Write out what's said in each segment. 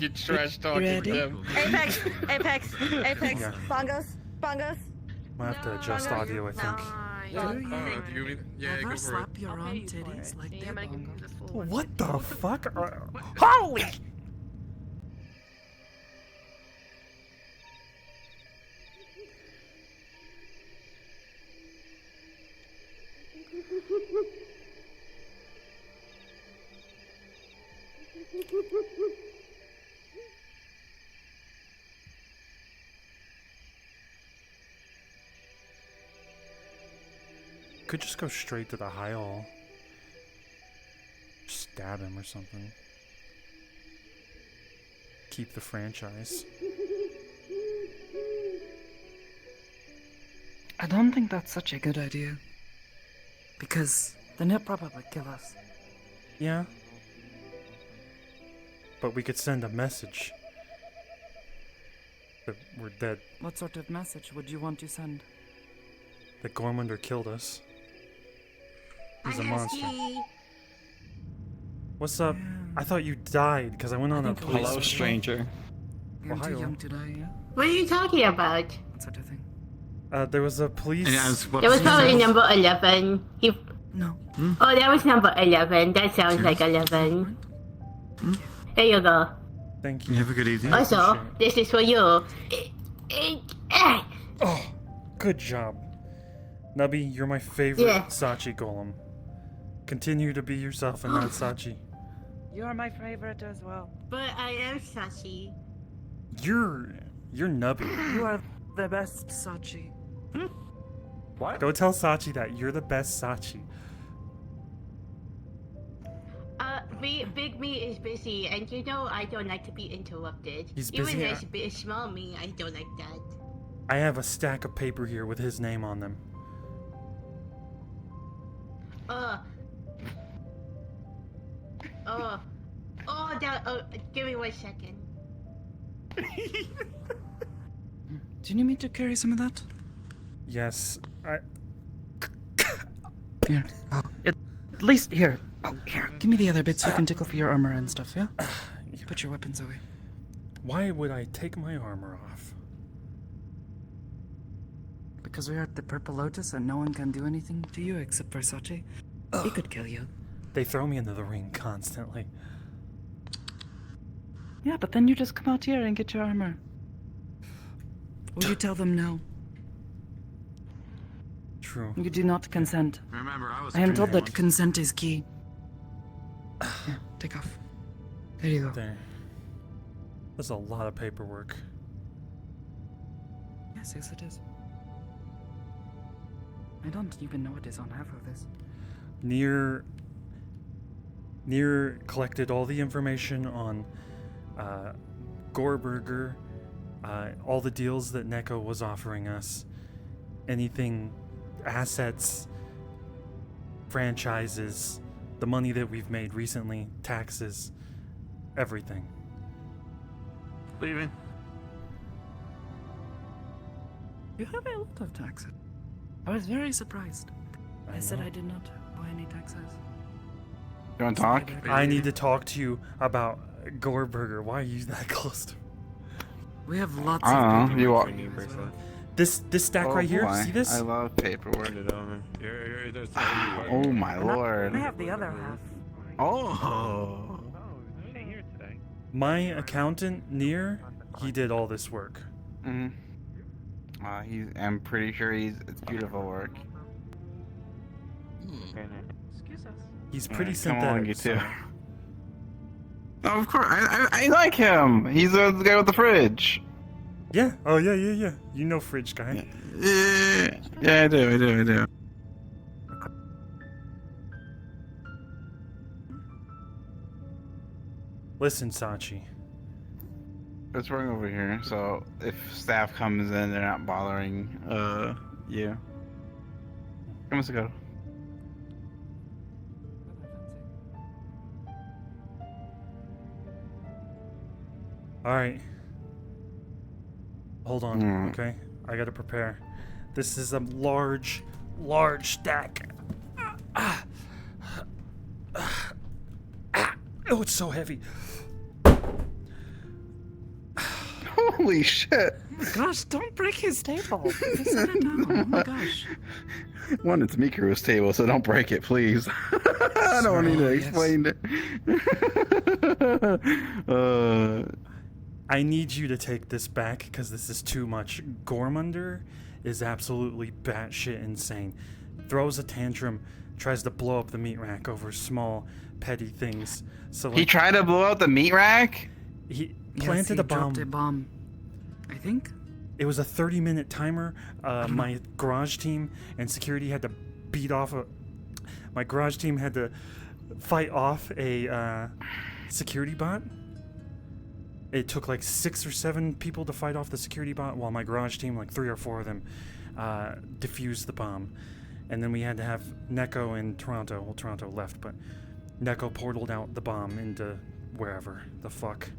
You trash talking Ready? them. Apex, Apex, Apex, Yeah. bongos, bongos. Might have to adjust No. audio, I think. Oh, Do you? do you mean? Yeah, Never go for it. slap your I'll own pay you for titties it. like See, they're I'm gonna give you bongos. the full What the 150. fuck? Holy! Could just go straight to the high hall. Stab him or something. Keep the franchise. I don't think that's such a good idea. Because then he'll probably kill us. Yeah. But we could send a message that we're dead. What sort of message would you want to send? That Gormander killed us. He's a monster. What's up? I thought you died because I went on a think police. Hello, stranger. You're Well, too hi, young to die, yeah? What are you talking about? That sort of thing. There was a police. And as what That was probably season? number 11. No. Oh, that was number 11. That sounds Cheers. like 11. There you go. Thank You you. have a good evening. Also, appreciate this is for you. Oh, good job. Nubby, you're my favorite Yeah. Sachi golem. Continue to be yourself and not Sachi. You're my favorite as well. But I am Sashi. You're Nubby. You are the best, Sachi. Go tell Sachi that you're the best Sachi. Big me is busy, and you know I don't like to be interrupted. He's Even busy, as big, small me, I don't like that. I have a stack of paper here with his name on them. Give me 1 second. Do you need me to carry some of that? Yes, Here. Oh, at least here. Oh, here. Give me the other bits so you can take off your armor and stuff, yeah? Put your weapons away. Why would I take my armor off? Because we are at the Purple Lotus and no one can do anything to you except for Sachi. He could kill you. They throw me into the ring constantly. Yeah, but then you just come out here and get your armor. Will you tell them no? True. You do not consent. Remember, I was. I am told pretty that consent is key. Here, take off. There you go. There. That's a lot of paperwork. Yes, yes it is. I don't even know what is on half of this. Near collected all the information on Gorburger, all the deals that Neko was offering us, anything, assets, franchises, the money that we've made recently, taxes, everything. leaving. You have a lot of taxes. I was very surprised. I said know. I did not buy any taxes. You want to talk? I need to talk to you about Gorburger. Why are you that close to We have lots I don't of know. people. You walk. this stack right here? boy, See this? I love paperwork. Turn it over. Here, there's Oh my lord. I have the other half. Oh. My accountant, Near, he did all this work. Mhm. I'm pretty sure it's beautiful work. Excuse us. He's pretty Come on, synthetic. you so- too. Oh, of course. I like him. He's the guy with the fridge. Yeah. Oh, yeah. You know Fridge Guy. Yeah, I do. Listen, Sachi. Let's bring over here. So if staff comes in, they're not bothering you. Come on, go. All right. Hold on, Mm. okay? I gotta prepare. This is a large stack. Oh, it's so heavy. Holy shit. Gosh, don't break his table. Please set it down. Oh my gosh. One, it's Mikuru's table, so don't break it, please. I don't need to Sorry, yes. explain it. I need you to take this back because this is too much. Gormunder is absolutely batshit insane. Throws a tantrum, tries to blow up the meat rack over small, petty things. So like, He tried to blow out the meat rack? he Yes, planted he a bomb. dropped a bomb. I think. It was a 30-minute timer. My garage team and security had to beat off a. My garage team had to fight off a security bot. It took like 6 or 7 people to fight off the security bot, while my garage team, like 3 or 4 of them, defused the bomb. And then we had to have Neko in Toronto. Well, Toronto left, but Neko portaled out the bomb into wherever the fuck.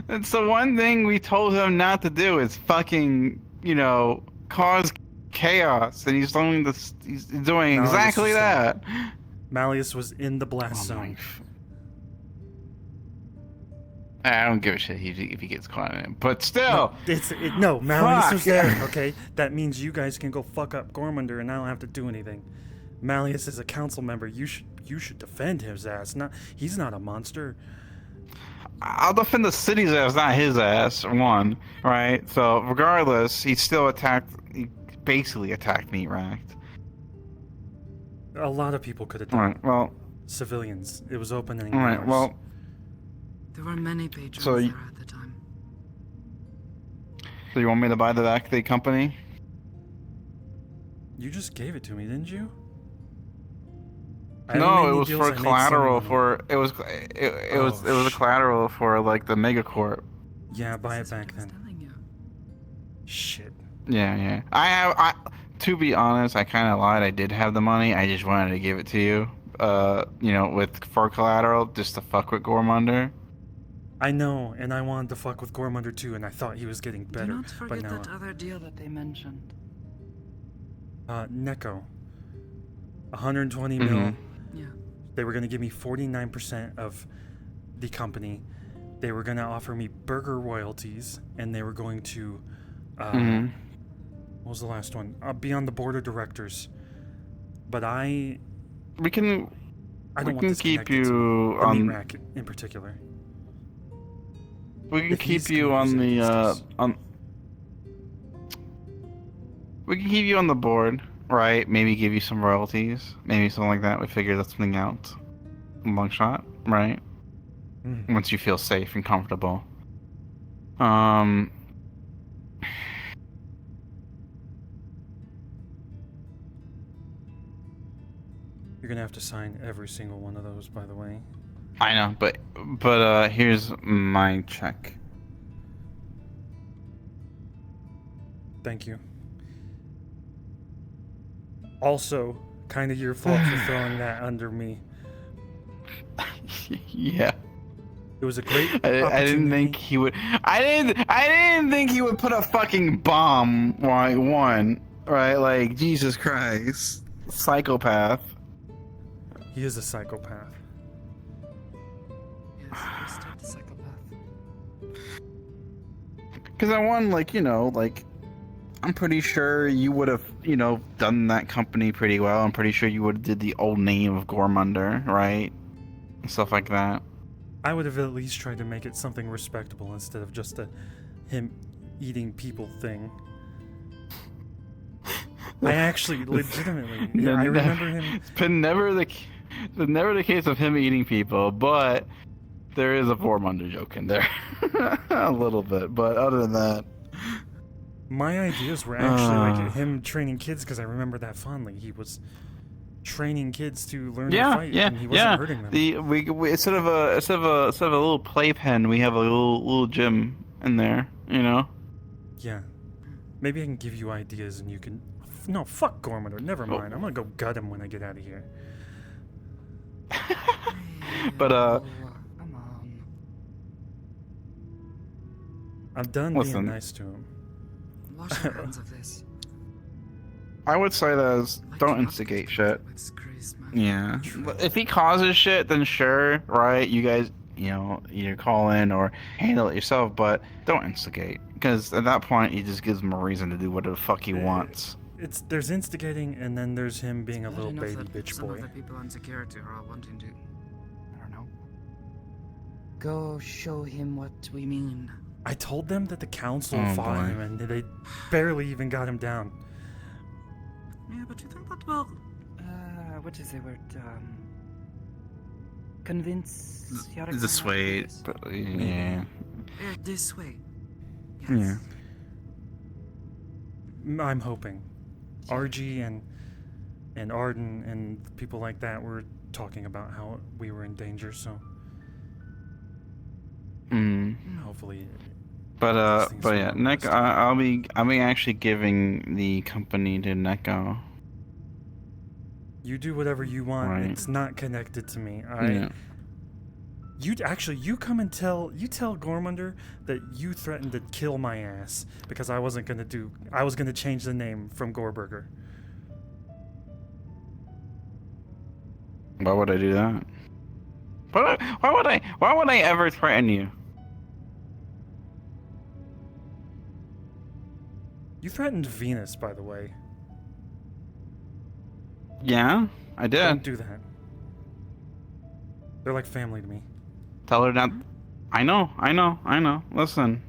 That's the one thing we told him not to do is fucking, cause chaos, and he's doing this. He's doing No, this exactly is, that. Malleus was in the blast Oh my zone. I don't give a shit if he gets caught in it, but still. No, Malleus Fuck, was there, yeah. okay? That means you guys can go fuck up Gormunder and I don't have to do anything. Malleus is a council member. You should defend his ass. He's not a monster. I'll defend the city's ass, not his ass. One, right? So regardless, he still attacked. He basically attacked Meat Racked. A lot of people could have done All right. it. Well. Civilians. It was opening All right. hours. Well. There were many patrons So there at the time. So you want me to buy the company? You just gave it to me, didn't you? I No, don't it make was any for deals, I make collateral some money. for it was a collateral for like the Megacorp. Yeah, buy it This is what back I was then. telling you. Shit. Yeah. I to be honest, I kind of lied. I did have the money. I just wanted to give it to you. For collateral, just to fuck with Gormunder. I know, and I wanted to fuck with Gormunder too, and I thought he was getting better. Do not but forget now, that other deal that they mentioned. Neko. 120 mil. Mhm. Yeah. They were going to give me 49% of the company. They were going to offer me burger royalties, and they were going to, Mhm. what was the last one? Be on the board of directors. But I We can don't we want can this keep connected to you the meat on. rack in particular. We can if he's keep you gonna on use it the against us. on. We can keep you on the board, right? Maybe give you some royalties, maybe something like that. We figure that's something out. Long shot, right? Mm. Once you feel safe and comfortable. You're going to have to sign every single one of those, by the way. I know, but here's my check. Thank you. Also, kind of your fault for throwing that under me. Yeah. It was a great I didn't opportunity. think he would. I didn't think he would put a fucking bomb. One, right? Like Jesus Christ, psychopath. He is a psychopath. Yes, he still the psychopath. Because I won, I'm pretty sure you would have, done that company pretty well. I'm pretty sure you would have did the old name of Gormunder, right? Stuff like that. I would have at least tried to make it something respectable instead of just a him eating people thing. I actually legitimately, yeah, I remember him. It's been never the case of him eating people, but there is a Gormunder joke in there, a little bit. But other than that, My ideas were actually like him training kids because I remember that fondly. He was training kids to learn to fight, and he wasn't hurting them. We instead of a little playpen, we have a little gym in there. Yeah. Maybe I can give you ideas and you can. No, fuck Gormunder. Never mind. I'm gonna go gut him when I get out of here. But Oh, come on. I'm done Listen. being nice to him. Wash your hands of this. I would say that is, don't instigate shit. Yeah. If he causes shit, then sure, right? You guys, either call in or handle it yourself, but don't instigate. Because at that point, he just gives him a reason to do whatever the fuck he wants. There's instigating, and then there's him being a Bad little enough baby that bitch some boy. of the people on security are all wanting to, I don't know, go show him what we mean. I told them that the council Oh, fought boy. him, and they barely even got him down. Yeah, but you think that will, what is the word, convince Yarrick Dissuade, but yeah. Dissuade. Yes. Yeah. I'm hoping. RG and Arden and people like that were talking about how we were in danger, so hopefully. But things yeah, will Nick, I'll be actually giving the company to Neko. You do whatever you want. Right. It's not connected to me. Yeah. You come and tell Gormunder that you threatened to kill my ass because I was gonna change the name from Gorburger. Why would I do that? Why would I ever threaten you? You threatened Venus, by the way. Yeah, I Don't did. do that. They're like family to me. Tell her not. I know. Listen.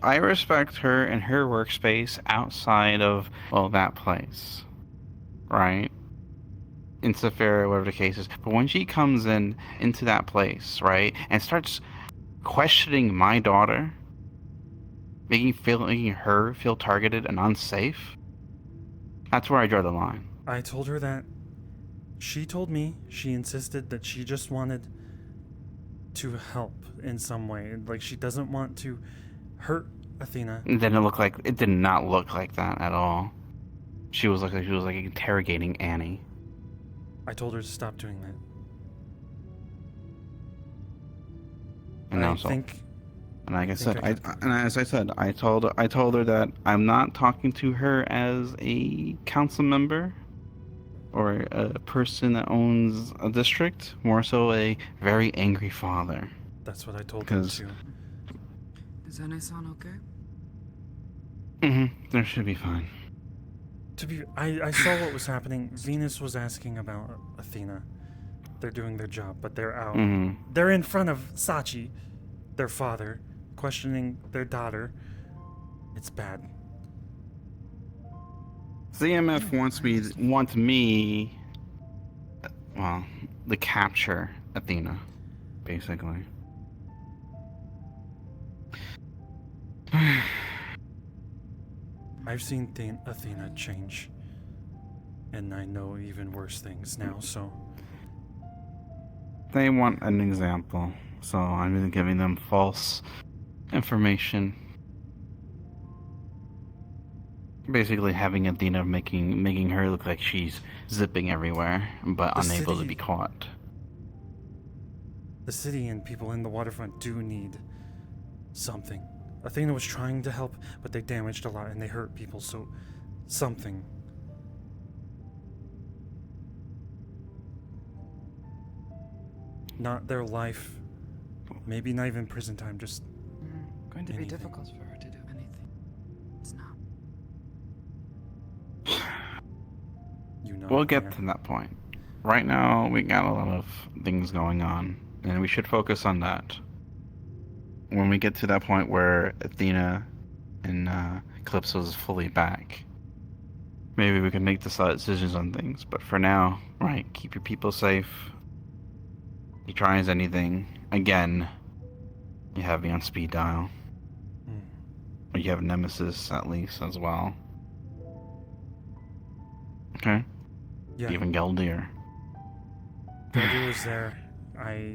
I respect her and her workspace outside of, well, that place. Right? In Sephira, whatever the case is. But when she comes into that place, right, and starts questioning my daughter, making her feel targeted and unsafe, that's where I draw the line. I told her that. She told me she insisted that she just wanted to help in some way. Like, she doesn't want to hurt Athena. It did not look like that at all. She was like interrogating Annie. I told her to stop doing that. And I also, think and like I said, I as I said, I told her that I'm not talking to her as a council member or a person that owns a district, more so a very angry father. that's what I told her Because- too. Is Anne-san okay? There should be fine. I saw what was happening. Venus was asking about Athena. They're doing their job, but they're out. They're in front of Sachi, their father, questioning their daughter. It's bad. CMF wants me, well, to capture Athena, basically. I've seen Athena change, and I know even worse things now, so They want an example, so I'm just giving them false information. Basically, having Athena making her look like she's zipping everywhere, but The unable to city- be caught. the city and people in the waterfront do need something. Athena was trying to help, but they damaged a lot and they hurt people, so something. Not their life, maybe not even prison time, just Going to be Anything. difficult for her to do anything. It's not. We'll get yeah. to that point. Right now, we got a lot of things going on, and we should focus on that. When we get to that point where Athena and Calypso is fully back, maybe we can make decisions on things. But for now, right, keep your people safe. If he tries anything, again, you have me on speed dial. Or you have Nemesis, at least, as well. Okay? Yeah, Even Geldir. Geldir was there. I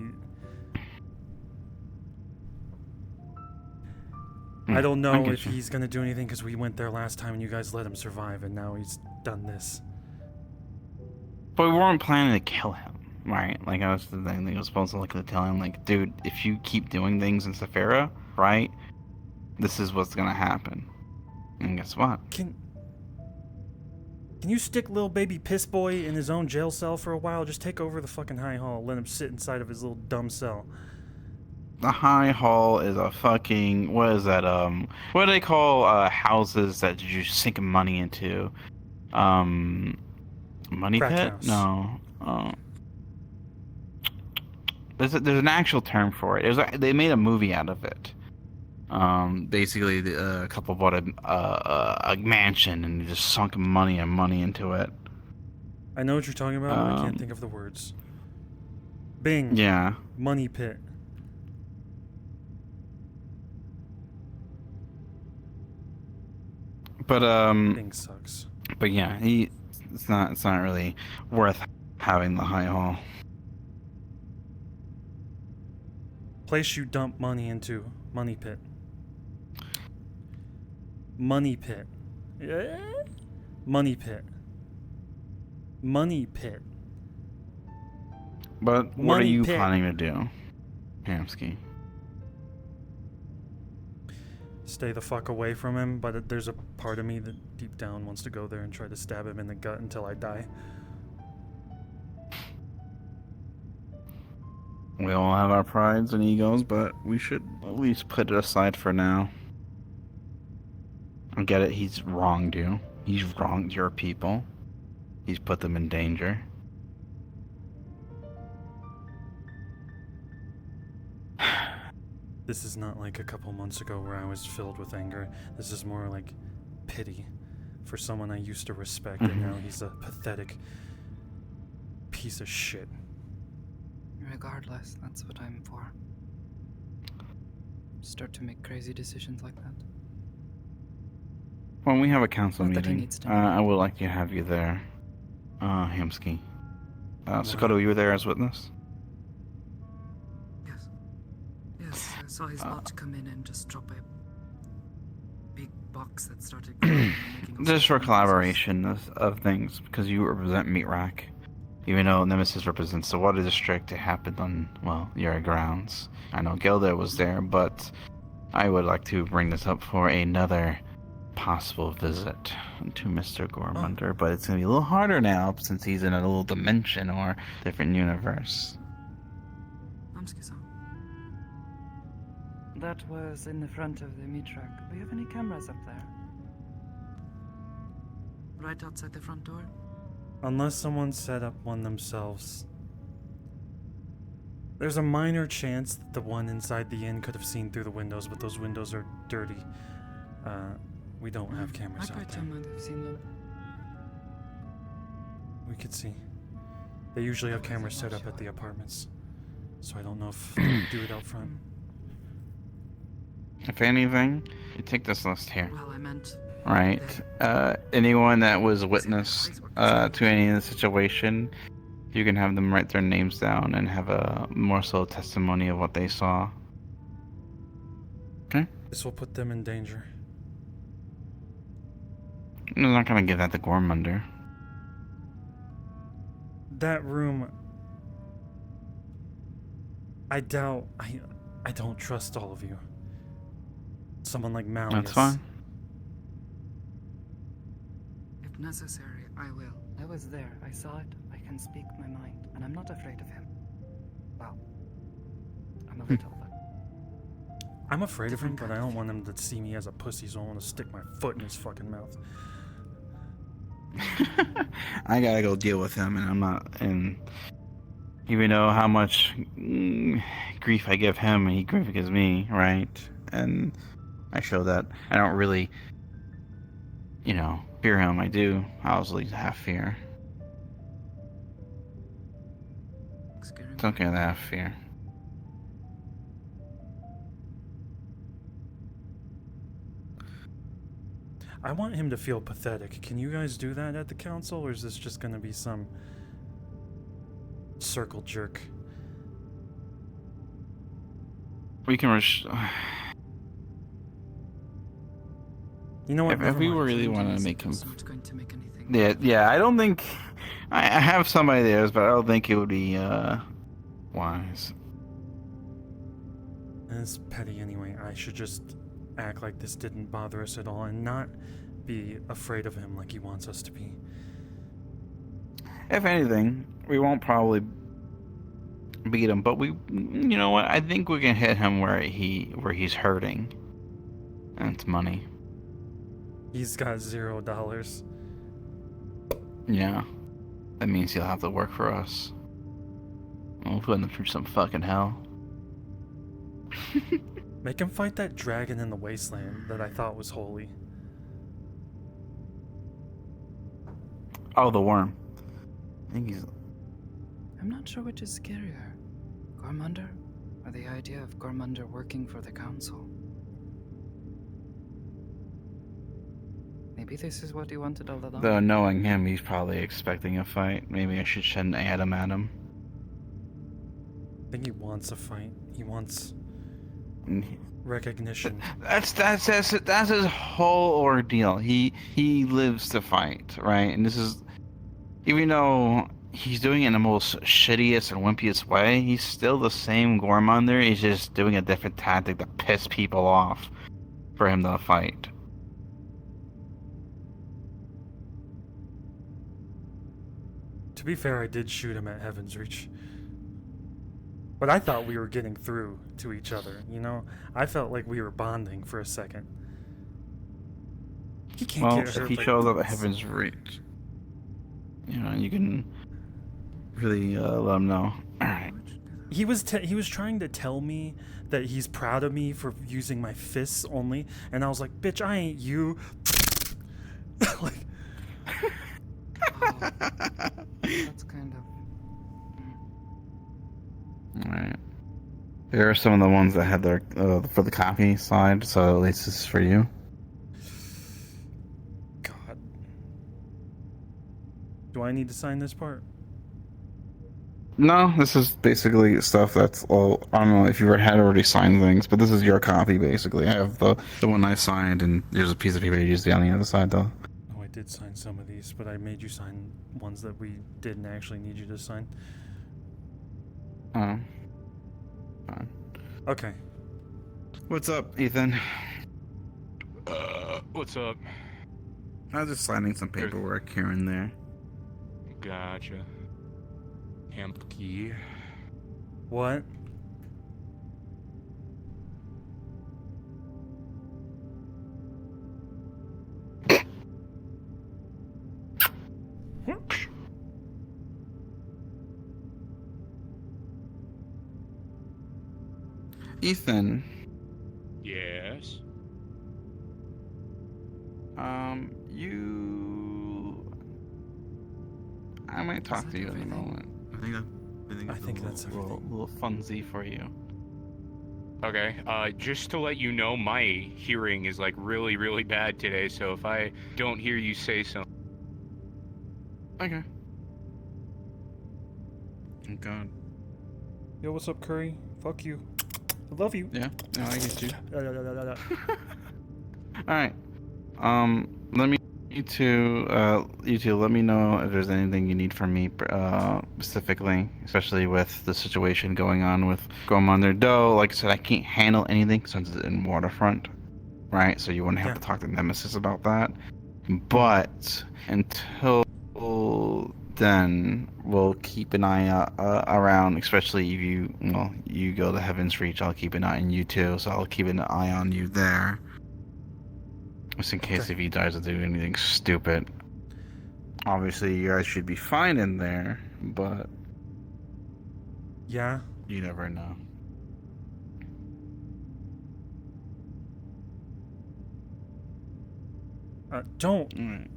don't know get if you. he's gonna do anything because we went there last time and you guys let him survive, and now he's done this. But we weren't planning to kill him, right? Like, I was the thing that was supposed to like to tell him, like, dude, if you keep doing things in Sephira, right, this is what's gonna happen. And guess what? Can you stick little baby piss boy in his own jail cell for a while? Just take over the fucking high hall. Let him sit inside of his little dumb cell. The high hall is a fucking, what is that? What do they call houses that you sink money into? Money Crack pit? house. No. There's an actual term for it. They made a movie out of it. Basically, a couple bought a mansion and just sunk money into it. I know what you're talking about, but I can't think of the words. Bing. Yeah. Money pit. But Bing sucks. But yeah, it's not really worth having the high hall. Place you dump money into. Money pit. Money pit. Yeah? Money pit. Money pit. But what are Money you pit. planning to do, Hamsky? Stay the fuck away from him, but there's a part of me that deep down wants to go there and try to stab him in the gut until I die. We all have our prides and egos, but we should at least put it aside for now. I get it, he's wronged you. He's wronged your people. He's put them in danger. This is not like a couple months ago where I was filled with anger. This is more like pity for someone I used to respect, and now he's a pathetic piece of shit. Regardless, that's what I'm for. Start to make crazy decisions like that. When we have a council Not that he meeting, needs to know. I would like to have you there, Hamsky. Sokoto, you were there as witness? Yes. Yes, I saw his lot come in and just drop a big box that started making all Just for sorts of collaboration of things, because you represent Meat Rack. Even though Nemesis represents the water district, it happened on, well, your grounds. I know Gilda was there, but I would like to bring this up for another possible visit to Mr. Gormunder, but it's going to be a little harder now since he's in a little dimension or different universe. noises. That was in the front of the meat truck. Do you have any cameras up there? Right outside the front door? Unless someone set up one themselves. There's a minor chance that the one inside the inn could have seen through the windows, but those windows are dirty. We don't have cameras I out bet there. you might have seen them. We could see. They usually have cameras set up at the apartments, so I don't know if they do it out front. If anything, you take this list here. Well, I meant... Right. Anyone that was witness to any of the situation, you can have them write their names down and have a more so testimony of what they saw. Okay? This will put them in danger. I'm not gonna give that to Gormunder. That room... I doubt... I don't trust all of you. Someone like Malleus. That's fine. If necessary, I will. I was there. I saw it. I can speak my mind. And I'm not afraid of him. Well, I'm a little, but... I'm afraid of him, but I don't want him to see me as a pussy, so I want to stick my foot in his fucking mouth. I gotta go deal with him, and I'm not. And even though how much grief I give him, he grief gives me, right? And I show that I don't really, fear him. I do. I also at least have fear. It's okay to have fear. I want him to feel pathetic. Can you guys do that at the council, or is this just gonna be some circle jerk? We can. You know what? If Never we mind. really want to make him. It's not going to make anything. Yeah. I don't think. I have some ideas, but I don't think it would be wise. And it's petty anyway. I should just act like this didn't bother us at all and not be afraid of him like he wants us to be. if anything, we won't probably beat him, but we, you know what? I think we can hit him where he's hurting. And it's money. He's got $0. Yeah. That means he'll have to work for us. We'll put him through some fucking hell. Make him fight that dragon in the wasteland that I thought was holy. Oh, the worm. I think he's. I'm not sure which is scarier, Gormunder, or the idea of Gormunder working for the council. Maybe this is what he wanted all along. Though knowing him, he's probably expecting a fight. Maybe I should send Adam at him. I think he wants a fight. He wants And recognition. That's his whole ordeal. He lives to fight, right? And this is, even though he's doing it in the most shittiest and wimpiest way, he's still the same Gormunder. He's just doing a different tactic to piss people off for him to fight. To be fair, I did shoot him at Heaven's Reach. But I thought we were getting through to each other, you know? I felt like we were bonding for a second. He can't Well, get if hurt he like shows up at this. Heaven's Reach, you know, you can really let him know. Alright. He was trying to tell me that he's proud of me for using my fists only, and I was like, bitch, I ain't you. Like, That's kind of... Alright. Here are some of the ones that had their for the copy side, so at least this is for you. God. Do I need to sign this part? No, this is basically stuff that's all. I don't know if you had already signed things, but this is your copy basically. I have the one I signed, and there's a piece of paper you see on the other side though. Oh, I did sign some of these, but I made you sign ones that we didn't actually need you to sign. Oh. Fine. Okay. What's up, Ethan? What's up? I was just signing some paperwork here and there. Gotcha. Amp key. What? Ethan, Yes. I might talk that to you in a everything? moment. I think that's a little funsy for you. Okay. Just to let you know, my hearing is like really, really bad today. So if I don't hear you say something, Okay. Oh God. Yo, what's up, Curry? Fuck you. I love you. Yeah. No, I get you. Yeah. All right. Let me you two let me know if there's anything you need from me specifically, especially with the situation going on with Gormunder. Though, like I said, I can't handle anything since it's in Waterfront, right? So you wouldn't have Yeah. to talk to Nemesis about that. But until then, we'll keep an eye around, especially if you go to Heaven's Reach. I'll keep an eye on you too, so I'll keep an eye on you there. Just in case Okay. if he tries to do anything stupid. Obviously, you guys should be fine in there, but Yeah. you never know. Don't. Alright.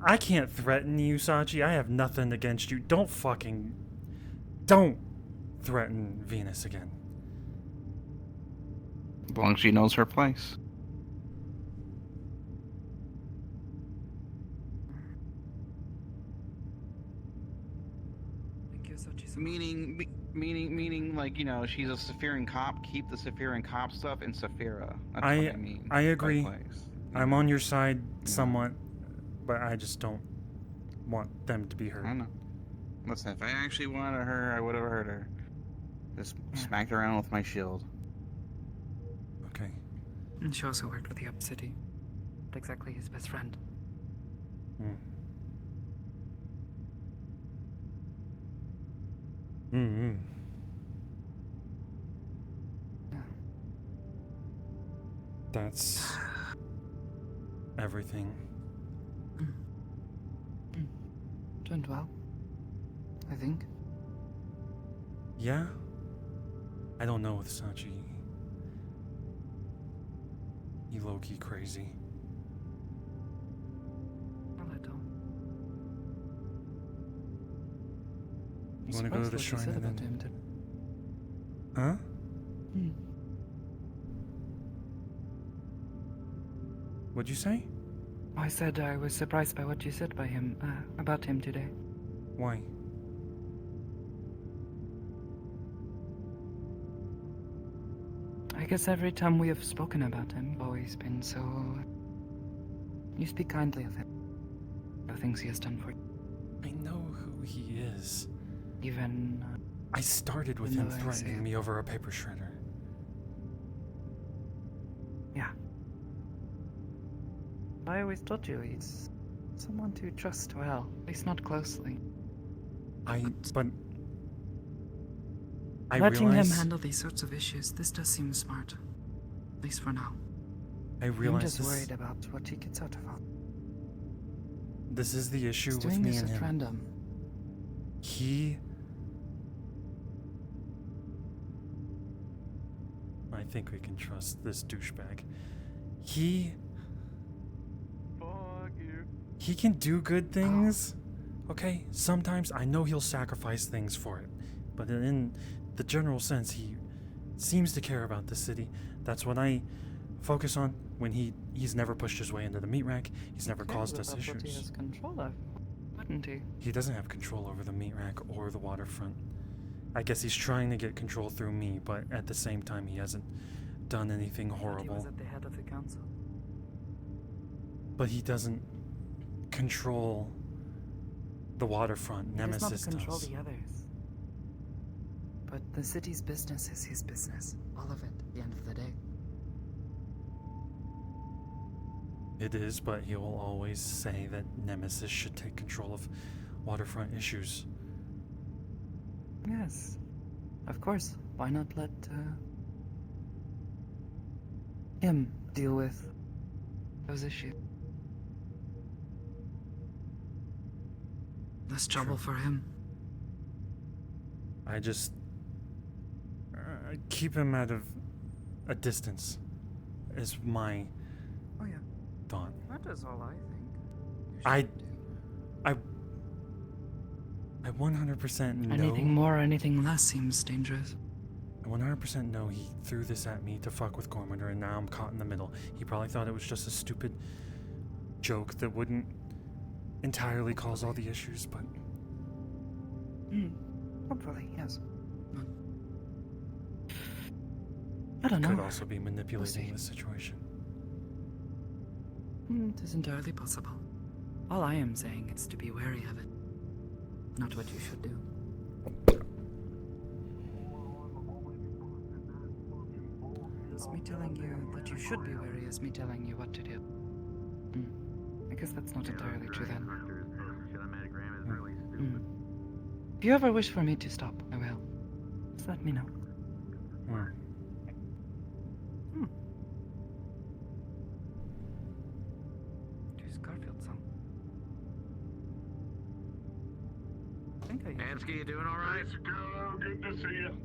I can't threaten you, Sachi. I have nothing against you. Don't threaten Venus again. As long as she knows her place. Thank you, Sochi. Meaning, like, you know, she's a Sephiran cop. Keep the Sephiran cop stuff in Sephira. That's I- what I mean. I agree. by place. I'm on your side somewhat, but I just don't want them to be I hurt. don't know. Listen, if I actually wanted her, I would have hurt her. Just smacked her around with my shield. Okay. And she also worked with the Up City. Not exactly his best friend. Hmm. Mm-hmm. Yeah. That's everything. Went well, I think. Yeah? I don't know with Sachi. He low-key crazy. Well, I don't. You wanna go to the Surprised what shrine you said and about then... him today. Huh? What'd you say? I said I was surprised by what you said about him today. Why? I guess every time we have spoken about him, you've always been so... You speak kindly of him. The things he has done for you. I know who he is. Even... I started with Even him though I see threatening it. me over a paper shredder. yeah. I always told you he's someone to trust well, at least not closely. But... I Letting realize... him handle these sorts of issues, this does seem smart. At least for now. I I'm realize just this, worried about what he gets out of all. this is the issue He's with doing me this and at him. random. I think we can trust this douchebag. He can do good things. Okay, sometimes I know he'll sacrifice things for it. But in the general sense, he seems to care about the city. That's what I focus on when he's never pushed his way into the meat rack. He's never caused us What he issues. has control of, wouldn't he? He doesn't have control over the meat rack or the waterfront. I guess he's trying to get control through me, but at the same time, he hasn't done anything He was horrible. at the head of the council. But he doesn't control the waterfront. He does Nemesis not control does. the others. But the city's business is his business. All of it, at the end of the day. It is, but he will always say that Nemesis should take control of waterfront issues. Yes. Of course. Why not let, him deal with those issues? Less trouble for him. I just keep him at a distance is my Oh yeah. thought. That is all I think. I 100% know. Anything more or anything less seems dangerous. I 100% know he threw this at me to fuck with Gormander, and now I'm caught in the middle. He probably thought it was just a stupid joke that wouldn't entirely cause all the issues, but Hopefully, yes. I don't know. could also be manipulating see. the situation. It is entirely possible. All I am saying is to be wary of it. Not what you should do. It's me telling you that you should be wary is me telling you what to do. I guess that's not entirely true then. If you ever wish for me to stop, I will. Just let me know. Jeez, Garfield song. I think I used Ansky, you doing all right? Good to see you.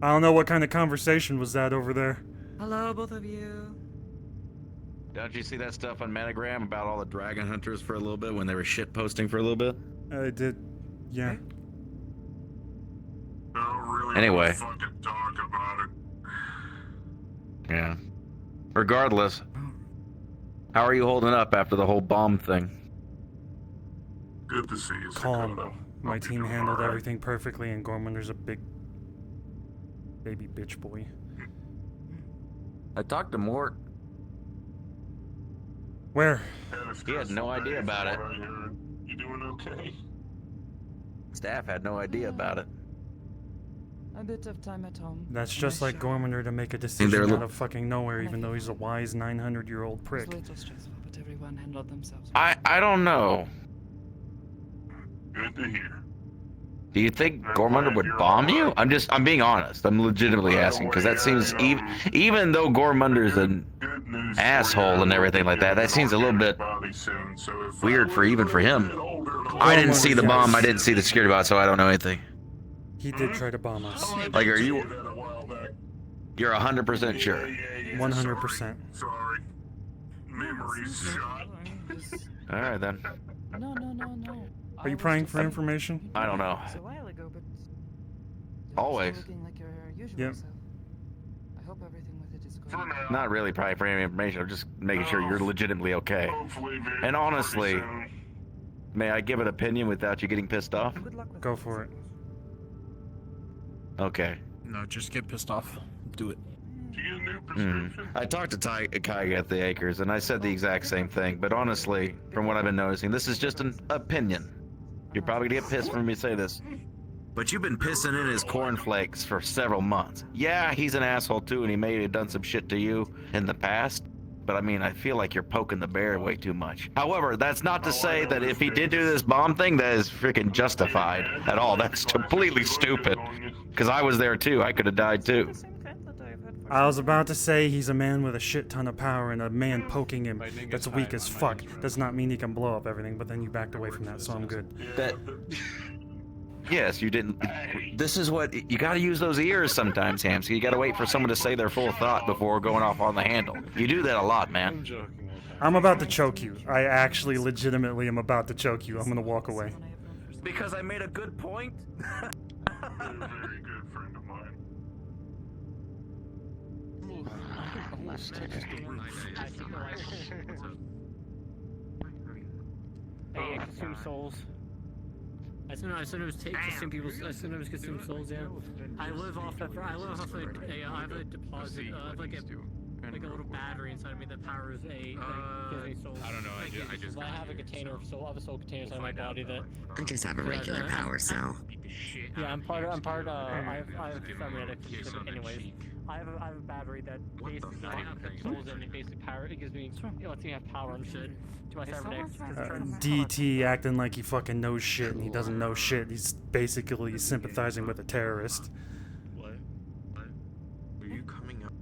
I don't know what kind of conversation was that over there. Hello, both of you. Don't you see that stuff on Metagram about all the dragon hunters for a little bit when they were shit posting for a little bit? I did, yeah. Don't really Anyway. wanna fucking talk about it. Yeah. Regardless, how are you holding up after the whole bomb thing? Good to see you, Calm. Dakota. My Hope you're team doing handled all right. everything perfectly, and Gormander's a big baby bitch boy. I talked to Mort. Where? Had a He had no stressful idea day about from it. what I heard. You doing okay? Staff had no idea about it. A bit of time at home. That's and just I like shall- Gormander to make a they're decision li- out of fucking nowhere, even though he's a wise 900-year-old It was prick. a little stressful, but everyone handled themselves. I don't know. Good to hear. Do you think Gormunder would bomb you? I'm being honest. I'm legitimately asking because that seems even though Gormunder's an asshole and everything like that, that seems a little bit weird for even for him. I didn't see the bomb. I didn't see the security bot, so I don't know anything. He did try to bomb us. Like, are you? You're 100% sure? 100%. Sorry. Memories shot. All right then. No. Are you prying for information? I don't know. It's a while ago, but Always. You're still looking like your usual Yep. self. I hope everything with it is going. Not really probably for any information. I'm just making sure you're legitimately okay. Hopefully very And honestly, soon. may I give an opinion without you getting pissed off? Good luck with Go it, for it. Okay. No, just get pissed off. Do it. Do you get a new prescription? I talked to Kai at the Acres, and I said the exact same thing. But honestly, from what I've been noticing, this is just an opinion. You're probably gonna get pissed for me to say this. But you've been pissing in his cornflakes for several months. Yeah, he's an asshole too, and he may have done some shit to you in the past. But I mean, I feel like you're poking the bear way too much. However, that's not to say that if he did do this bomb thing, that is freaking justified at all. That's completely stupid. Because I was there too. I could have died too. I was about to say he's a man with a shit ton of power, and a man poking him that's weak as fuck does not mean he can blow up everything, but then you backed away from that, so I'm good. That. Yes, you didn't. This is what you got to use those ears sometimes, Hamsky. You got to wait for someone to say their full thought before going off on the handle. You do that a lot, man. I'm about to choke you. I actually legitimately am about to choke you. I'm gonna walk away. Because I made a good point. You're a very good friend of mine. Hey, consume souls. I sometimes consume people's. I sometimes consume souls. Yeah. I live off of. I have a deposit. I have like a little battery inside of me that powers gives me souls. I don't know. I just I have a container of soul. I have a soul container inside my body that. I just have a regular power cell. Yeah, I'm part. I have cybernetics. Anyways, I have a battery that basically puts souls in. It basically it gives me. It lets me have power and shit to my cybernetics. DT acting like he fucking knows shit, and he doesn't know shit. He's basically sympathizing with a terrorist. What? Are you coming up?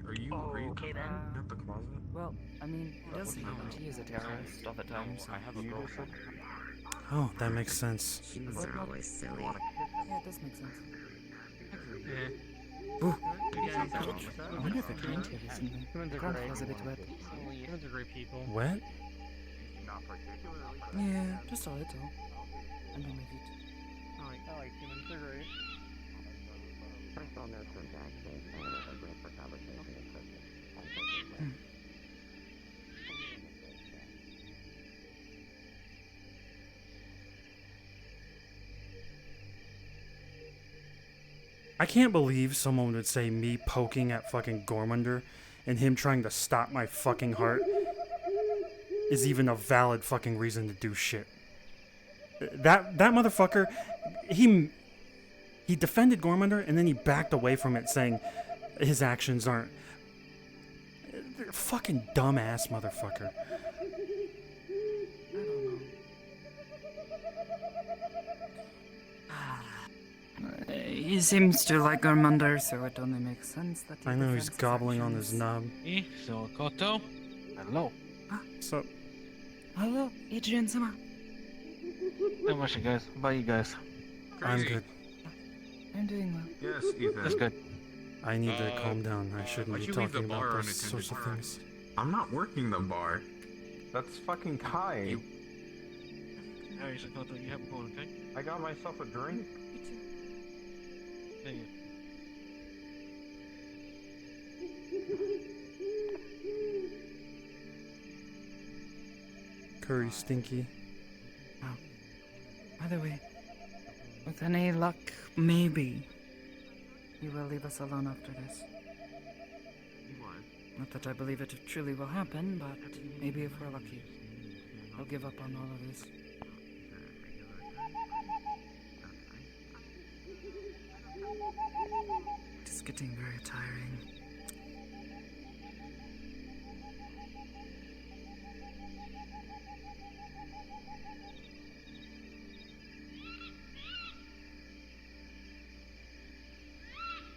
Are you okay then. out the closet? Well, I mean, he does know that he is a terrorist all the time. So. I have a girlfriend. Oh, that makes sense. Humans are always silly. Yeah, it does make sense. Yeah. I wonder if it rained here recently. Humans are Ground great. was a bit wet. Humans are great people. What? Yeah, just a little. Under my feet. I like humans. They're great. I can't believe someone would say me poking at fucking Gormunder and him trying to stop my fucking heart is even a valid fucking reason to do shit. That motherfucker, he defended Gormunder and then he backed away from it saying his actions aren't. They're fucking dumbass motherfucker. He seems to like Gormunder, so it only makes sense that he I know he's defends his gobbling on his actions. knob. So, Koto? Hello. So, Hello, Adrian-sama. Not much, guys. How about you guys? I'm good. I'm doing well. Yes, Ethan. That's good. I need to calm down. I shouldn't why'd be you leave the talking about bar those sorts of unattended? things. I'm not working the bar. That's fucking Kai. Alright, so Koto, you have a phone, okay? I got myself a drink. Thank you. Curry stinky. By the way, with any luck, maybe you will leave us alone after this. Not that I believe it truly will happen, but maybe if we're lucky, he'll give up on all of this. It's getting very tiring.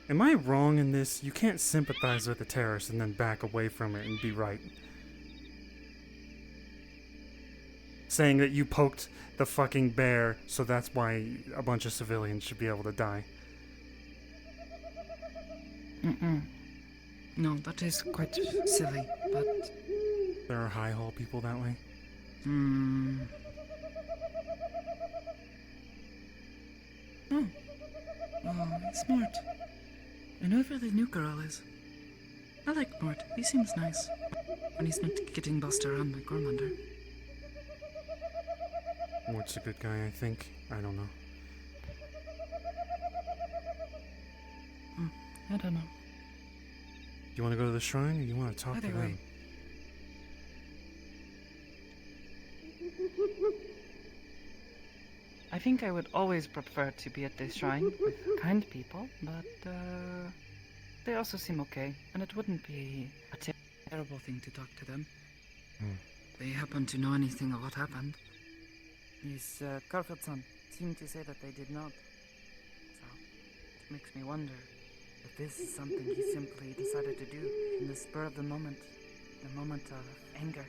Am I wrong in this? You can't sympathize with a terrorist and then back away from it and be right. Saying that you poked the fucking bear, so that's why a bunch of civilians should be able to die. No, that is quite silly, but... There are high hole people that way. Oh. Oh, smart. And whoever the new girl is. I like Mort. He seems nice. When he's not getting bossed around by Gormander. Mort's a good guy, I think. I don't know. I don't know. You want to go to the shrine, or you want to talk to Either them? way. I think I would always prefer to be at this shrine with kind people, but they also seem okay, and it wouldn't be a terrible thing to talk to them. They happen to know anything of what happened. Miss Carfeldson seemed to say that they did not. So, it makes me wonder if this is something he simply decided to do in the spur of the moment of anger.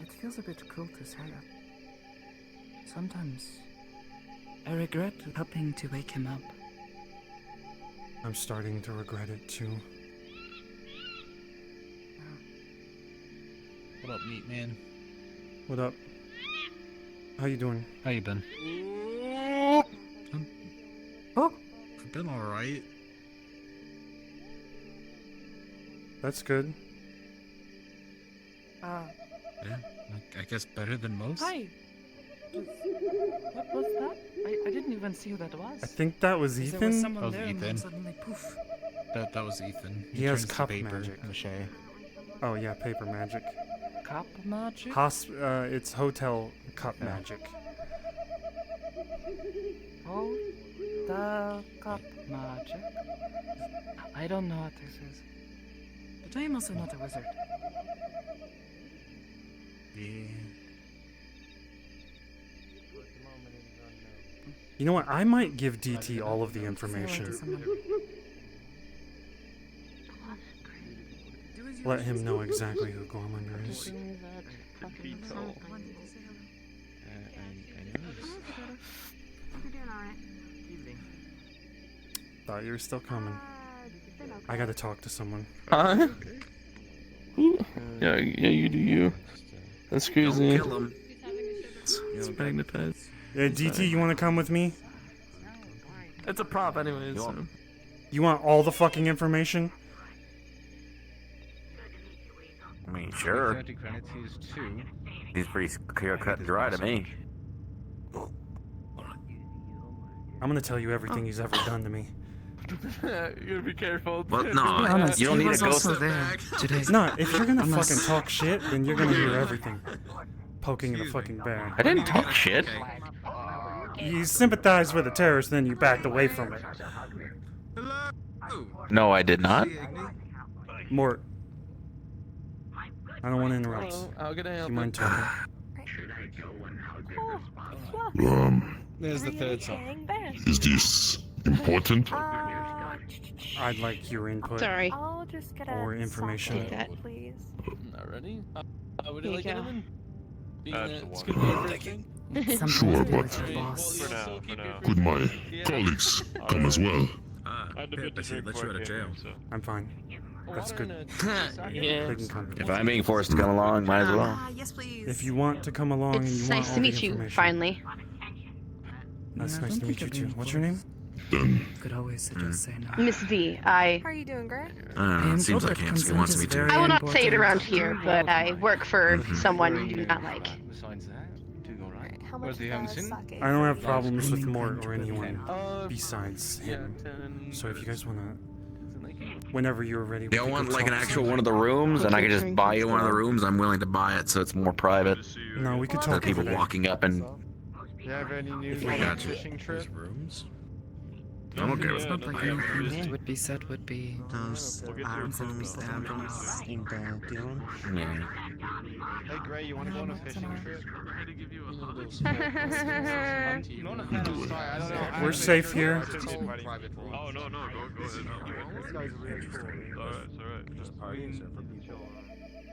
It feels a bit cruel to say it. Sometimes I regret helping to wake him up. I'm starting to regret it too. What up, meat man? What up? How you doing? How you been? Oh, I've been alright. That's good. Yeah, I guess better than most. Hi. What was that? I didn't even see who that was. I think that was There was Ethan. someone That was there and then Ethan. suddenly poof. That was Ethan. He has turns to cup paper magic. mache. Oh yeah, paper magic. Cup magic? It's hotel cup magic. Oh, the cup magic. I don't know what this is. But I am also not a wizard. Yeah. You know what? I might give DT all of the information. Let him know exactly who Gormander is. Thought you were still coming. I gotta talk to someone. Huh? Yeah, you do you. That's crazy. Don't kill him. It's magnetized. Yeah, DT, you wanna come with me? It's a prop, anyways. You want all the fucking information? I mean, sure. 30 credits, he's 2. He's pretty clear cut and dry to me. I'm gonna tell you everything he's ever done to me. You gotta be careful. Well, To no, be honest, you don't he need was to go also so there today. It's not. If you're gonna Unless- fucking talk shit, then you're gonna hear everything. Poking the fucking bear. I didn't talk shit. You sympathized with a terrorist, then you backed away from it. No, I did not. Mort. I don't want to interrupt. How can I Do help you mind you? talking? There's the third song. Is this important? I'd like your input Sorry. I'll just get or information. Take that. please. Not ready? Would Here you you like go. anything? That's It's the gonna be everything. Sometimes Sure, I but- feel like a boss. Could my colleagues come as well? Let's you out of jail. I'm fine. That's good. Yeah. They can come. If I'm being forced to come along, might as well. Yes, please. If you want to come along and you It's want nice all to the meet you, information. finally. That's I nice don't to meet think you I've too. been What's your name? Then Could always just say no. Miss V, I... How are you doing, Gray? I don't know. It seems like he wants me to. I will not say it around here, but I work for someone you do not like. Besides that, to go right. How Where's much the of seen? sake? I don't have problems with Finding Mort friends or with anyone Uh, besides yeah, him. 10. So if you guys wanna, whenever you're ready. You don't want like an actual one of the rooms, and I could just buy you one of the rooms. I'm willing to buy it, so it's more private. No, we could So talk people over there. walking up and. You have any new Gotcha. fishing trip? Rooms? I'm okay with What that. would be said would be. Those arms and samples in the deal. Yeah. Hey Gray, you want to go on a fishing trip? We're safe here. Oh no, go ahead.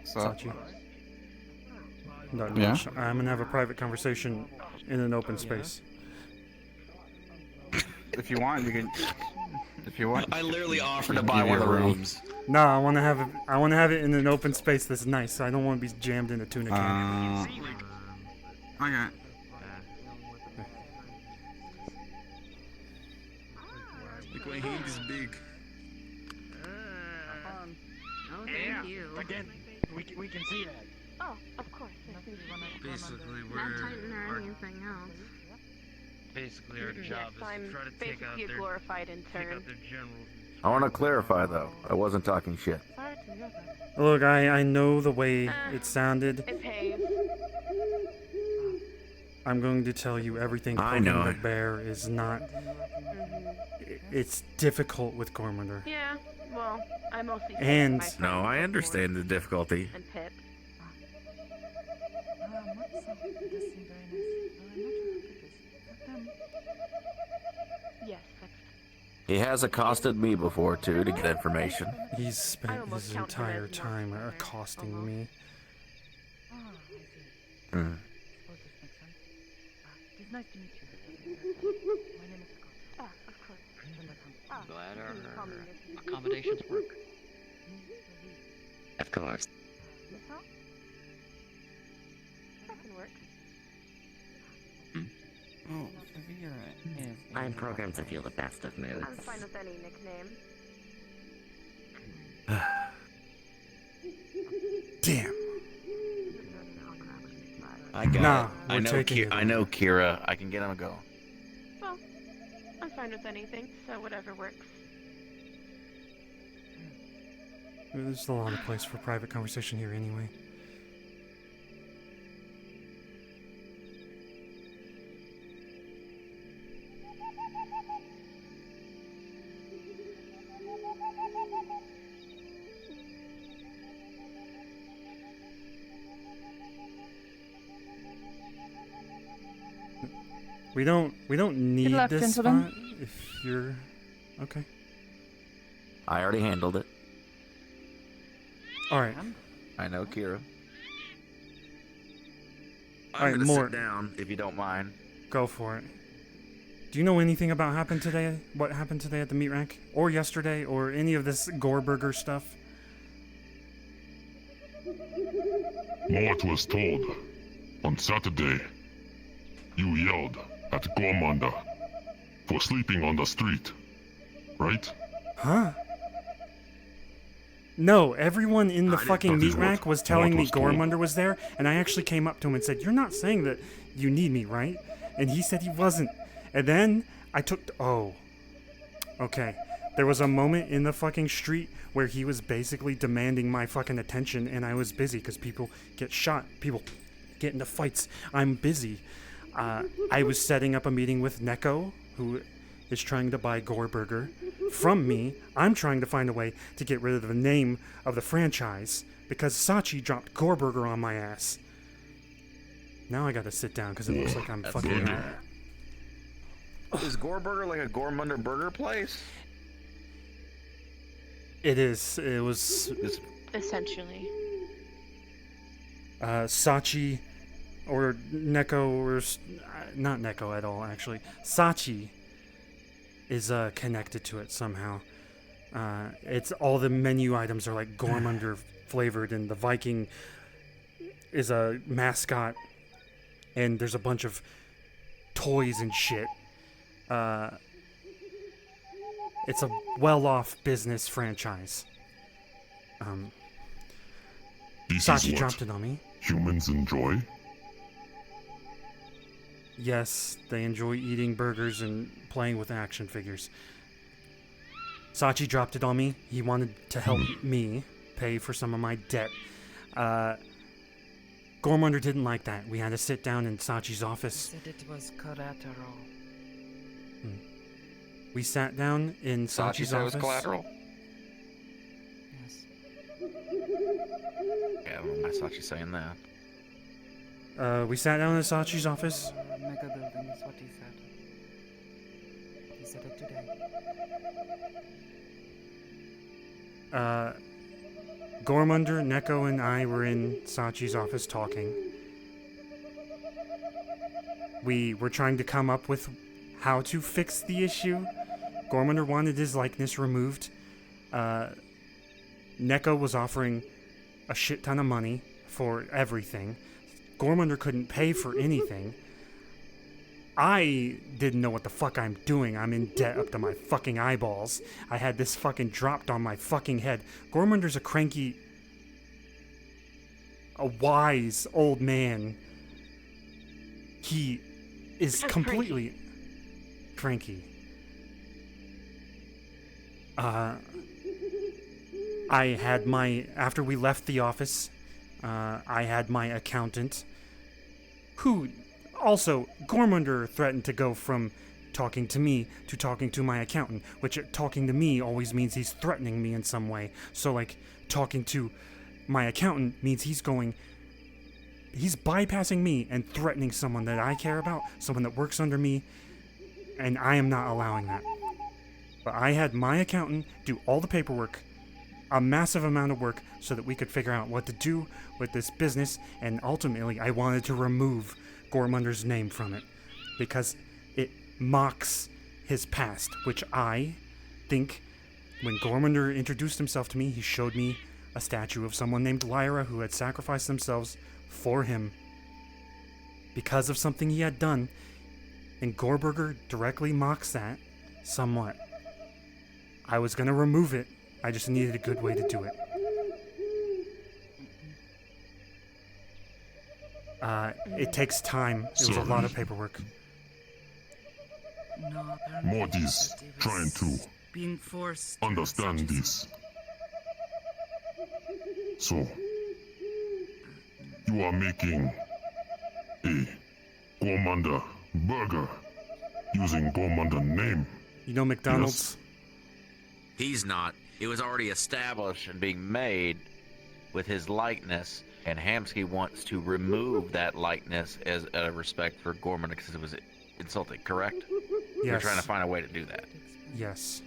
Sachi. Not Yeah? much. I'm gonna have a private conversation in an open space. If you want, you can. If you want. I literally offered to buy one of the rooms. No, I want to have it. I want to have it in an open space that's nice. I don't want to be jammed in a tuna can. Okay. Look, my hand is big. Oh, thank you. Again, we can see that. Oh, of course. Basically, Not Titan or anything else. Basically, our job is I'm to try to take out basically a their, glorified take intern. out their general. I want to clarify though. I wasn't talking shit. Sorry to hear that. Look, I know the way it sounded. It pays. I'm going to tell you everything. I know The it. bear is not. It's difficult with Gormander. Yeah, well, I mostly say And- my friends No, I understand the difficulty. and Pip. Yes, that's He has accosted me before too to get information. He's spent his entire time accosting me. Mm. It's nice to meet you. My name is Scott. of course. Glad you can call me our Nikki. accommodations work. Of course. Huh? That can work. Oh, Vera is. I'm programmed to feel the best of moods. I'm fine with any nickname. Damn. I got Nah, it. I we're know. taking it. I know Kira. I can get him a go. Well, I'm fine with anything, so whatever works. There's a lot of place for private conversation here anyway. We don't need luck, this gentlemen. spot if you're okay. I already handled it. All right. I know Kira. All right, I'm gonna Mort. sit down if you don't mind. Go for it. Do you know anything about happened today? What happened today at the meat rack, or yesterday, or any of this Gorburger stuff? Mort was told on Saturday you yelled at Gormander for sleeping on the street, right? Huh? No, everyone in the I didn't- fucking That meat is what rack was telling Mort me was told. Gormunder was there, and I actually came up to him and said, "You're not saying that you need me, right?" And he said he wasn't. And then I took. Oh. Okay. There was a moment in the fucking street where he was basically demanding my fucking attention, and I was busy because people get shot, people get into fights. I'm busy. I was setting up a meeting with Neko, who is trying to buy Gorburger from me. I'm trying to find a way to get rid of the name of the franchise because Sachi dropped Gorburger on my ass. Now I gotta sit down because it looks like I'm fucking. Is Gorburger like a Gormunder burger place? It is. It was. Essentially. Sachi or Neko or not Neko at all actually. Sachi is connected to it somehow. It's all the menu items are like Gormunder flavored, and the Viking is a mascot, and there's a bunch of toys and shit. It's a well-off business franchise. This Sachi is what dropped it on me. humans enjoy. Yes, they enjoy eating burgers and playing with action figures. Sachi dropped it on me. He wanted to help me pay for some of my debt. Gormunder didn't like that. We had to sit down in Sachi's office. He said it was collateral. We sat down in Sachi Sachi's said it was office. collateral. Yes. Yeah, I don't know why Sachi's saying that. We sat down in Sachi's office. Mega building is what he said. He said it today. Gormunder, Neko, and I were in Sachi's office talking. We were trying to come up with how to fix the issue. Gormunder wanted his likeness removed. Neko was offering a shit ton of money for everything. Gormunder couldn't pay for anything. I didn't know what the fuck I'm doing. I'm in debt up to my fucking eyeballs. I had this fucking dropped on my fucking head. Gormunder's a wise old man. He is completely cranky. After we left the office, I had my accountant, who also, Gormunder threatened to go from talking to me to talking to my accountant, which talking to me always means he's threatening me in some way. So, like, talking to my accountant means he's bypassing me and threatening someone that I care about, someone that works under me, and I am not allowing that. But I had my accountant do all the paperwork, a massive amount of work, so that we could figure out what to do with this business, and ultimately I wanted to remove Gormunder's name from it, because it mocks his past, which I think, when Gormunder introduced himself to me, he showed me a statue of someone named Lyra who had sacrificed themselves for him because of something he had done, and Nomorburgr directly mocks that somewhat. I was gonna remove it, I just needed a good way to do it. It takes time. It was a lot of paperwork. No, apparently Morty's he trying to being forced understand this. So, you are making a Gormunder burger using Gormunder name. You know McDonald's? He's not. It was already established and being made with his likeness, and Hamsky wants to remove that likeness as a respect for Gormunder because it was insulting, correct? Yes. We're trying to find a way to do that. Yes.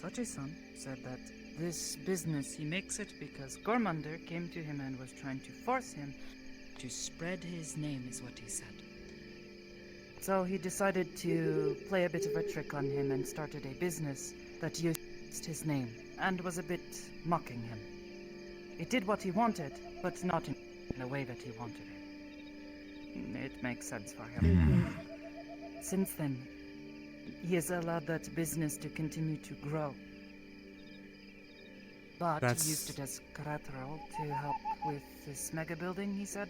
Sachi-san said that this business, he makes it because Gormunder came to him and was trying to force him to spread his name, is what he said. So he decided to play a bit of a trick on him and started a business that used his name and was a bit mocking him. It did what he wanted, but not in the way that he wanted it. It makes sense for him. Since then, he has allowed that business to continue to grow. But he used it as collateral to help with this mega building, he said.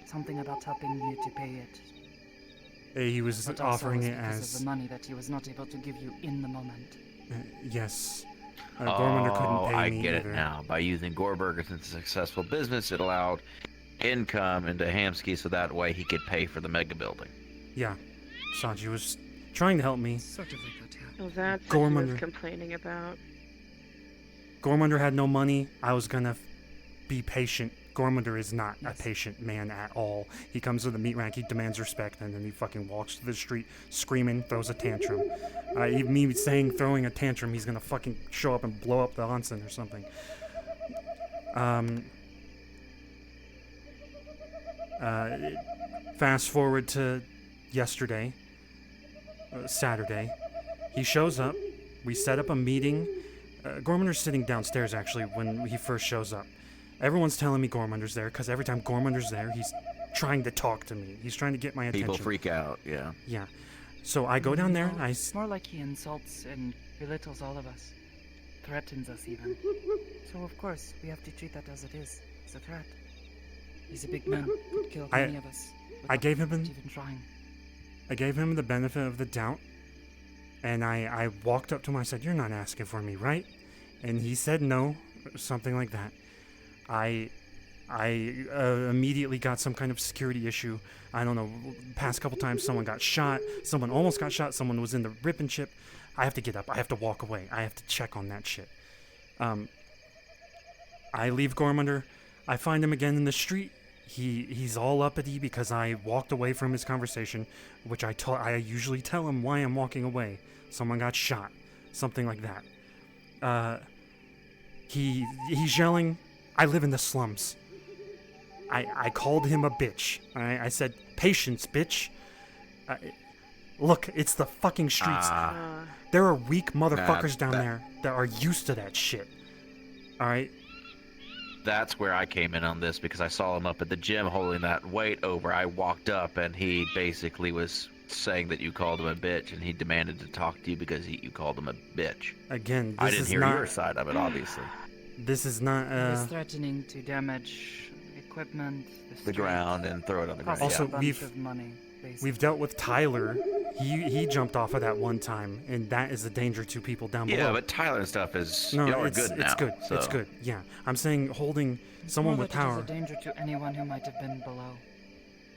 Something about helping you to pay it. He was but offering also it because as... of the money that he was not able to give you in the moment. Yes. Gormunder couldn't pay I me get either. it now. By using Nomorburgr as a successful business, it allowed income into Hamsky so that way he could pay for the mega building. Yeah. Sachi was trying to help me. Sort of like that, yeah. Well, that's what he was Gormunder. complaining about. Gormunder had no money. I was gonna be patient. Gormunder is not a patient man at all. He comes with a meat rack, he demands respect, and then he fucking walks to the street screaming, throws a tantrum. Even me saying throwing a tantrum, he's gonna fucking show up and blow up the onsen or something. Fast forward to yesterday, Saturday. He shows up. We set up a meeting. Gormunder's sitting downstairs, actually, when he first shows up. Everyone's telling me Gormunder's there, because every time Gormunder's there, he's trying to talk to me. He's trying to get my attention. People freak out, yeah. Yeah. So I go down there, and It's more like he insults and belittles all of us. Threatens us, even. So, of course, we have to treat that as it is. It's a threat. He's a big man. Could kill any of us. I gave him even trying. I gave him the benefit of the doubt, and I walked up to him. I said, "You're not asking for me, right?" And he said no, or something like that. I immediately got some kind of security issue. I don't know. Past couple times, someone got shot. Someone almost got shot. Someone was in the rip and chip. I have to get up. I have to walk away. I have to check on that shit. I leave Gormunder. I find him again in the street. He's all uppity because I walked away from his conversation, which I usually tell him why I'm walking away. Someone got shot, something like that. He's yelling, "I live in the slums." I called him a bitch. I said, "Patience, bitch." Look, it's the fucking streets. There are weak motherfuckers down there that are used to that shit. All right. That's where I came in on this because I saw him up at the gym holding that weight over. I walked up and he basically was saying that you called him a bitch and he demanded to talk to you because you called him a bitch. Again, I didn't hear your side of it, obviously. This is not. He was threatening to damage equipment, the ground, and throw it on the ground. Also, a bunch of money, we've dealt with Tyler. He jumped off of that one time, and that is a danger to people down below. Yeah, but Tyler and stuff is no, y'all are it's good now. It's good. So. It's good. Yeah, I'm saying holding someone with power. It is a danger to anyone who might have been below.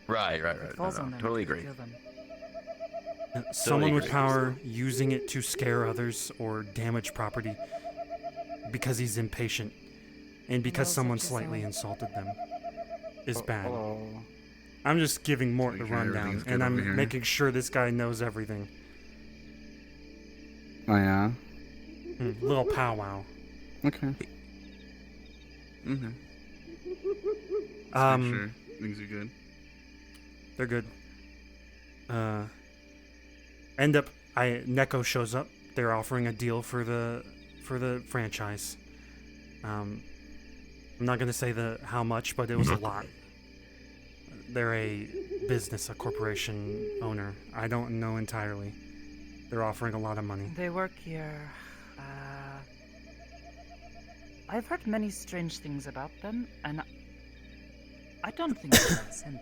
Right. It falls on them Totally to agree. kill them. Someone with power using it to scare others or damage property because he's impatient and because someone slightly insulted them is bad. I'm just giving Mort the rundown, and I'm making sure this guy knows everything. Oh, yeah? Little powwow. Okay. Mm-hmm. Sure. Things are good. They're good. Neko shows up. They're offering a deal for the franchise. I'm not gonna say how much, but it was a lot. They're a business, a corporation owner. I don't know entirely. They're offering a lot of money. They work here. I've heard many strange things about them, and I don't think they're innocent.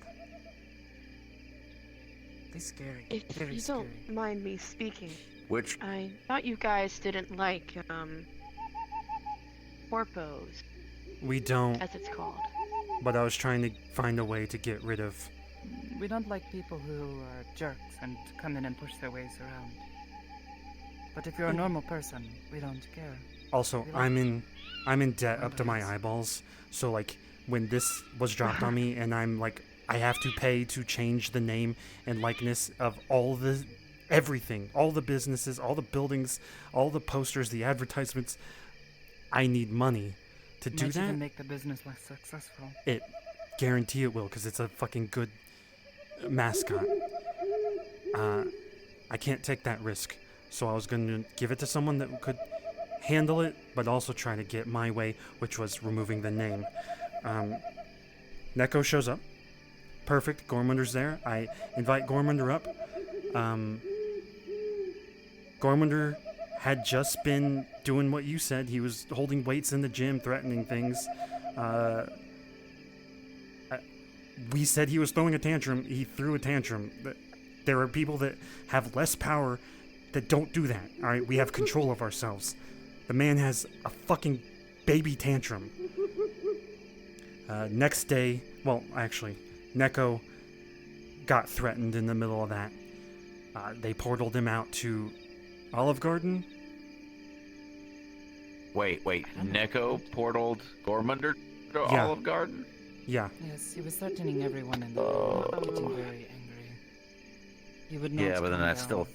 They're scary. If Very you scary. don't mind me speaking. Which? I thought you guys didn't like, corpos. We don't. As it's called. But I was trying to find a way to get rid of. We don't like people who are jerks and come in and push their ways around. But if you're a normal person, we don't care. Also, I'm in debt up to my eyeballs. So like when this was dropped on me, and I'm like, I have to pay to change the name and likeness of everything, all the businesses, all the buildings, all the posters, the advertisements. I need money to do Might that. even make the business less successful. It guarantee it will, because it's a fucking good mascot. I can't take that risk, so I was going to give it to someone that could handle it, but also try to get my way, which was removing the name. Neko shows up. Perfect. Gormunder's there. I invite Gormunder up. Gormunder had just been doing what you said. He was holding weights in the gym, threatening things. We said he was throwing a tantrum. He threw a tantrum. There are people that have less power that don't do that. All right, we have control of ourselves. The man has a fucking baby tantrum. Next day, well, actually, Neko got threatened in the middle of that. They portaled him out to Olive Garden. Wait. Neko portaled Gormunder to Olive Garden? Yeah. Yes, he was threatening everyone in the room, getting very angry. He would not. Yeah, but then calm that's down.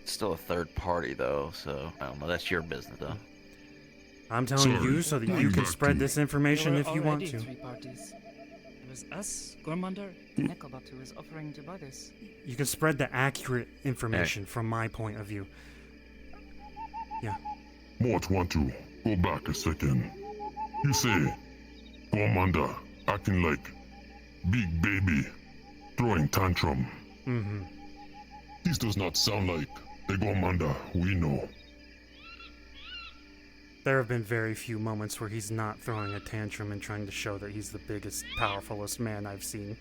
still a third party though. So I don't know. That's your business though. I'm telling you so that you can spread this information There if were you want already to. 3 parties. It was us, Gormunder, and Nickelbot who was offering to buy this. You can spread the accurate information from my point of view. Yeah. Mort want to go back a second. You say, Commander acting like big baby, throwing tantrum. Mm-hmm. This does not sound like the Commander we know. There have been very few moments where he's not throwing a tantrum and trying to show that he's the biggest, powerfulest man I've seen.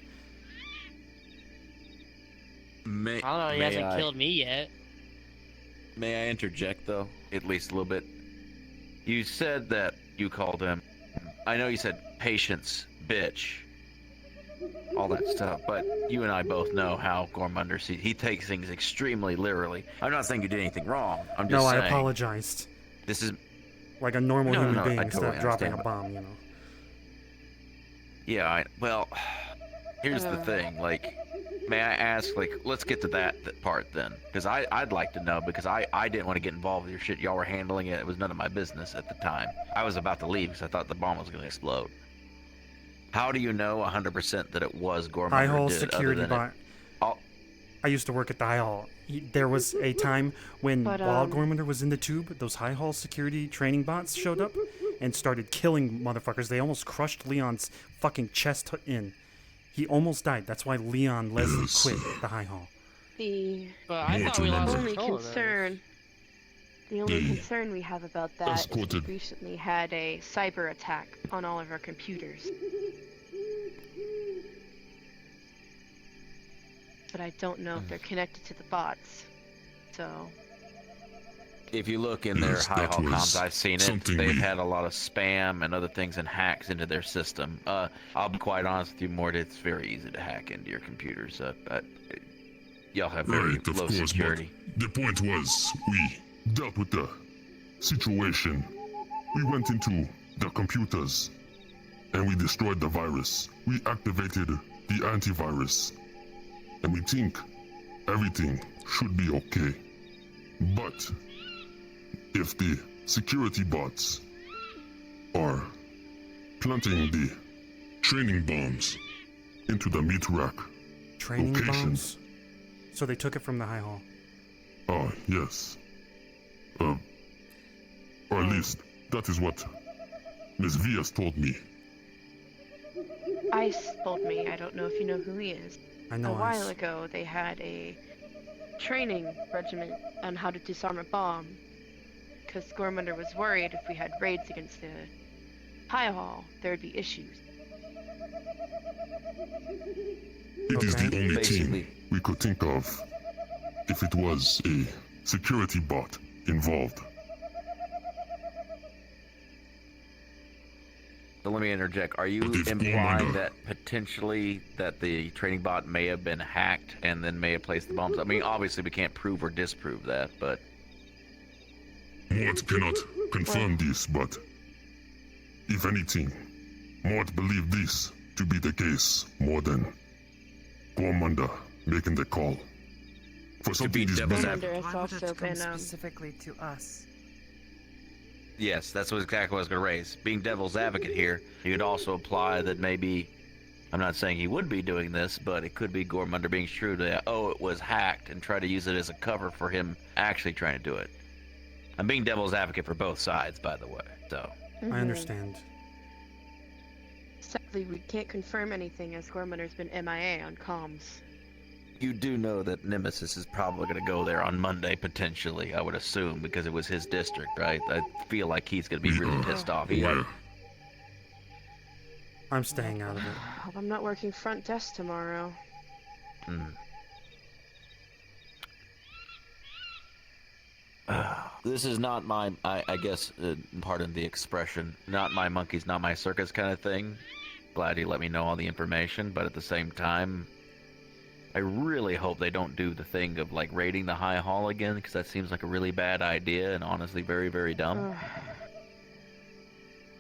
May, I don't know. He may hasn't I- killed me yet. May I interject, though? At least a little bit. You said that you called him. I know you said patience, bitch, all that stuff, but you and I both know how Gormunder sees. He takes things extremely literally. I'm not saying you did anything wrong. I'm just No, saying. I apologized. This is Like a normal No, human no, being I instead totally of dropping a understand. bomb, you know. Yeah, well, here's the thing, like, may I ask, like, let's get to that part then, because I'd like to know, because I didn't want to get involved with your shit. Y'all were handling it. It was none of my business at the time. I was about to leave because I thought the bomb was going to explode. How do you know 100% that it was Gormunder High who Hall did it, security other than bot. all- I used to work at the High Hall. There was a time when, But, while Gormunder was in the tube, those High Hall security training bots showed up and started killing motherfuckers. They almost crushed Leon's fucking chest in. He almost died. That's why Leon Leslie quit the High Hall. The But I thought we lost only control of those. concern, the only concern we have about that is we Escorted. recently had a cyber attack on all of our computers. But I don't know if they're connected to the bots. So If you look in their Yes, High that Hall was comms, I've seen it. something They've we- had a lot of spam and other things and hacks into their system. I'll be quite honest with you, Mort. It's very easy to hack into your computers. Y'all have very Right, of low course, security. but the point was, we dealt with the situation. We went into the computers, and we destroyed the virus. We activated the antivirus, and we think everything should be okay. But if the security bots are planting the training bombs into the meat rack Training location, bombs? So they took it from the High Hall. yes. Or at least, that is what Miss Vias told me. Ice told me, I don't know if you know who he is. I know A while Ice. ago, they had a training regiment on how to disarm a bomb. Because Gormunder was worried if we had raids against the High Hall, there would be issues. It is the Okay. only Basically- thing we could think of if it was a security bot involved. So let me interject. Are you But if implying Gormunder- that potentially that the training bot may have been hacked and then may have placed the bombs? I mean, obviously we can't prove or disprove that, but Mort cannot confirm this, but if anything, Mort believed this to be the case more than Gormunder making the call. For something this devil's big, Gormunder has Why would it also come been, specifically to us? yes, that's exactly what I was going to raise. Being devil's advocate here, you could also apply that maybe, I'm not saying he would be doing this, but it could be Gormunder being shrewd that, it was hacked, and try to use it as a cover for him actually trying to do it. I'm being devil's advocate for both sides, by the way, so. I understand. Sadly, we can't confirm anything as Gormunder's been MIA on comms. You do know that Nemesis is probably going to go there on Monday, potentially, I would assume, because it was his district, right? I feel like he's going to be really pissed off. where I'm staying out of it. Hope I'm not working front desk tomorrow. This is not my, I guess, pardon the expression, not my monkeys, not my circus kind of thing. Glad you let me know all the information, but at the same time, I really hope they don't do the thing of, like, raiding the High Hall again, because that seems like a really bad idea and honestly very, very dumb.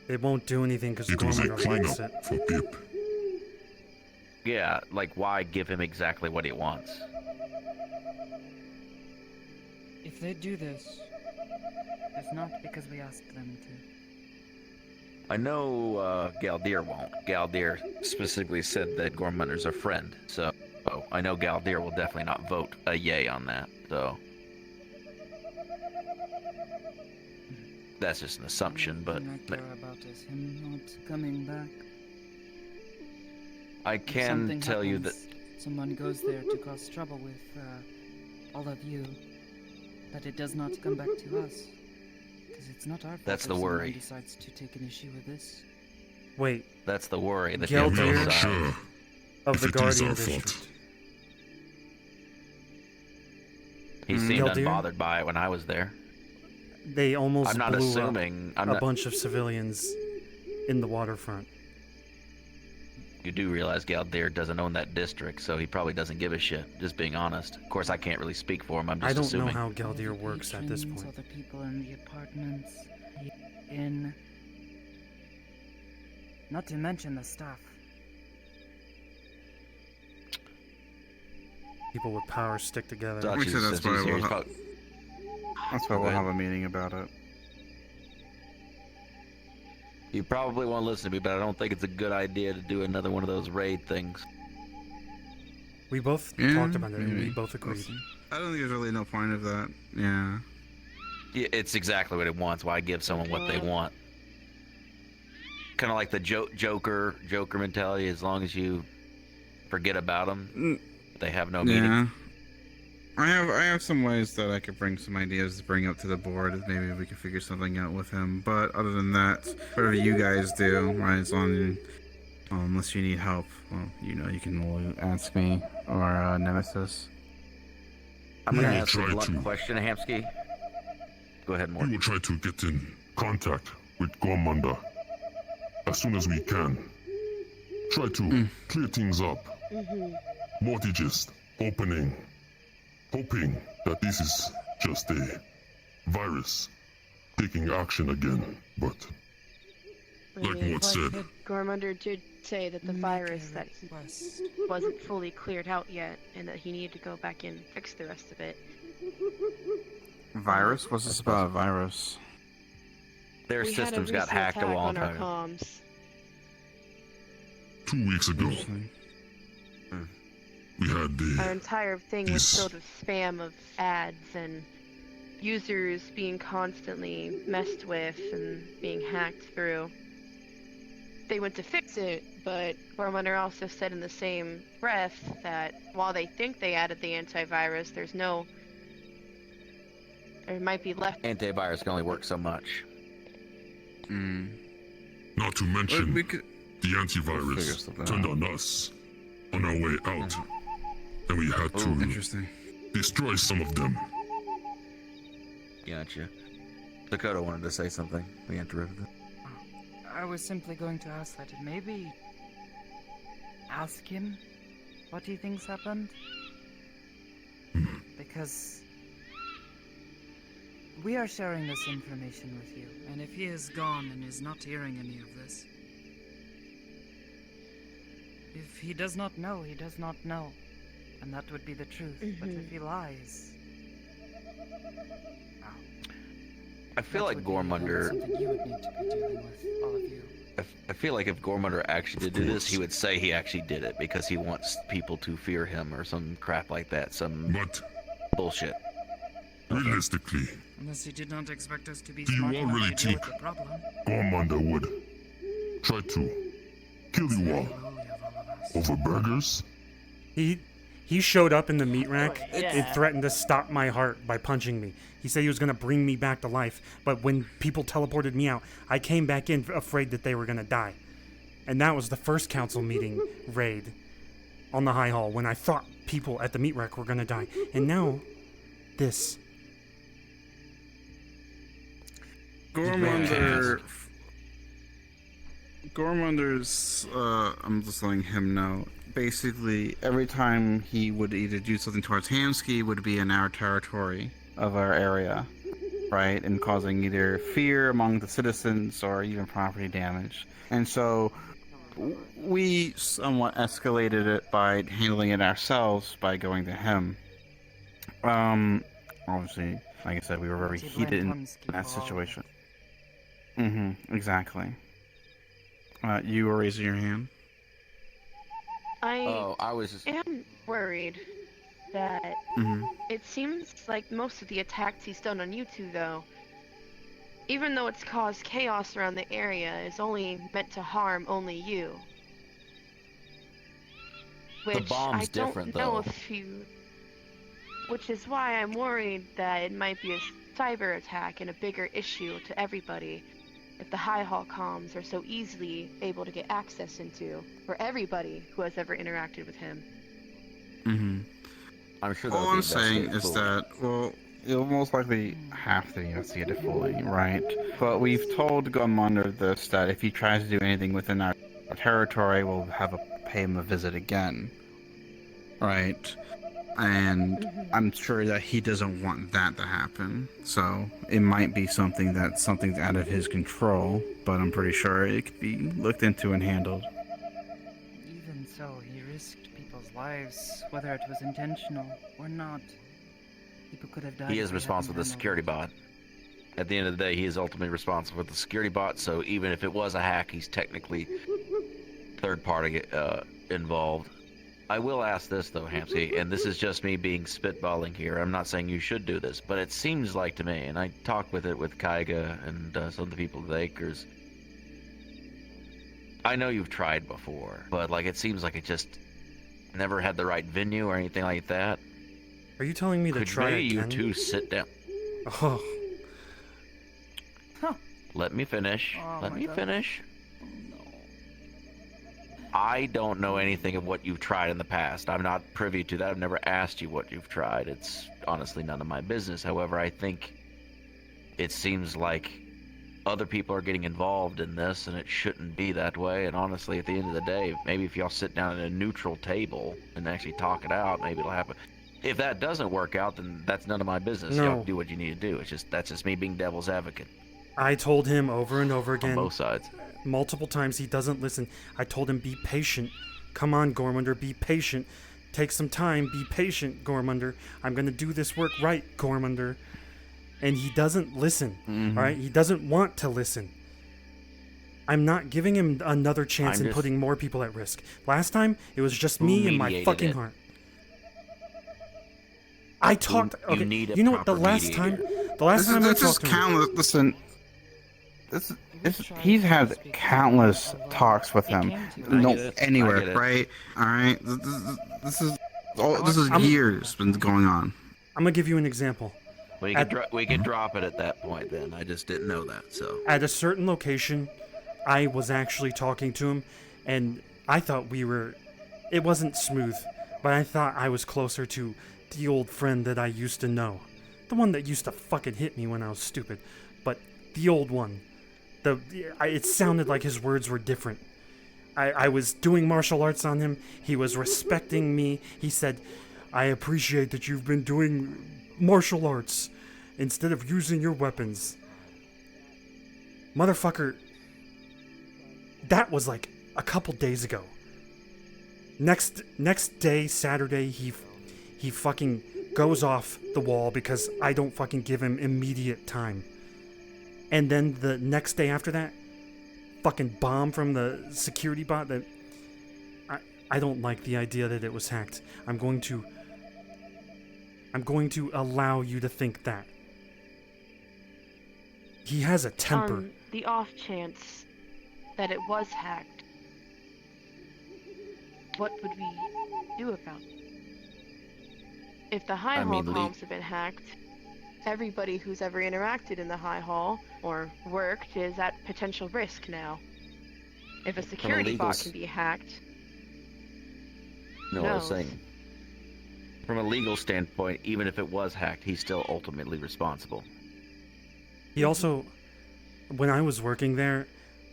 They won't do anything because it was a Gormunder likes it. cleanup for Pip. Yeah, like, why give him exactly what he wants? If they do this, it's not because we asked them to. I know Galdir won't. Galdir specifically said that Gormunder's a friend, so I know Galdir will definitely not vote a yay on that, so. That's just an assumption, but The only thing I care about is him not coming back. I If can something tell you that. happens, someone goes there to cause trouble with all of you, that it does not come back to us. Because it's not our fault That's if the someone worry. decides to take an issue with this. Wait, That's the worry. The Galdir devil's side. Sure. of If the it is Guardian our fault. District. He seemed Galdir? unbothered by it when I was there. They almost I'm not blew assuming. up a bunch of civilians in the waterfront. You do realize Galdir doesn't own that district, so he probably doesn't give a shit, just being honest. Of course, I can't really speak for him, I'm just I don't assuming. know how Galdir works at this Patrons, point. All the people in the apartments, the inn. Not to mention the staff. People with power stick together. Thought We you said said that's why he's here. we'll He's ha- probably- That's why we'll have a meeting about it. You probably won't listen to me, but I don't think it's a good idea to do another one of those raid things. We both Yeah, talked about it and we maybe. both agreed. I don't think there's really no point of that. Yeah. Yeah, it's exactly what it wants. Why give someone what they want? Kind of like the Joker mentality. As long as you forget about them, they have no meaning. Yeah. I have some ways that I could bring some ideas to bring up to the board. Maybe we can figure something out with him. But other than that, whatever you guys do, right? As long unless you need help, well, you know, you can ask me or Nemesis. I'm gonna We will ask a try blunt to. question, Hamsky. Go ahead, We Mort. will try to get in contact with Gormanda as soon as we can. Try to clear things up. Mortgages, hoping that this is just a virus taking action again. But like Mort said, Gormunder did say that the virus that he wasn't fully cleared out yet, and that he needed to go back in and fix the rest of it. Virus? What's this about a virus? Their We had a systems got recent hacked a attack long on our time. comms. 2 weeks ago, we had Our the entire thing was filled with spam of ads and users being constantly messed with and being hacked through. They went to fix it, but Gormunder also said in the same breath that while they think they added the antivirus, there might be left. Antivirus can only work so much. not to mention We could the figure antivirus something turned out. on us on our way out, and we had to Interesting. destroy some of them. Gotcha. Dakota wanted to say something. We interrupted him. I was simply going to ask that maybe ask him what he thinks happened. Because we are sharing this information with you, and if he is gone and is not hearing any of this, if he does not know, he does not know. And that would be the truth. But if he lies, I feel like Gormunder. something you would need to be dealing with, all of you. I feel like if Gormunder actually did do this, he would say he actually did it because he wants people to fear him or some crap like that. Some But bullshit. realistically, Unless he did not expect us to be Do you smart all enough really to deal with think- the problem. Gormanda would try to kill you all over burgers. He showed up in the meat rack Yeah. and threatened to stop my heart by punching me. He said he was going to bring me back to life, but when people teleported me out, I came back in afraid that they were going to die. And that was the first council meeting raid on the High Hall when I thought people at the meat rack were going to die. And now, this. Gormunder's, I'm just letting him know. Basically, every time he would either do something towards Hamsky would be in our territory of our area, right? And causing either fear among the citizens or even property damage. And so we somewhat escalated it by handling it ourselves by going to him. Obviously, like I said, we were very He blamed heated in Hamsky that for all of situation. Exactly. You were raising your hand? I was just. am worried that Mm-hmm. it seems like most of the attacks he's done on you two, though, even though it's caused chaos around the area, is only meant to harm only you. Which bomb's I don't different, know though. if you. Which is why I'm worried that it might be a cyber attack and a bigger issue to everybody. If the High Hall comms are so easily able to get access into for everybody who has ever interacted with him. I'm sure All that'll be I'm saying investigated is fully. that, well, it'll most likely have to be investigated fully, right? But we've told Gummunder this, that if he tries to do anything within our territory, we'll pay him a visit again, right? And I'm sure that he doesn't want that to happen. So it might be something's out of his control, but I'm pretty sure it could be looked into and handled. Even so, he risked people's lives, whether it was intentional or not. People could have died. He if is we responsible for the hadn't security bot. At the end of the day, he is ultimately responsible for the security bot, so even if it was a hack, he's technically third party involved. I will ask this though, Hamsey, and this is just me being spitballing here. I'm not saying you should do this, but it seems like to me, and I talked with Kaiga and some of the people at the Acres. I know you've tried before, but like it seems like it just never had the right venue or anything like that. Are you telling me to Could try maybe again? you two sit down? Oh. Let me finish. Oh Let my me God. finish. I don't know anything of what you've tried in the past. I'm not privy to that. I've never asked you what you've tried. It's honestly none of my business. However, I think it seems like other people are getting involved in this, and it shouldn't be that way. And honestly, at the end of the day, maybe if y'all sit down at a neutral table and actually talk it out, maybe it'll happen. If that doesn't work out, then that's none of my business. No. Y'all do what you need to do. That's just me being devil's advocate. I told him over and over again. On both sides. Multiple times he doesn't listen. I told him, be patient. Come on, Gormunder, be patient. Take some time, be patient, Gormunder. I'm gonna do this work right, Gormunder. And he doesn't listen, alright? He doesn't want to listen. I'm not giving him another chance in putting more people at risk. Last time, it was just me and my fucking heart. I talked. Okay, you know what? The last time I talked to him. Listen, he's had countless talks with him. Anywhere, right? All right. This is years been going on. I'm gonna give you an example. We could drop it at that point. Then I just didn't know that. So at a certain location, I was actually talking to him, and I thought it wasn't smooth, but I thought I was closer to the old friend that I used to know. The one that used to fucking hit me when I was stupid. But the old one. It sounded like his words were different. I was doing martial arts on him. He was respecting me. He said, I appreciate that you've been doing martial arts instead of using your weapons. Motherfucker, that was like a couple days ago. Next day, Saturday, he fucking goes off the wall because I don't fucking give him immediate time. And then the next day after that, fucking bomb from the security bot that I don't like the idea that it was hacked. I'm going to allow you to think that. He has a temper. On the off chance that it was hacked, what would we do about it? If the High Hall comms have been hacked, everybody who's ever interacted in the High Hall or worked is at potential risk now. If a security bot can be hacked, no, I was saying, from a legal standpoint, even if it was hacked, he's still ultimately responsible. He also, when I was working there,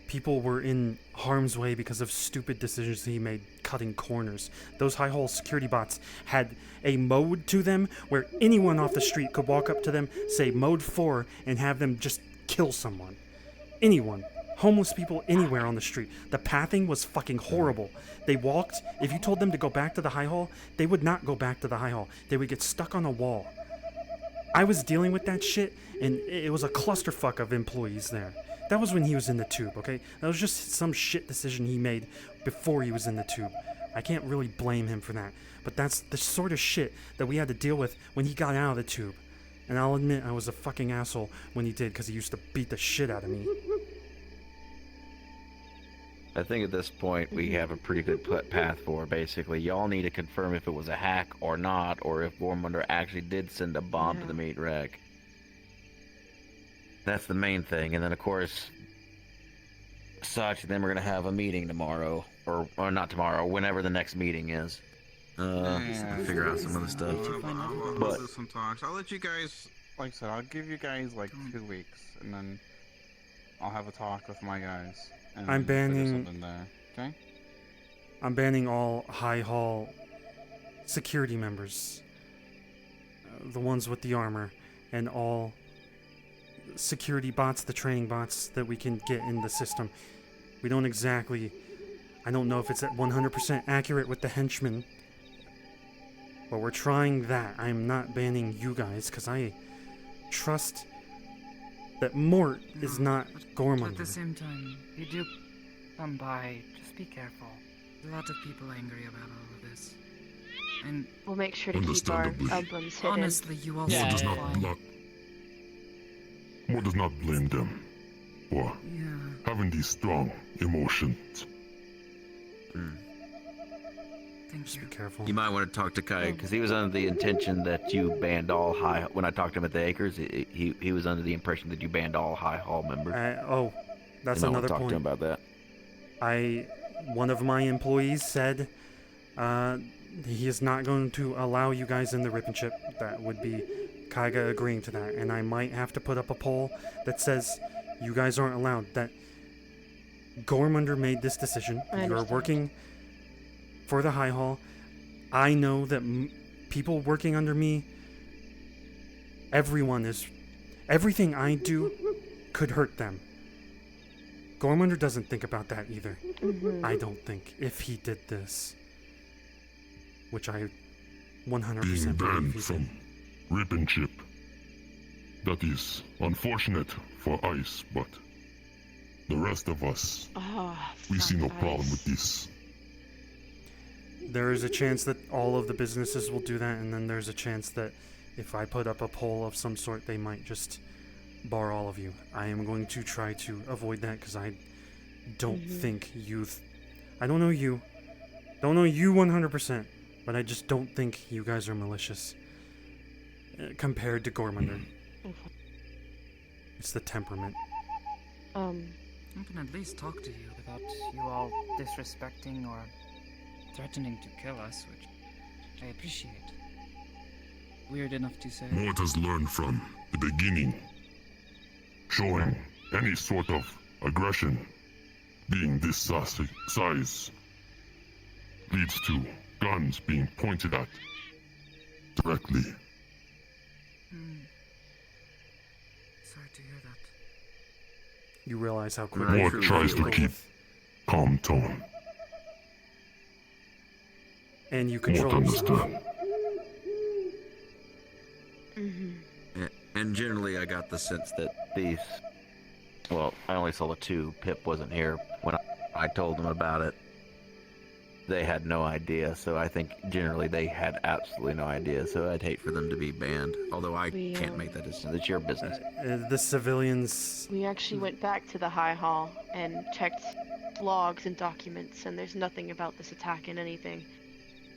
people were in harm's way because of stupid decisions he made cutting corners. Those high hall security bots had a mode to them where anyone off the street could walk up to them, say mode 4, and have them just kill someone. Anyone. Homeless people anywhere on the street. The pathing was fucking horrible. They walked, if you told them to go back to the high hall, they would not go back to the high hall. They would get stuck on a wall. I was dealing with that shit, and it was a clusterfuck of employees there. That was when he was in the tube, okay? That was just some shit decision he made before he was in the tube. I can't really blame him for that. But that's the sort of shit that we had to deal with when he got out of the tube. And I'll admit I was a fucking asshole when he did, because he used to beat the shit out of me. I think at this point we have a pretty good path for basically. Y'all need to confirm if it was a hack or not, or if Gormunder actually did send a bomb to the meat rack. That's the main thing, and then of course, then we're gonna have a meeting tomorrow, or not tomorrow, whenever the next meeting is. figure out some other stuff. I'll do some talks. I'll let you guys. Like I said, I'll give you guys like 2 weeks, and then I'll have a talk with my guys. And I'm figure banning- something there. Okay. I'm banning all High Hall security members, the ones with the armor, and all security bots, the training bots that we can get in the system. We don't exactly... I don't know if it's at 100% accurate with the henchmen, but we're trying that. I'm not banning you guys, because I trust that Mort is not At the Gormunder. same time, you do come by. Just be careful. There's a lot of people angry about all of this. And We'll make sure to keep our Understandably. emblems hidden. honestly, you also More does do not fine. More does not blame them for Yeah. having these strong emotions. Thank Just you. be careful. You might want to talk to Kai because he was under the intention that you banned all high. When I talked to him at the Acres, he was under the impression that you banned all High Hall members. Oh, that's You might another want to talk point. to him about that. One of my employees said he is not going to allow you guys in the Rip and Chip. That would be Kaiga agreeing to that, and I might have to put up a poll that says you guys aren't allowed. That Gormunder made this decision. I You're understand. working for the High Hall. I know that people working under me, everything I do could hurt them. Gormunder doesn't think about that either. Mhm. I don't think, if he did this. Which I Being 100% believe banned he from did. Rip and Chip. That is unfortunate for Ice, but the rest of us, Oh, we see no fuck problem Ice. with this. There is a chance that all of the businesses will do that, and then there's a chance that if I put up a poll of some sort, they might just bar all of you. I am going to try to avoid that because I don't think youth. I don't know you. Don't know you 100%, but I just don't think you guys are malicious compared to Gormunder. It's the temperament. I can at least talk to you without you all disrespecting or threatening to kill us, which I appreciate. Weird enough to say. Mort has learned from the beginning. Showing any sort of aggression, being this size, leads to guns being pointed at directly. Sorry to hear that. You realize how quickly Mort you tries to go keep with- calm tone. and you Mort control yourself. understand. And generally, I got the sense that these. Well, I only saw the two. Pip wasn't here when I told them about it. They had no idea, so I think generally they had absolutely no idea. So I'd hate for them to be banned. Although I can't make that decision. It's your business. The civilians. We actually went back to the High Hall and checked logs and documents, and there's nothing about this attack in anything.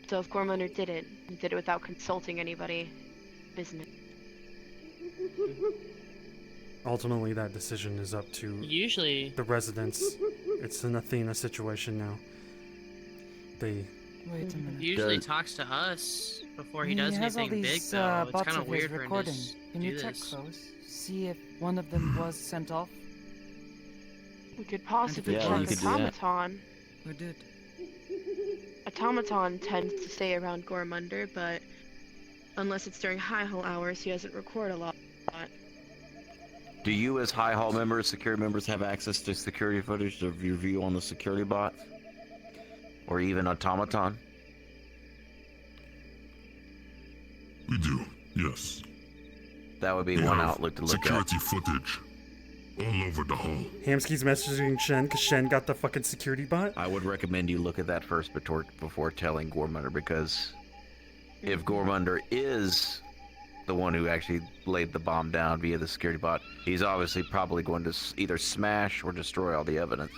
So if Gormunder did it, he did it without consulting anybody. Business. Ultimately, that decision is up to Usually the residents. It's an Athena situation now. They. Wait a minute. He usually talks to us before he does has all anything big, these, though. It's bots kind of of his weird for him to recording. Can do you check this. those? See if one of them was sent off? We could possibly Yeah, you check could do that. Automaton. Who did? Automaton tends to stay around Gormunder, but unless it's during High Hall hours, he doesn't record a lot. Do you, as High Hall members, security members, have access to security footage to review on the security bots? Or even Automaton? We do, yes. That would be We one have outlook to look at. security footage all over the hall. Hamsky's messaging Shen because Shen got the fucking security bot. I would recommend you look at that first before telling Gormunder, because if Gormunder is the one who actually laid the bomb down via the security bot, he's obviously probably going to either smash or destroy all the evidence.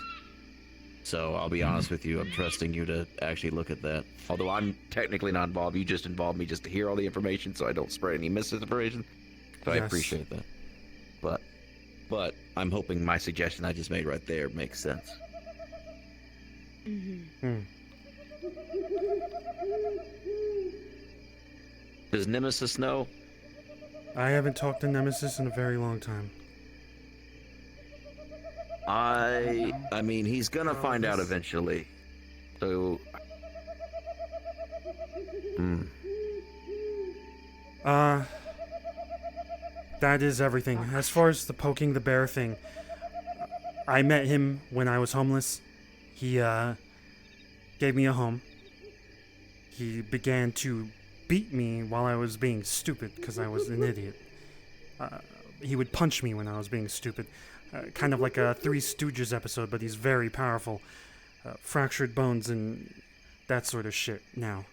So I'll be honest with you, I'm trusting you to actually look at that. Although I'm technically not involved, you just involved me just to hear all the information so I don't spread any misinformation. So I Yes. appreciate that. But I'm hoping my suggestion I just made right there makes sense. Does Nemesis know? I haven't talked to Nemesis in a very long time. I mean, he's gonna find out this- eventually. So. That is everything. As far as the poking the bear thing, I met him when I was homeless. He gave me a home. He began to beat me while I was being stupid because I was an idiot. He would punch me when I was being stupid. Kind of like a Three Stooges episode, but he's very powerful. Fractured bones and that sort of shit now.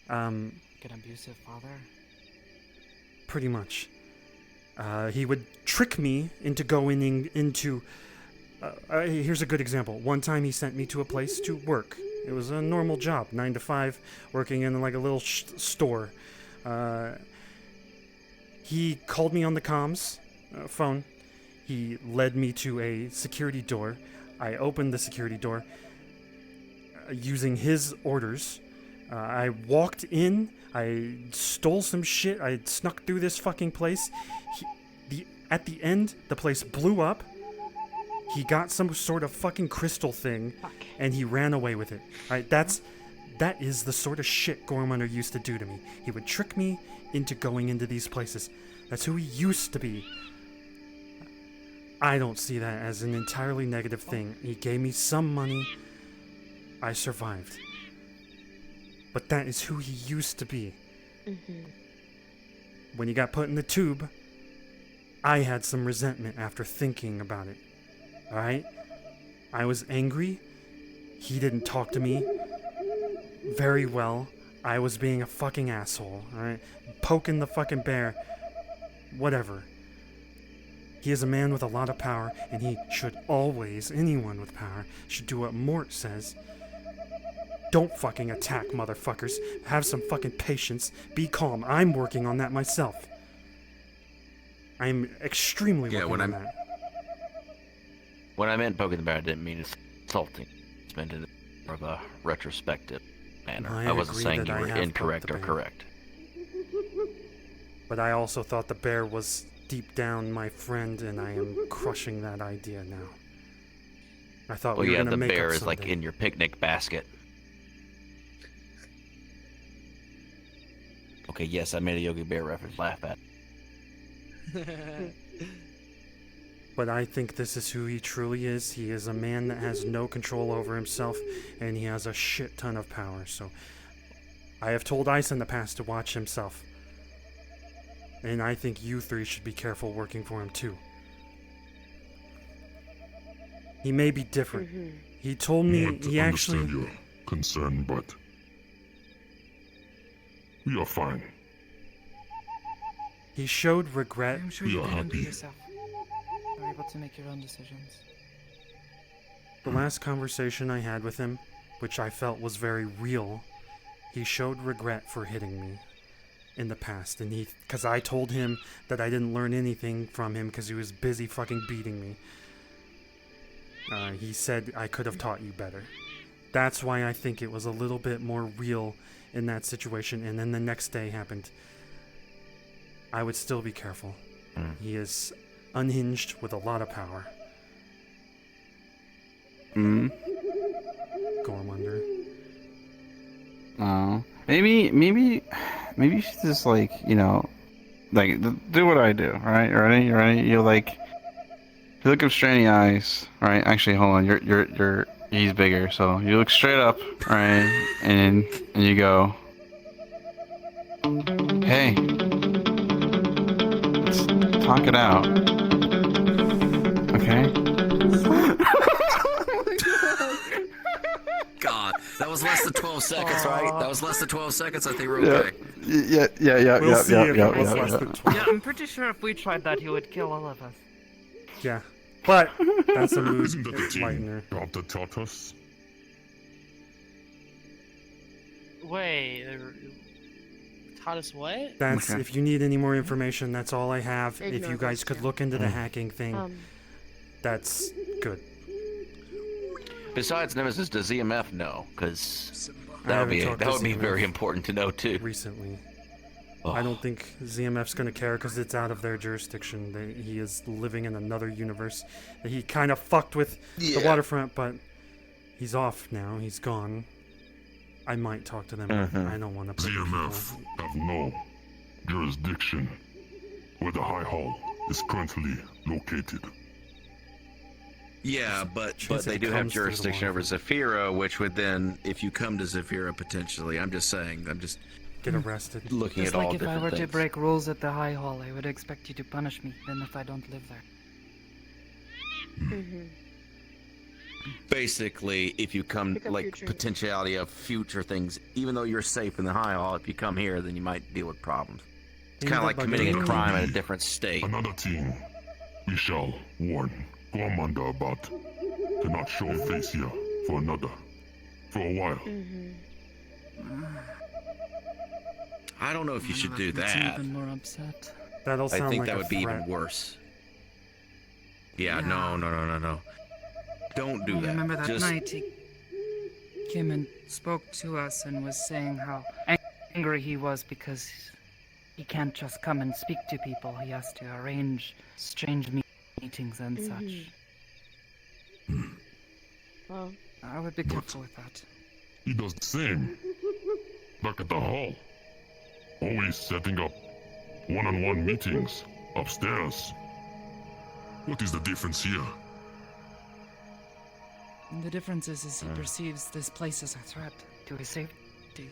An abusive father? Pretty much. He would trick me into going into... here's a good example. One time he sent me to a place to work. It was a normal job, 9 to 5, working in like a little store. He called me on the comms phone. He led me to a security door. I opened the security door using his orders. I walked in. I stole some shit. I snuck through this fucking place. At the end, the place blew up. He got some sort of fucking crystal thing, and he ran away with it. Right? That is the sort of shit Gormunder used to do to me. He would trick me into going into these places. That's who he used to be. I don't see that as an entirely negative thing. He gave me some money. I survived. But that is who he used to be. When he got put in the tube, I had some resentment after thinking about it. Alright? I was angry. He didn't talk to me very well. I was being a fucking asshole. Alright? Poking the fucking bear. Whatever. He is a man with a lot of power, and he should always, anyone with power, should do what Mort says. Don't fucking attack, motherfuckers. Have some fucking patience. Be calm. I'm working on that myself. I'm extremely working on that. When I meant poking the bear, I didn't mean insulting. It's meant in more of a retrospective manner. I wasn't saying you were incorrect or correct. But I also thought the bear was deep down my friend, and I am crushing that idea now. I thought we were gonna make up the bear is someday. like in your picnic basket. Okay, yes, I made a Yogi Bear reference. Laugh at. But I think this is who he truly is. He is a man that has no control over himself, and he has a shit ton of power. So I have told Ice in the past to watch himself. And I think you three should be careful working for him too. He may be different. He told me he actually... I understand your concern, but we are fine. He showed regret. I'm sure you can handle yourself. You're able to make your own decisions. The last conversation I had with him, which I felt was very real, he showed regret for hitting me in the past, and because I told him that I didn't learn anything from him because he was busy fucking beating me. He said I could have taught you better. That's why I think it was a little bit more real in that situation, and then the next day happened. I would still be careful. He is unhinged with a lot of power. Gormunder. Oh, maybe you should just like, do what I do, right? Ready? You look him straight in the eyes, right? Actually, hold on, he's bigger, so you look straight up, right? And you go, hey, let's talk it out, okay? God, that was less than 12 seconds, right? That was less than 12 seconds. I think we're okay. Yeah. Yeah, I'm pretty sure if we tried that, he would kill all of us. Yeah, but that's a mood Isn't that the lightener. team Doctor taught us? Wait, taught us what? That's if you need any more information, that's all I have. If Ignore you guys this, could yeah. look into the hacking thing, that's good. Besides Nemesis, does EMF know? Because I that would haven't be talked to very EMF important to know too. Recently. I don't think ZMF's gonna care because it's out of their jurisdiction. He is living in another universe. He kind of fucked with the waterfront, but he's off now. He's gone. I might talk to them. I don't want to put ZMF have no jurisdiction where the High Hall is currently located. Yeah, but they do have jurisdiction over Zafira, which would then, if you come to Zafira potentially, I'm just get arrested. Looking Just at all like if different I were things. to break rules at the High Hall, I would expect you to punish me, even if I don't live there. Basically, if you come, Pick up your like, drink. potentiality of future things, even though you're safe in the High Hall, if you come here, then you might deal with problems. It's kind of like committing a crime at a different state. Another thing we shall warn Gormanda about to not show face here for a while. I don't know if you should do Makes me that. even more upset. That'll sound I think like that a would be threat. even worse. Yeah, no. Don't do I that. remember that Just night he came and spoke to us and was saying how angry he was because he can't just come and speak to people. He has to arrange strange meetings and such. Well, I would be careful with that. He does the same. Back at the hall. Always setting up one-on-one meetings upstairs. What is the difference here? The difference is he perceives this place as a threat to his safety.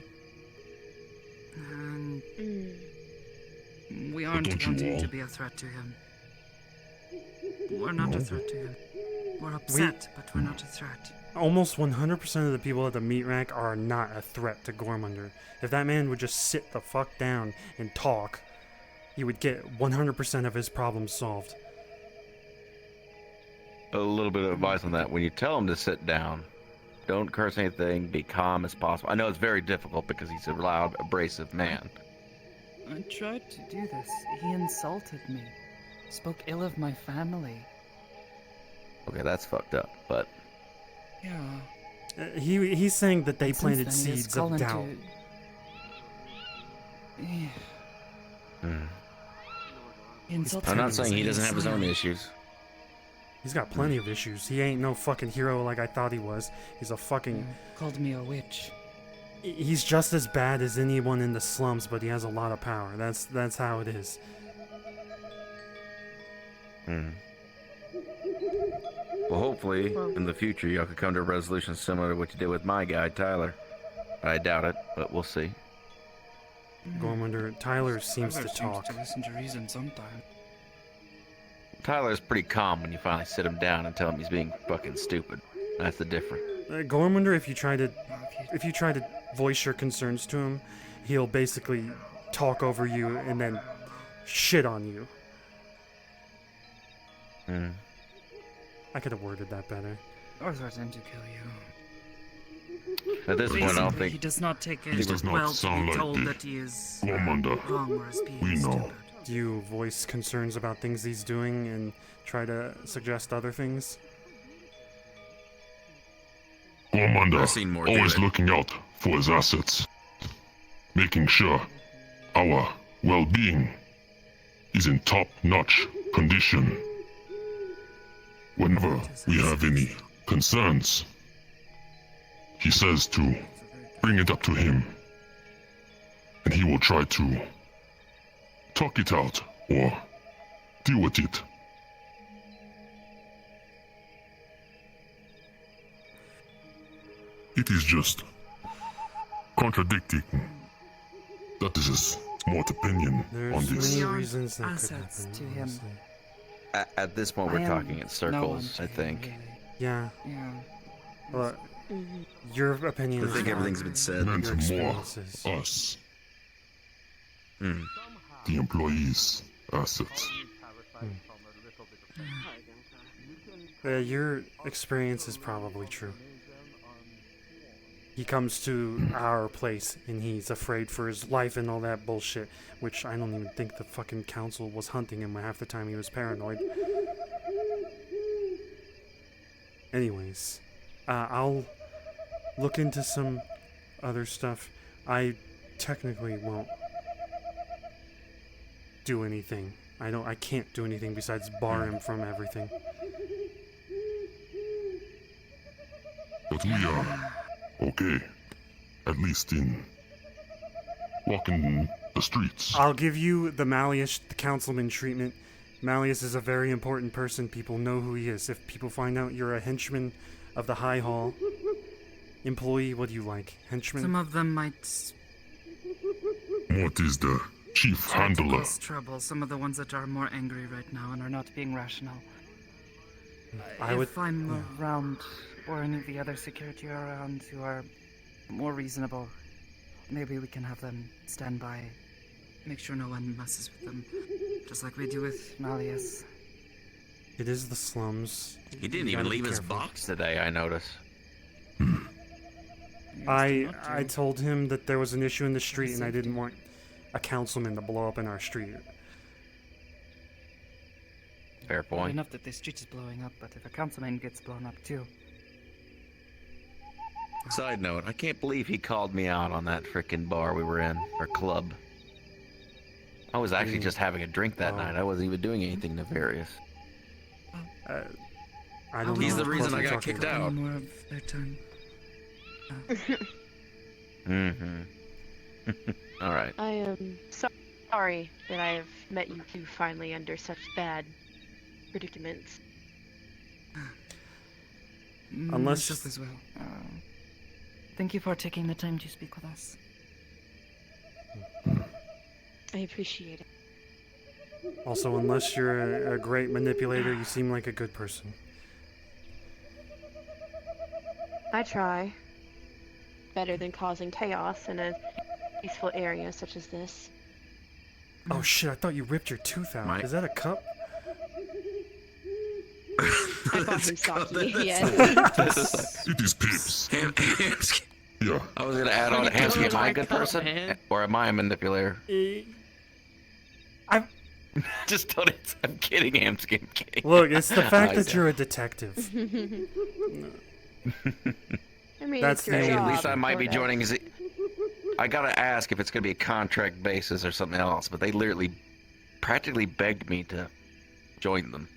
And we aren't don't you wanting all? to be a threat to him. We're not a threat to him. We're upset, but we're not a threat. Almost 100% of the people at the meat rack are not a threat to Gormunder. If that man would just sit the fuck down and talk, he would get 100% of his problems solved. a little bit of advice on that. When you tell him to sit down, don't curse anything, be calm as possible. I know it's very difficult because he's a loud, abrasive man. I tried to do this. He insulted me. Spoke ill of my family. Okay, that's fucked up, but... Yeah. He's saying that they And since planted then, he has seeds of gone doubt. He insulted I'm me not saying he as doesn't have his own son. issues. He's got plenty of issues. He ain't no fucking hero like I thought he was. He's a fucking... Called me a witch. He's just as bad as anyone in the slums, but he has a lot of power. That's how it is. Well, hopefully, in the future, y'all could come to a resolution similar to what you did with my guy, Tyler. I doubt it, but we'll see. Gormunder, Tyler seems to Tyler talk. to listen to reason sometime. Tyler's pretty calm when you finally sit him down and tell him he's being fucking stupid. That's the difference. Gormunder, if you try to voice your concerns to him, he'll basically talk over you and then shit on you. I could have worded that better. Or threaten to kill you. At this point, I don't Basically, think he does not take it He does not well to sound be like told the that he is Gormunder wrong or is being we know. stupid. Do you voice concerns about things he's doing and try to suggest other things? Gormunder seen more, always David. looking out for his assets, making sure our well-being is in top-notch condition. Whenever we have any concerns, he says to bring it up to him, and he will try to talk it out or deal with it. It is just contradicting that this is Mort's opinion on There's this. many reasons that could Assets happen, to him. honestly. at this point, I we're am talking in no one circles, to I him, think. really. Yeah. Yeah. Well, your opinion I is think fine. everything's been said. Meant Your more experiences. us, Hmm. the employees' assets. Your experience is probably true. He comes to our place and he's afraid for his life and all that bullshit, which I don't even think the fucking council was hunting him half the time. He was paranoid. Anyways, I'll look into some other stuff. I technically won't do anything. I can't do anything besides bar him from everything. But we are okay. At least in walking the streets. I'll give you the Malleus, the councilman treatment. Malleus is a very important person. People know who he is. If people find out you're a henchman of the High Hall, employee, what do you like? Henchman? Some of them might Mort is the chief try to handler. cause trouble. Some of the ones that are more angry right now and are not being rational. If I'm around, or any of the other security are around who are more reasonable, maybe we can have them stand by, make sure no one messes with them, just like we do with Malleus. It is the slums. He didn't You even gotta be leave his careful. box today, I noticed. I told him that there was an issue in the street and I didn't want a councilman to blow up in our street. Fair Bad point. enough that the street is blowing up, but if a councilman gets blown up too. Side note, I can't believe he called me out on that frickin' bar we were in, or club. I was actually just having a drink that night. I wasn't even doing anything nefarious. I don't He's know the what reason club I you're got talking kicked about. out. More of their time. All right. I am sorry that I have met you two finally under such bad predicaments. Unless- Myself as well. Thank you for taking the time to speak with us. I appreciate it. Also, unless you're a great manipulator, you seem like a good person. I try. Better than causing chaos in a peaceful area such as this. Oh shit, I thought you ripped your tooth out. Mike? Is that a cup? I bought him sake, yes. It is pips. Yeah. I was gonna add on, Hamsky, am I a good person? Or am I a manipulator? I'm Just don't, I'm kidding, Hamsky, I'm kidding. Look, it's the fact I that know. you're a detective. I mean, That's it's your the Hey, job, at least I might be sort of. joining. I gotta ask if it's gonna be a contract basis or something else, but they literally practically begged me to join them.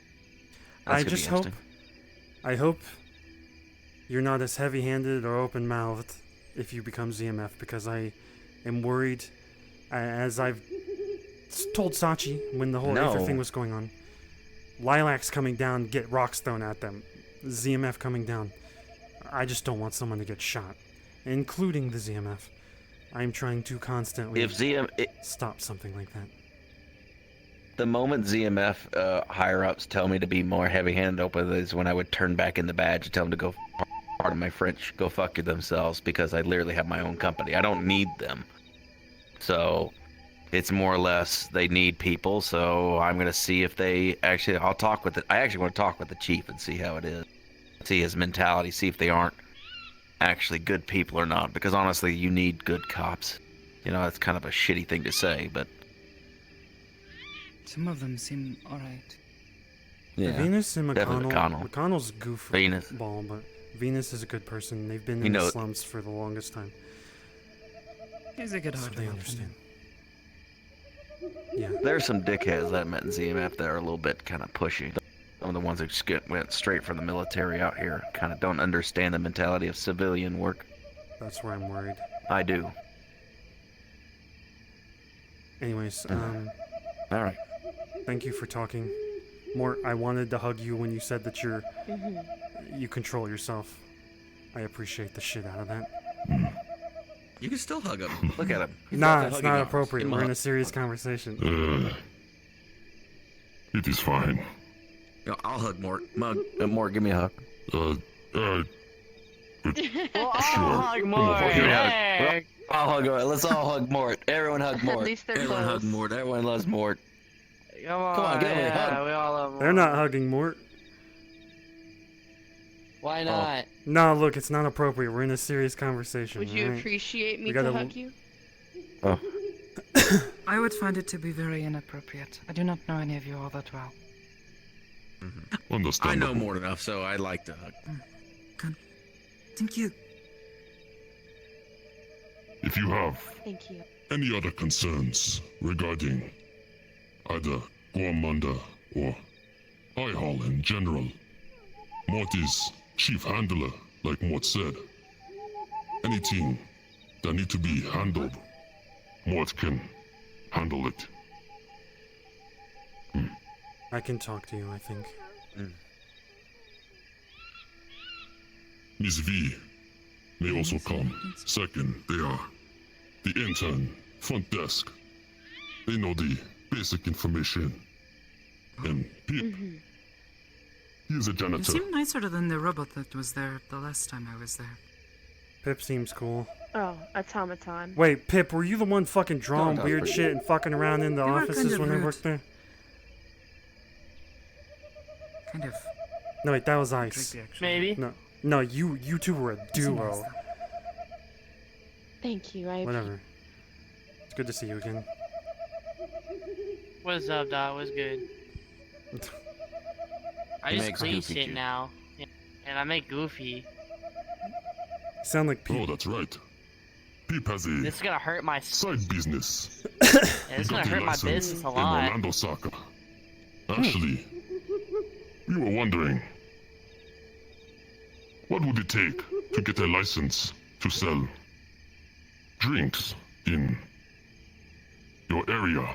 That's I gonna be just hope. interesting. I hope you're not as heavy-handed or open-mouthed if you become ZMF, because I am worried, as I've told Sachi when the whole No. Aether thing was going on. Lilacs coming down, get rocks thrown at them. ZMF coming down. I just don't want someone to get shot, including the ZMF. I'm trying to constantly stop something like that. The moment ZMF higher-ups tell me to be more heavy-handed open is when I would turn back in the badge and tell them to go, pardon my French, go fuck themselves, because I literally have my own company. I don't need them. So it's more or less they need people, so I'm going to see if they actually, I actually want to talk with the chief and see how it is. See his mentality, see if they aren't actually good people or not, because honestly, you need good cops. You know, that's kind of a shitty thing to say, but Some of them seem alright. yeah. Venus and Definitely McConnell. McConnell. McConnell's a goof Venus. ball, but Venus is a good person. They've been You in the know- slums for the longest time, He's a good so heart. they understand. Yeah. There's some dickheads that I met in ZMF that are a little bit kind of pushy. Some of the ones that just went straight from the military out here kind of don't understand the mentality of civilian work. That's where I'm worried. I do. Anyways, All right. thank you for talking. Mort, I wanted to hug you when you said that you control yourself. I appreciate the shit out of that. You can still hug him. Look at him. Nah, it's not appropriate. We're in a serious conversation. It is fine. I'll hug Mort. Mort, give me a hug. Well, Sure. I'll hug Come more. on, fuck it. Hey. I'll hug Mort. Let's all hug Mort. Everyone hug Mort. At least they're Everyone hug close. Mort. Everyone loves Mort. Come on, Come on, give me a yeah, hug. we all love They're not hugging Mort. Why not? No, look, it's not appropriate. We're in a serious conversation. Would you alright? appreciate me We to gotta- hug you? Oh. I would find it to be very inappropriate. I do not know any of you all that well. Mm-hmm. Understandable. I know Mort enough, so I like to hug. Good. Thank you. If you have Thank you. any other concerns regarding either Gormanda or High Hall in general. Mort is chief handler, like Mort said. Anything that need to be handled, Mort can handle it. I can talk to you, I think. Miss V may also come. Second, they are the intern, front desk. They know the basic information. And Pip, he is a You janitor. seem nicer than the robot that was there the last time I was there. Pip seems cool. Oh, automaton. Wait, Pip, were you the one fucking drawing Don't weird touch me. shit and fucking around in the You were offices kind of when I rude. worked there? Kind of. No, wait, that was Ice. Tricky, actually. Maybe. No, you two were a Isn't duo. nice, though. Thank you. I Whatever. It's good to see you again. What's up, dog? What's good? I He just makes clean Goofy shit cute. now. Yeah. And I make Goofy. You sound like Oh, Pip. that's right. Pip has a This is gonna hurt my. side business. Yeah, this is He gonna got a hurt my license business a in lot. Orlando Soccer. Actually, we were wondering, what would it take to get a license to sell drinks in your area?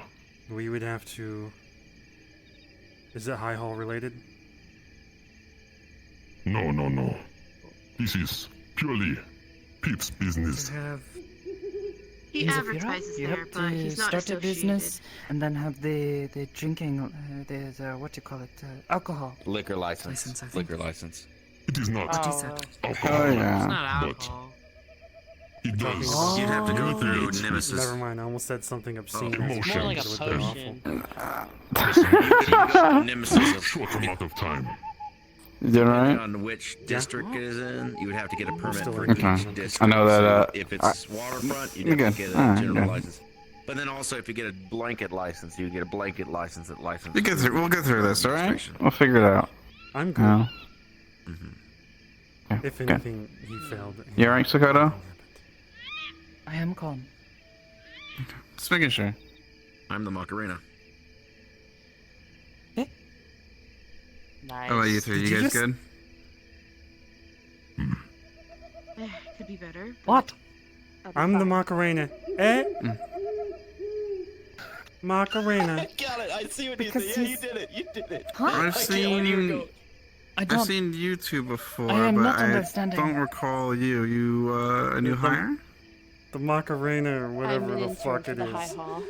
We would have to... Is it High Hall related? No, no, no. This is purely Pip's business. To have he things of advertises you there, have but to he's not start a business associated. and then have the drinking, the what do you call it, alcohol Liquor license. license. I think. Liquor license. It is not Oh, he said. well. alcohol, Oh, yeah. It's not but alcohol. it does. Oh. You'd have to go through Create Nemesis. Never mind, I almost said something obscene. It's More like a That would've been potion. Listen, Nemesis of short amount of time. You doing depending alright? on which district it is in, you would have to get a permit still for in. each Okay. district. I know that, So if it's I- waterfront, you'd you're have to good. get a Alright, general good. license. But then also, if you get a Blanket license. You get a blanket license at license. We'll get through this, alright? Administration. We'll figure it out. I'm good. No. Yeah, If okay. anything, he failed. and You alright, Sakata? nothing happened. I am calm. Just making sure. I'm the Macarena. Nice. How about you three? Did You you guys just- good? Could be better. but What? I'll be I'm the fine. Macarena. Eh? Macarena. Got it. I see what Because you did. Yeah, you he's- did it. You did it. Huh? I've seen I don't. I've seen you two before, I am but not I understanding. don't recall you. You a new You're the- hire? The Macarena or I'm whatever an the intern fuck for it the High is. Hall.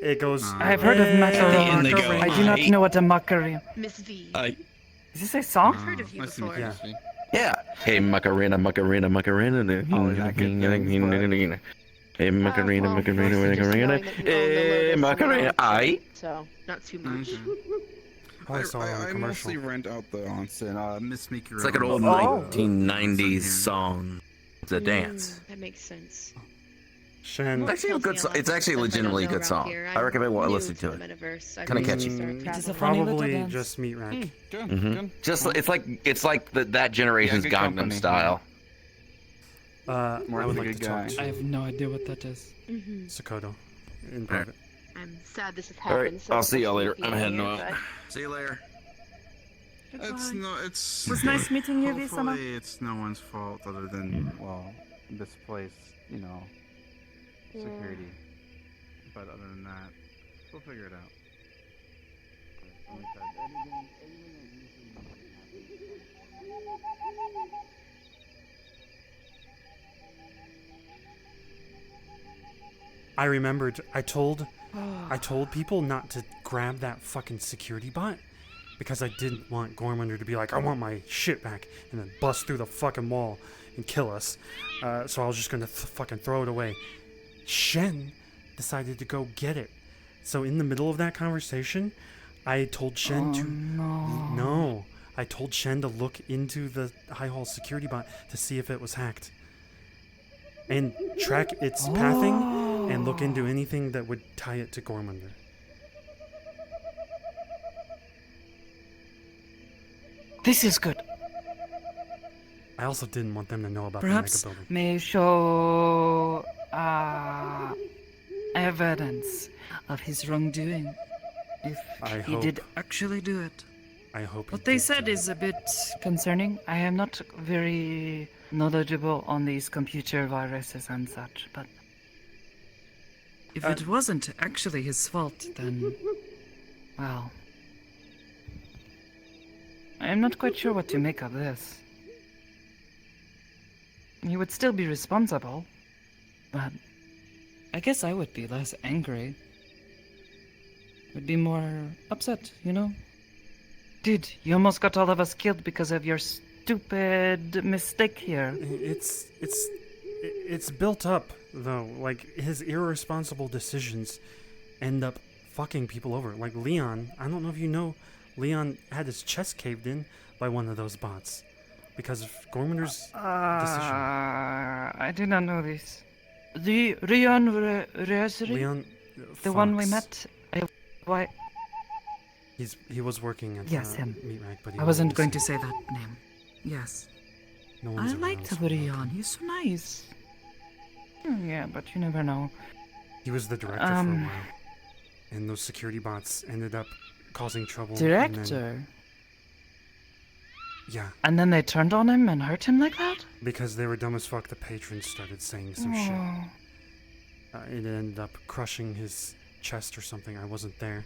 It goes. I I have heard of Macarena. And they go, I do not know what a Macarena. Miss V. Is this a song? I've heard of you Nice to meet before. you, Yeah. Steve. Yeah. Hey, Macarena, Macarena, Macarena. Oh, yeah, I get things, Hey, Macarena, Well, Macarena, mostly just Macarena. knowing that you own the Hey, Lotus Macarena. Lounge, I. So, not too much. Oh, I saw it on the I commercial. mostly rent out the onsen. Miss Mickey. It's like an old Oh. 1990s song. It's a dance. That makes sense. Shen. It's actually a good. It's actually a legitimately good song. I recommend listening to it. Kind Kinda catchy. It is a funny little Probably dance. just meat rack. Good. Mhm. Good. Just it's like that generation's Yeah, good Gangnam company. Style. I More would like like a to talk guy. I to have no idea what that is. Sakoto in private. I'm sad this has All right, happened. so I'll see y'all later. unfortunately I'm heading here, out. but- See you later. It's no. It's. It was nice meeting you, Visama. Hopefully, it's no one's fault other than this place. Security. But other than that, we'll figure it out. I remembered. I told people not to grab that fucking security bot because I didn't want Gormander to be like, I want my shit back, and then bust through the fucking wall and kill us. So I was just gonna fucking throw it away. Shen decided to go get it. So in the middle of that conversation, I told Shen to no. I told Shen to look into the High Hall security bot to see if it was hacked. And track its pathing and look into anything that would tie it to Gormander. This is good. I also didn't want them to know about Perhaps the mega building. may show evidence of his wrongdoing. if I he hope. did actually do it. I hope. he What they did said do it. is a bit concerning. I am not very knowledgeable on these computer viruses and such, but if it wasn't actually his fault, then, well, I am not quite sure what to make of this. He would still be responsible, but I guess I would be less angry. Would be more upset, you know? Dude, you almost got all of us killed because of your stupid mistake here. It's built up though. Like his irresponsible decisions end up fucking people over. Like Leon, I don't know if you know, Leon had his chest caved in by one of those bots because of Gormander's decision. I did not know this. The Leon Rezri? Leon, The one we Fox. met? Why? He was working at Yes, the him. meat rack, but he I wasn't went going to missing. say that name. Yes. No one's I liked around, so Leon. He's so nice. Yeah, but you never know. He was the director for a while, and those security bots ended up causing trouble. and then- Director? Yeah, And then they turned on him and hurt him like that? because they were dumb as fuck. The patrons started saying some Oh. shit. It ended up crushing his chest or something. I wasn't there.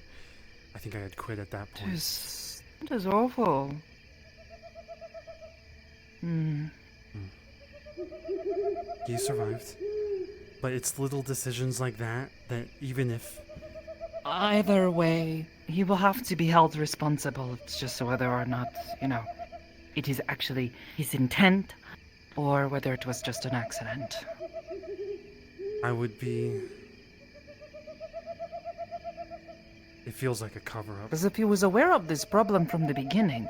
I think I had quit at that point. That is awful. Hmm. He survived. But it's little decisions like that that even if Either way, he will have to be held responsible. It's just whether or not, you know, it is actually his intent or whether it was just an accident. I would be... It feels like a cover-up. As if he was aware of this problem from the beginning.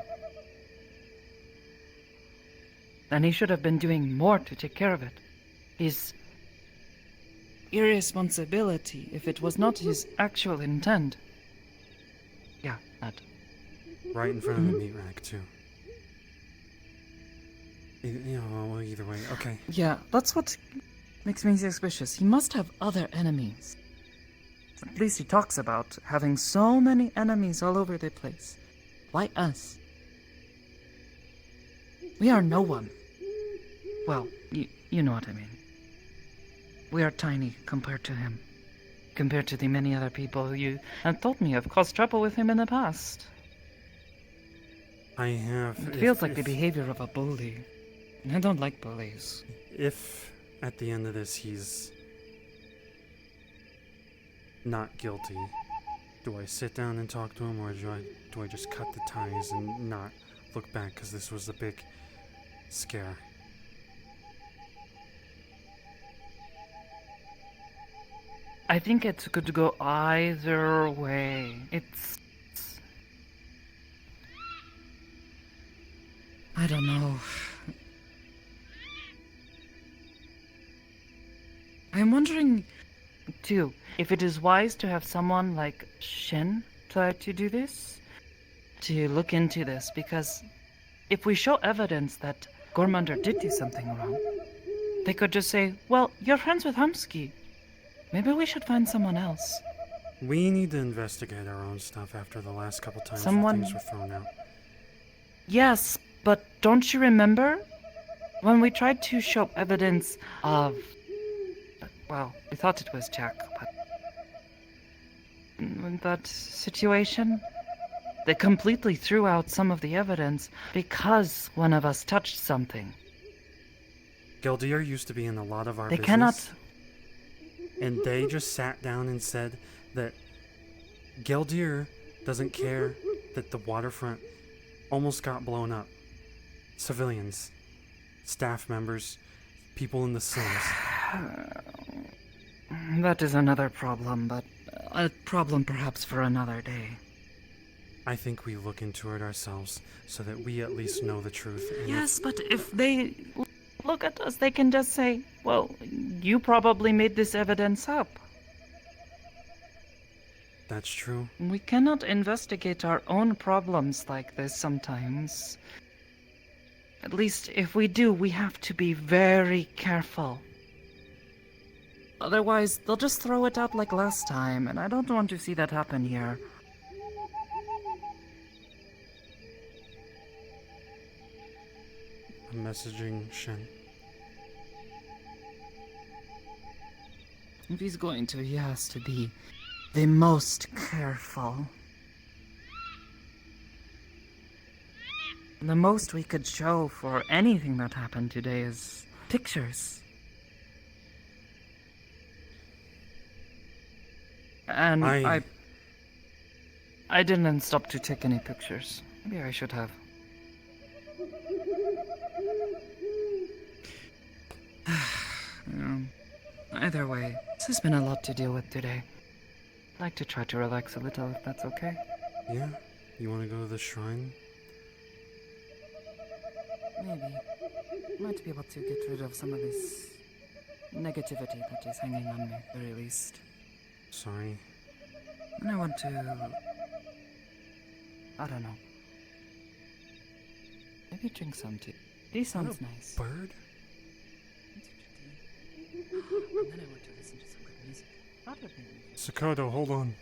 Then he should have been doing more to take care of it. His irresponsibility, if it was not his actual intent. Yeah, that. Right in front of the meat rack, too. You know, well, either way, okay. Yeah, that's what makes me suspicious. He must have other enemies. At least he talks about having so many enemies all over the place. Why us? We are no one. Well, you know what I mean. We are tiny compared to him. Compared to the many other people who you have told me have caused trouble with him in the past. I have... It feels like the behavior of a bully. And I don't like bullies. If, at the end of this, he's... not guilty, do I sit down and talk to him, or do I just cut the ties and not look back, because this was a big scare? I think it could go either way. I don't know. I'm wondering, too, if it is wise to have someone like Shen try to do this, to look into this, because if we show evidence that Gormander did do something wrong, they could just say, well, you're friends with Humsky. Maybe we should find someone else. We need to investigate our own stuff after the last couple times that Someone- things were thrown out. Yes, but don't you remember? When we tried to show evidence of... Well, we thought it was Jack, but... In that situation, they completely threw out some of the evidence because one of us touched something. Geldir used to be in a lot of our They business. cannot... And they just sat down and said that Geldir doesn't care that the waterfront almost got blown up. Civilians, staff members, people in the Sims. That is another problem, but a problem perhaps for another day. I think we look into it ourselves so that we at least know the truth. And Yes, but if they look at us, they can just say, well, you probably made this evidence up. That's true. We cannot investigate our own problems like this sometimes. At least if we do, we have to be very careful. Otherwise, they'll just throw it out like last time, and I don't want to see that happen here. messaging Shen. If he's going to, he has to be the most careful. The most we could show for anything that happened today is pictures. And I didn't stop to take any pictures. Maybe I should have. Either way, this has been a lot to deal with today. I'd like to try to relax a little, if that's okay. Yeah? You want to go to the shrine? Maybe. Might be able to get rid of some of this negativity that is hanging on me, at the very least. Sorry. And I want to... I don't know. Maybe drink some tea. Tea sounds nice. Bird? And then I want to listen to some good music. That would be Sakoto, hold on.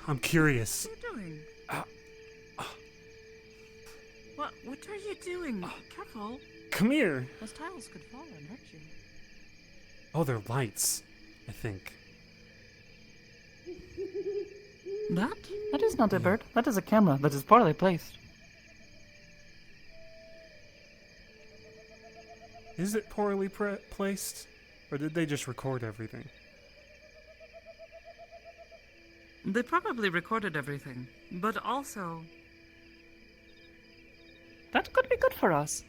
I'm curious. What are you doing? What are you doing? Careful. Come here. Those tiles could fall and hurt you. Oh, they're lights, I think. That? That is not a bird. That is a camera that is poorly placed. Is it poorly placed? Or did they just record everything? They probably recorded everything, but also... That could be good for us.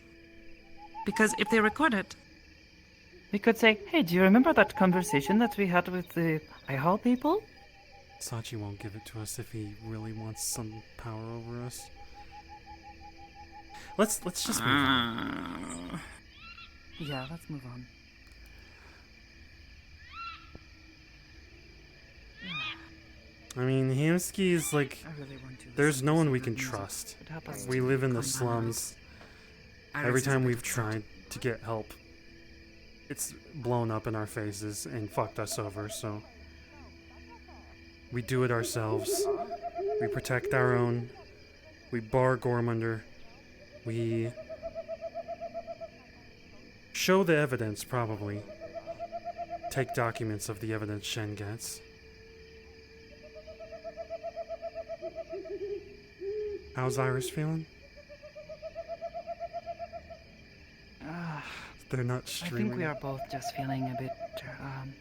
Because if they record it, we could say, hey, do you remember that conversation that we had with the IHAL people? Sachi won't give it to us if he really wants some power over us. Let's just move on. Yeah, let's move on. I mean, Hamsky is like... I really want to there's listen no to one some we good can music. trust. It helps us We to live in the calm down. slums. Iris Every is a time bit we've upset. tried to get help, it's blown up in our faces and fucked us over, so... We do it ourselves. We protect our own. We bar Gormunder. We... show the evidence, probably. Take documents of the evidence Shen gets. How's Iris feeling? They're not I streaming. think we are both just feeling a bit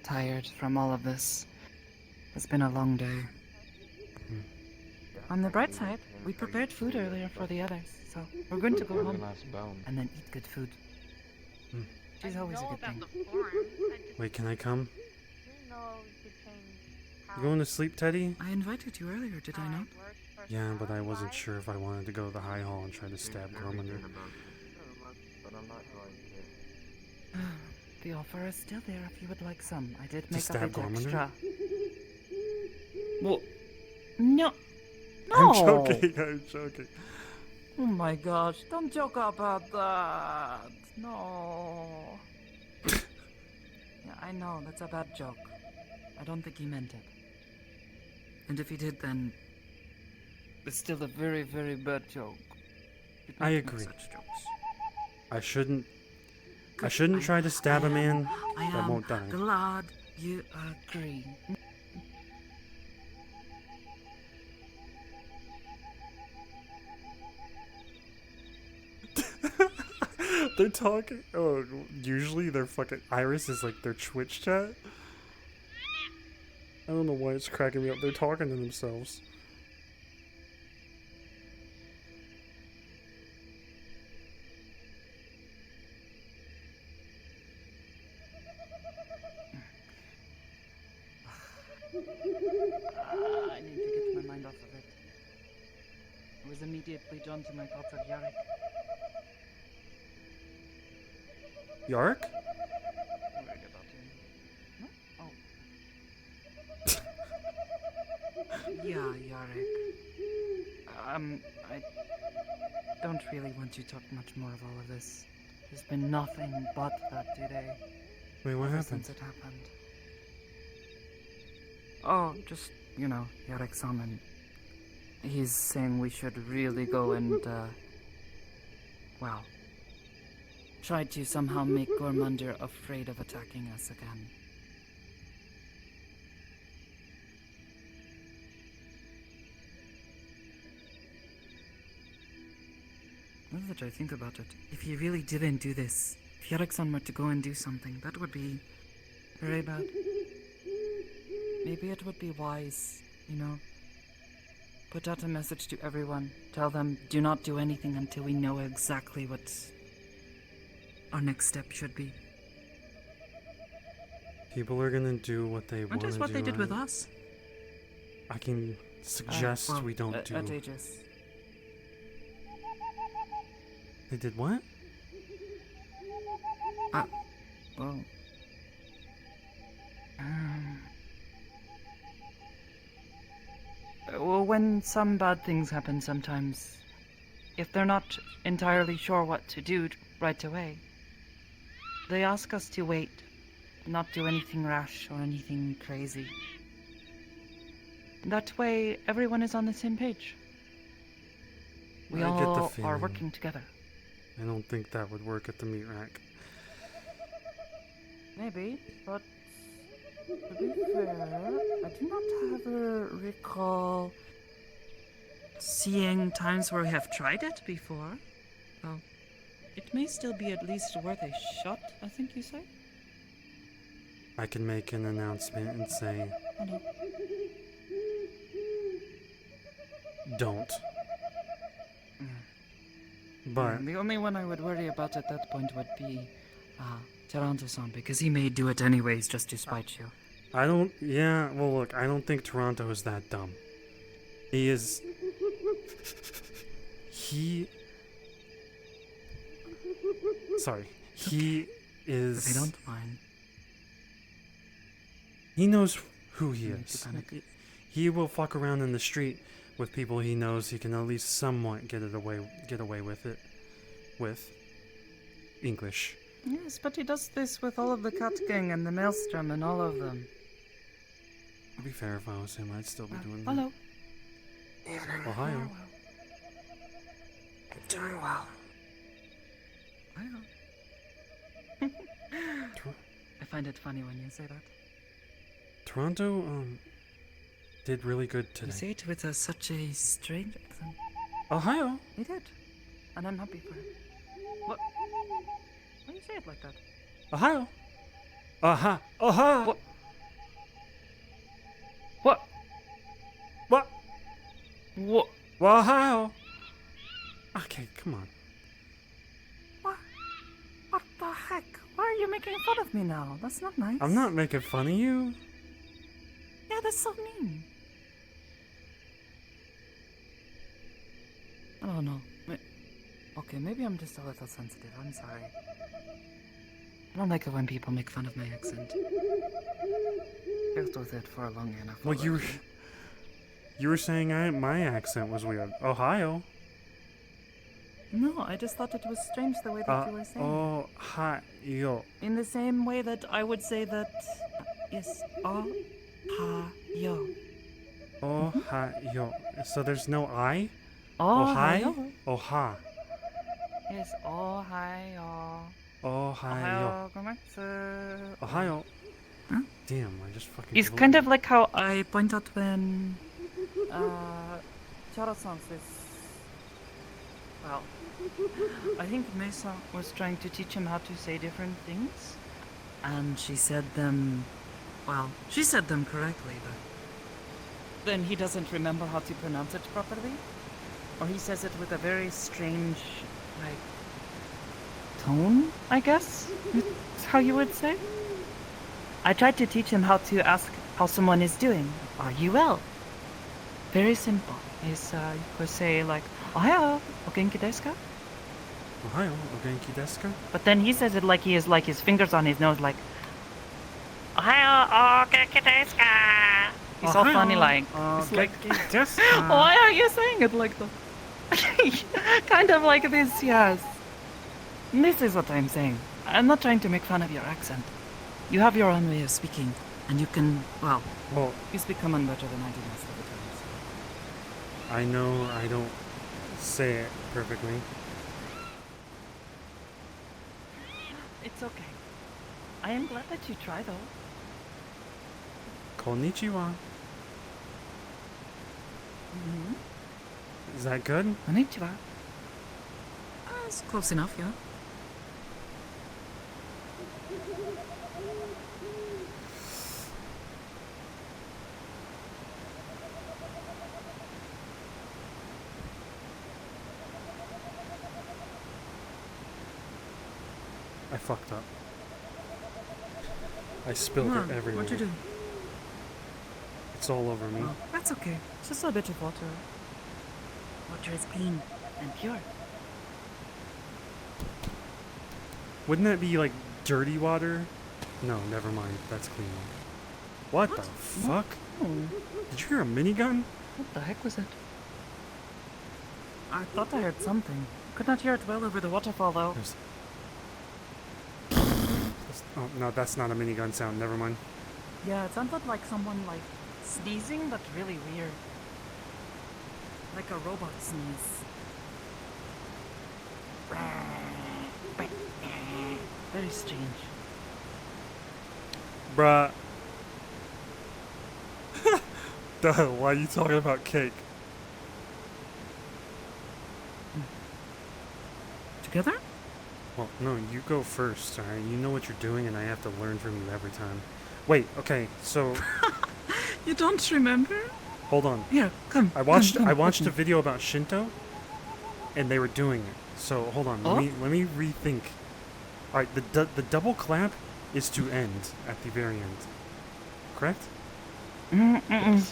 tired from all of this. It's been a long day. On the bright side, we prepared food earlier for the others, so we're going to go home and then eat good food. Which is always a good thing. Wait, can I come? You going to sleep, Teddy? I invited you earlier, did I not? Yeah, but I wasn't sure if I wanted to go to the high hall and try to stab Gormunder. But I'm not going to. The offer is still there if you would like some. I did To make a stab bit Gormunder? extra. Well, no. I'm joking, I'm joking. Oh my gosh, don't joke about that. No. Yeah, I know, that's a bad joke. I don't think he meant it. And if he did, then it's still a very, very bad joke. You I don't make agree. such jokes. I shouldn't try to stab a man I that am won't die. glad you agree. They're talking. Oh, usually their fucking Iris is like their Twitch chat. I don't know why it's cracking me up. They're talking to themselves. I need to get my mind off of it. I was immediately drawn to my thoughts of Yarek. Yark? Worried about him. No? Oh. Yeah, Yarek. I don't really want to talk much more of all of this. There's been nothing but that today. Wait, what ever happened? Since it happened. Oh, just, you know, Yarek-san and he's saying we should really go and, well, try to somehow make Gormunder afraid of attacking us again. Now that I think about it, if he really didn't do this, if Yerikson were to go and do something, that would be very bad. Maybe it would be wise, you know? Put out a message to everyone. Tell them, do not do anything until we know exactly what our next step should be. People are gonna do what they want to do. That is what they did with us. I can suggest Well, we don't do... At Aegis. They did what? Well... Well, when some bad things happen sometimes, if they're not entirely sure what to do right away, they ask us to wait, not do anything rash or anything crazy. That way, everyone is on the same page. We I get the all are feeling. working together. I don't think that would work at the meat rack. Maybe, but to be fair, I do not ever recall seeing times where we have tried it before. Oh, it may still be at least worth a shot, I think you say? I can make an announcement and say, Oh no. don't. But The only one I would worry about at that point would be Taranto-san, because he may do it anyways just to spite you. I don't... Yeah, well look, I don't think Toronto is that dumb. He is... He... Sorry. He is... If they don't mind. He knows who he You need to is. panic. He will fuck around in the street with people he knows he can at least somewhat get away with it with English. Yes, but he does this with all of the Cat Gang and the Maelstrom and all of them. To be fair, if I was him, I'd still be doing Hello. that. Ohio. I'm doing well. I find it funny when you say that. Toronto, did really good You today. say it with such a strange accent. Ohio. He did. And I'm happy for him. What? Why do you say it like that? Ohio. Aha. Aha. What? What? What? What? Well, Ohio. Okay, come on. What the heck? Why are you making fun of me now? That's not nice. I'm not making fun of you. Yeah, that's so mean. I don't know. Okay, maybe I'm just a little sensitive. I'm sorry. I don't like it when people make fun of my accent. Dealt with it for long enough. Well, already. you were saying my accent was weird. Ohio. No, I just thought it was strange the way that you were saying. Ohio. In the same way that I would say that is Ohio. Ohio. So there's no I? Ohio. Oha. Yes, Ohio. Ohio. Ohio. Ohio. Huh? Damn, I just fucking... It's kind of like how I point out when Chara-san says... Well, I think Mesa was trying to teach him how to say different things. And she said them... Well, she said them correctly, but... Then he doesn't remember how to pronounce it properly. Or he says it with a very strange, like... tone, I guess? That's how you would say? I tried to teach him how to ask how someone is doing. Are you well? Very simple. Is you could say like, Ohio, o genki desu ka? Ohio, o genki desu ka? But then he says it like he is like his fingers on his nose, like, Ohio, o genki desu ka? He's all funny like. It's like, why are you saying it like that? Kind of like this, yes. This is what I'm saying. I'm not trying to make fun of your accent. You have your own way of speaking, and you can, well, you speak common better than I do most of the time. I know I don't say it perfectly. It's okay. I am glad that you tried, though. Konnichiwa. Mm-hmm. Is that good? Konnichiwa. It's close enough, yeah. I fucked up. I spilled it everywhere. What'd you do? It's all over me. Oh, that's okay. Just a bit of water. Water is clean and pure. Wouldn't that be like dirty water? No, never mind. That's clean. What the fuck? Oh, Did you hear a minigun? what the heck was it? I thought I heard something. Could not hear it well over the waterfall, though. Oh, no, that's not a minigun sound. Never mind. Yeah, it sounded like someone, like, sneezing, but really weird. Like a robot sneeze. Very strange. Bruh. Duh, why are you talking about cake? Together? Well, no, you go first, alright? You know what you're doing, and I have to learn from you every time. Wait, okay, so... You don't remember? Hold on. Here, come. I watched come, I watched come. a video about Shinto, and they were doing it. So hold on, Oh? let me rethink. All right, the double clap is to end at the very end, correct? Mm-mm.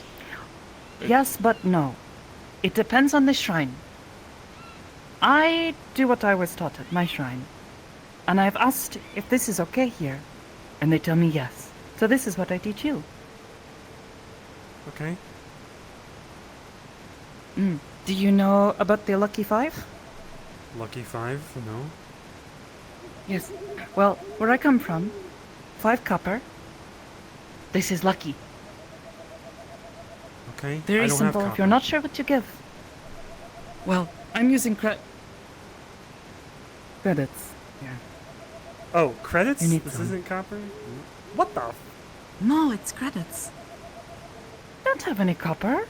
Yes, but no. It depends on the shrine. I do what I was taught at my shrine, and I've asked if this is okay here, and they tell me yes. So this is what I teach you. Okay. Do you know about the Lucky Five? Lucky 5? No. Yes. Well, where I come from, 5 copper. This is lucky. Okay. I Very don't simple have if you're copper. not sure what to give. Well, I'm using credits. Yeah. Oh, credits? You need This some. isn't copper. What the? No, it's credits. Don't have any copper.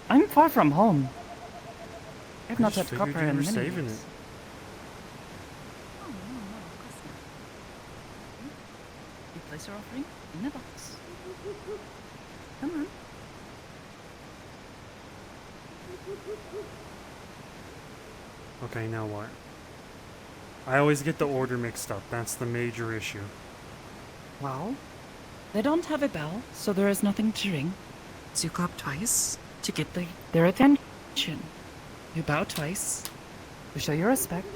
I'm far from home. I've not had just figured copper you in were many saving years. it. Oh, no, of course not. You place your offering in the box. Come on. Okay, now what? I always get the order mixed up. That's the major issue. Well, they don't have a bell, so there is nothing to ring. So you clap twice to get their attention. You bow twice to show your respect.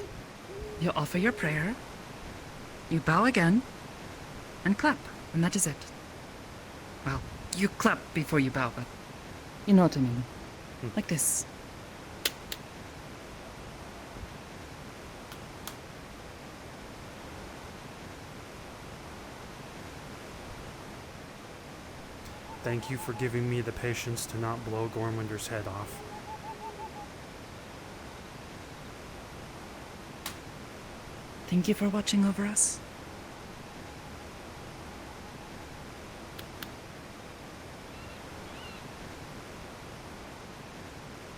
You offer your prayer. You bow again and clap, and that is it. Well, you clap before you bow, but you know what I mean. Like this. Thank you for giving me the patience to not blow Gormunder's head off. Thank you for watching over us.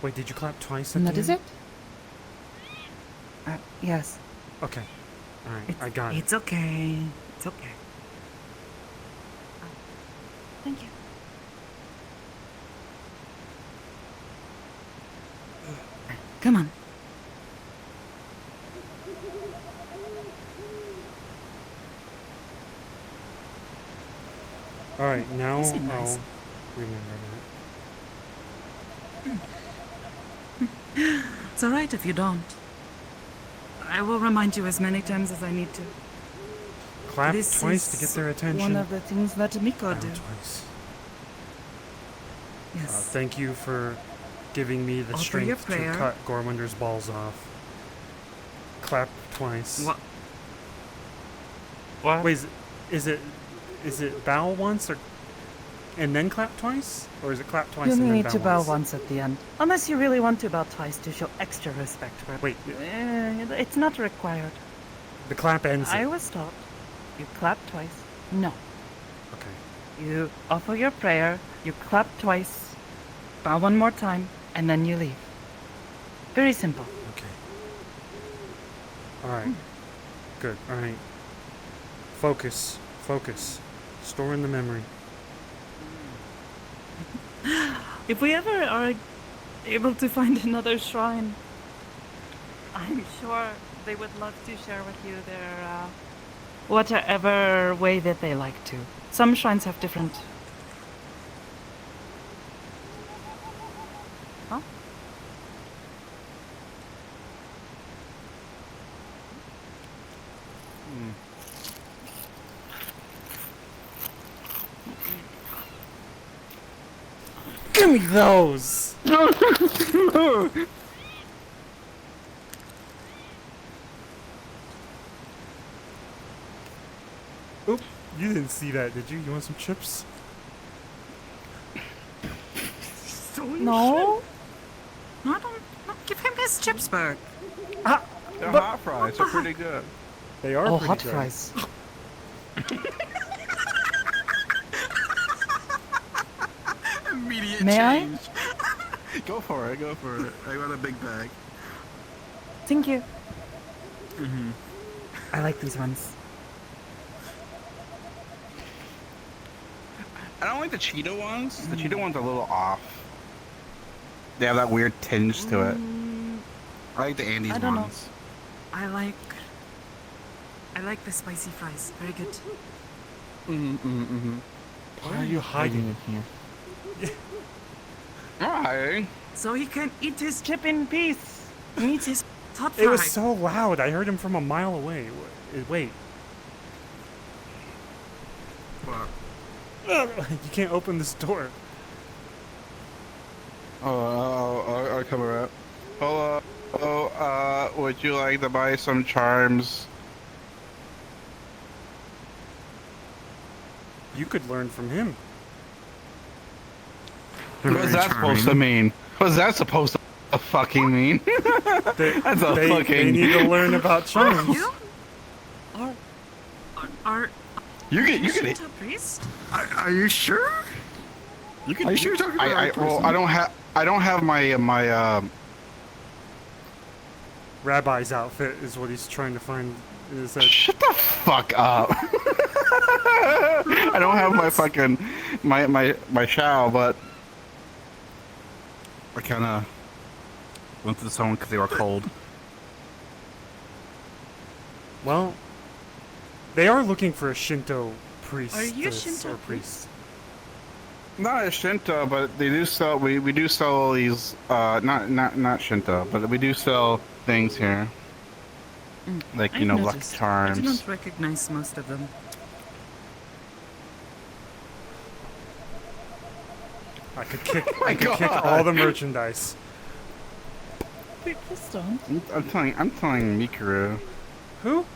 Wait, did you clap twice at And the that is end? it? Yes. Okay. Alright, I got it. It's okay. It's okay. Thank you. Come on. Alright, now This is nice. I'll remember It's alright if you don't. I will remind you as many times as I need to. that. Clap This twice to is get their attention. one of the things that Miko Bow do. twice. Yes. Thank you for giving me the Offer your strength to prayer. cut Gormunder's balls off. Clap twice. What? What? Wait, is it bow once or and then clap twice? Or is it clap twice You and then need to bow once? once at the end. Unless you really want to bow twice to show extra respect for it. Wait, It's not required. the clap ends I it. was taught you clap twice. No. Okay. You offer your prayer, you clap twice, bow one more time, and then you leave. Very simple. Okay. Alright. Good. Alright. Focus. Focus. Store in the memory. If we ever are able to find another shrine, I'm sure they would love to share with you their, whatever way that they like to. Some shrines have different... Huh? Give me those! Oop, you didn't see that, did you? You want some chips? No? I don't give him his chips back. They're hot fries. They're pretty good. They are Oh, pretty hot good. fries. Immediate May I? change. Go for it. Go for it. I got a big bag. Thank you. Mm-hmm. I like these ones. I don't like the Cheeto ones. The Cheeto ones are a little off. They have that weird tinge to it. I like the Andes I don't know. ones. I like the spicy fries. Very good. Why are you hiding here? Why? So he can eat his chip in peace. He eats his hot fry. It was so loud, I heard him from a mile away. Wait. You can't open this door. I'll come around. Hello, would you like to buy some charms? You could learn from him. What's that supposed to mean? What's that supposed to fucking mean? That's a They fucking... need to learn about charms. You get Shinto priest? Are you sure? You can. Are you sure you're talking to the right person? I don't have my Rabbi's outfit is what he's trying to find. Is that... Shut the fuck up. I don't have my fucking my shower, but I kind of went to the sauna because they were cold. Well, they are looking for a Shinto priest. Are you a Shinto priest? Not a Shinto, but they do sell. We do sell these. Not Shinto, but we do sell things here, like you I've know, lucky noticed. I charms. do not recognize most of them. I could kick. my I could kick God. all the merchandise. Wait, please don't. I'm telling Mikuru. Who?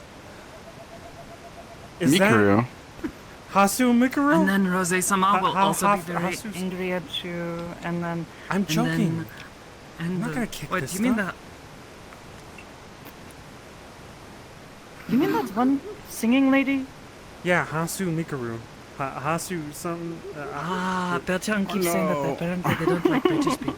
Is Mikuru. that Hasu Mikuru? And then Rose-sama will also be very Hasu's- angry at you, and then... I'm and joking. Then, and I'm not the- gonna kick Wait, this you mean stuff. that... You mean that one singing lady? Yeah, Hasu Mikuru. Hasu something. Ah, Belchan keeps saying that no. apparently they don't like British people.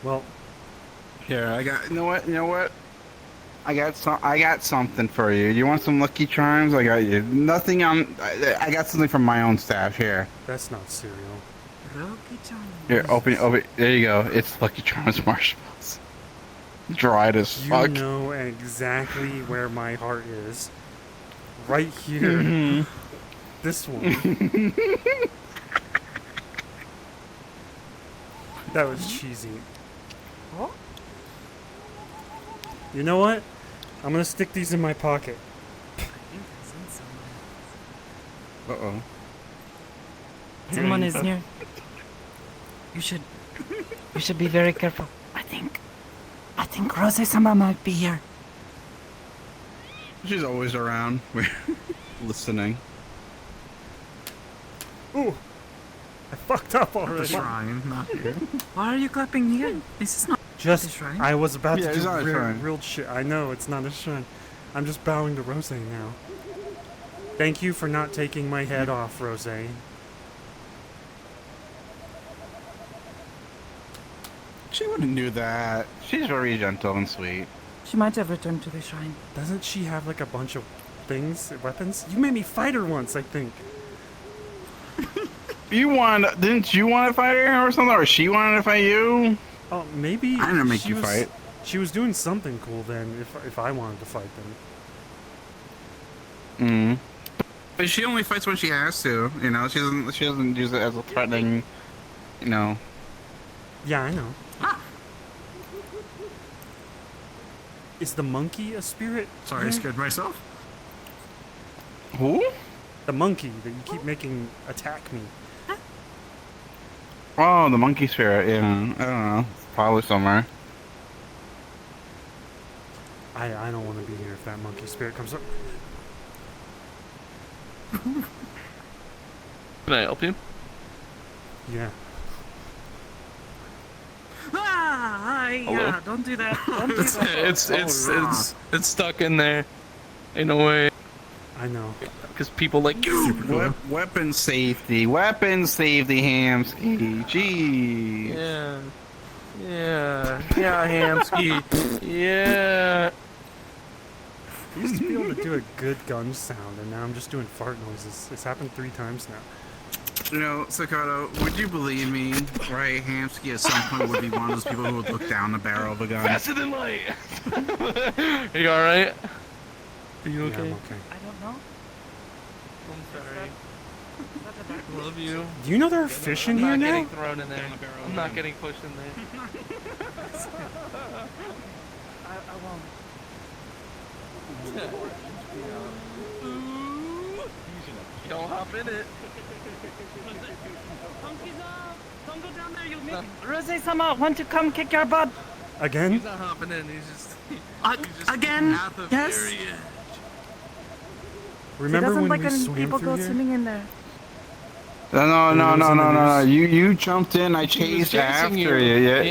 Well, Here, I got. You know what? You know what? I got something for you. You want some Lucky Charms? I got you. Nothing on. I got something from my own stash here. that's not cereal. Rocky Chan. Here, open. There you go. It's Lucky Charms marshmallows. Dried as You fuck. know exactly where my heart is. Right here. Mhm. This one. That was cheesy. What? You know what? I'm gonna stick these in my pocket. I think I sent someone. Uh-oh. Someone is near. You should be very careful. I think think Rose-sama might be here. She's always around. We're listening. Ooh, I fucked up already. The shrine, not here. Why are you clapping here? This is not Just, the shrine. I was about Yeah, to it's do not a shrine. real shit. I know, it's not a shrine. I'm just bowing to Rose now. Thank you for not taking my head off, Rose. She wouldn't do that. She's very gentle and sweet. She might have returned to the shrine. Doesn't she have like a bunch of things, weapons? You made me fight her once, I think. Didn't you want to fight her or something? Or she wanted to fight you? Oh, maybe. I didn't make she you was- fight. She was doing something cool then, if I wanted to fight them. But she only fights when she has to. You know, she doesn't use it as a threatening. You know. Yeah, I know. Is the monkey a spirit? Sorry, I here? scared myself. Who? The monkey that you keep making attack me. Oh, the monkey spirit. Yeah, I don't know. Probably somewhere. I don't want to be here if that monkey spirit comes up. Can I help you? Yeah. Hello? Don't do that. Don't do that. It's stuck in there. Ain't no way. I know. Because people like you. Weapon safety. Weapon safety, Hamsky. Gee. Yeah. Yeah, Hamsky. Yeah. I used to be able to do a good gun sound, and now I'm just doing fart noises. It's happened 3 times now. You know, Sakato, would you believe me, right? Hamsky at some point would be one of those people who would look down the barrel of a gun. Faster than light. Are you alright? Are you okay? Yeah, I'm okay. I don't know. I'm sorry. Love you. Do you know there are fish in I'm here not now? getting thrown in there. I'm not getting pushed in there. I won't. Don't hop in it. Don't go down there, you'll make it. Rose-sama, want to come kick your butt? Again? He's not hopping in. He's just. Again? Half of Yes? area. Remember he doesn't when like we when swam people through go here? swimming in there. No. When it was in the news? You jumped in. I chased chasing after you. you. Yeah.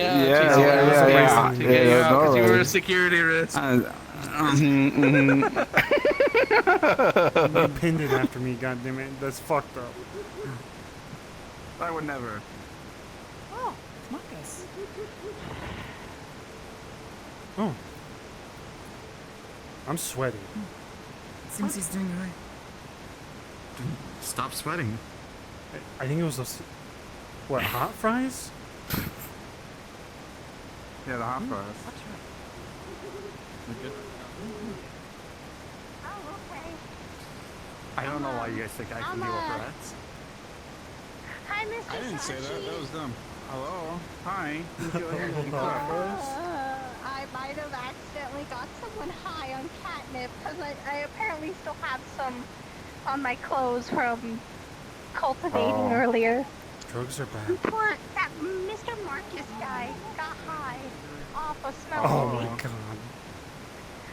chasing you. I was racing to get you out because you were a security risk. You pinned it after me, goddammit. That's fucked up. I would never. Oh, it's Marcus. Oh. I'm sweaty. Seems he's doing alright. Stop sweating. I think it was those... What, hot fries? Yeah, the hot fries. I don't know why you guys think I can deal with rats. Hi, Mr. I didn't say that. That was them. Hello. Hi. I might have accidentally got someone high on catnip because I apparently still have some on my clothes from cultivating earlier. Drugs are bad. Poor that Mr. Marcus guy got high off a smell. Oh my god.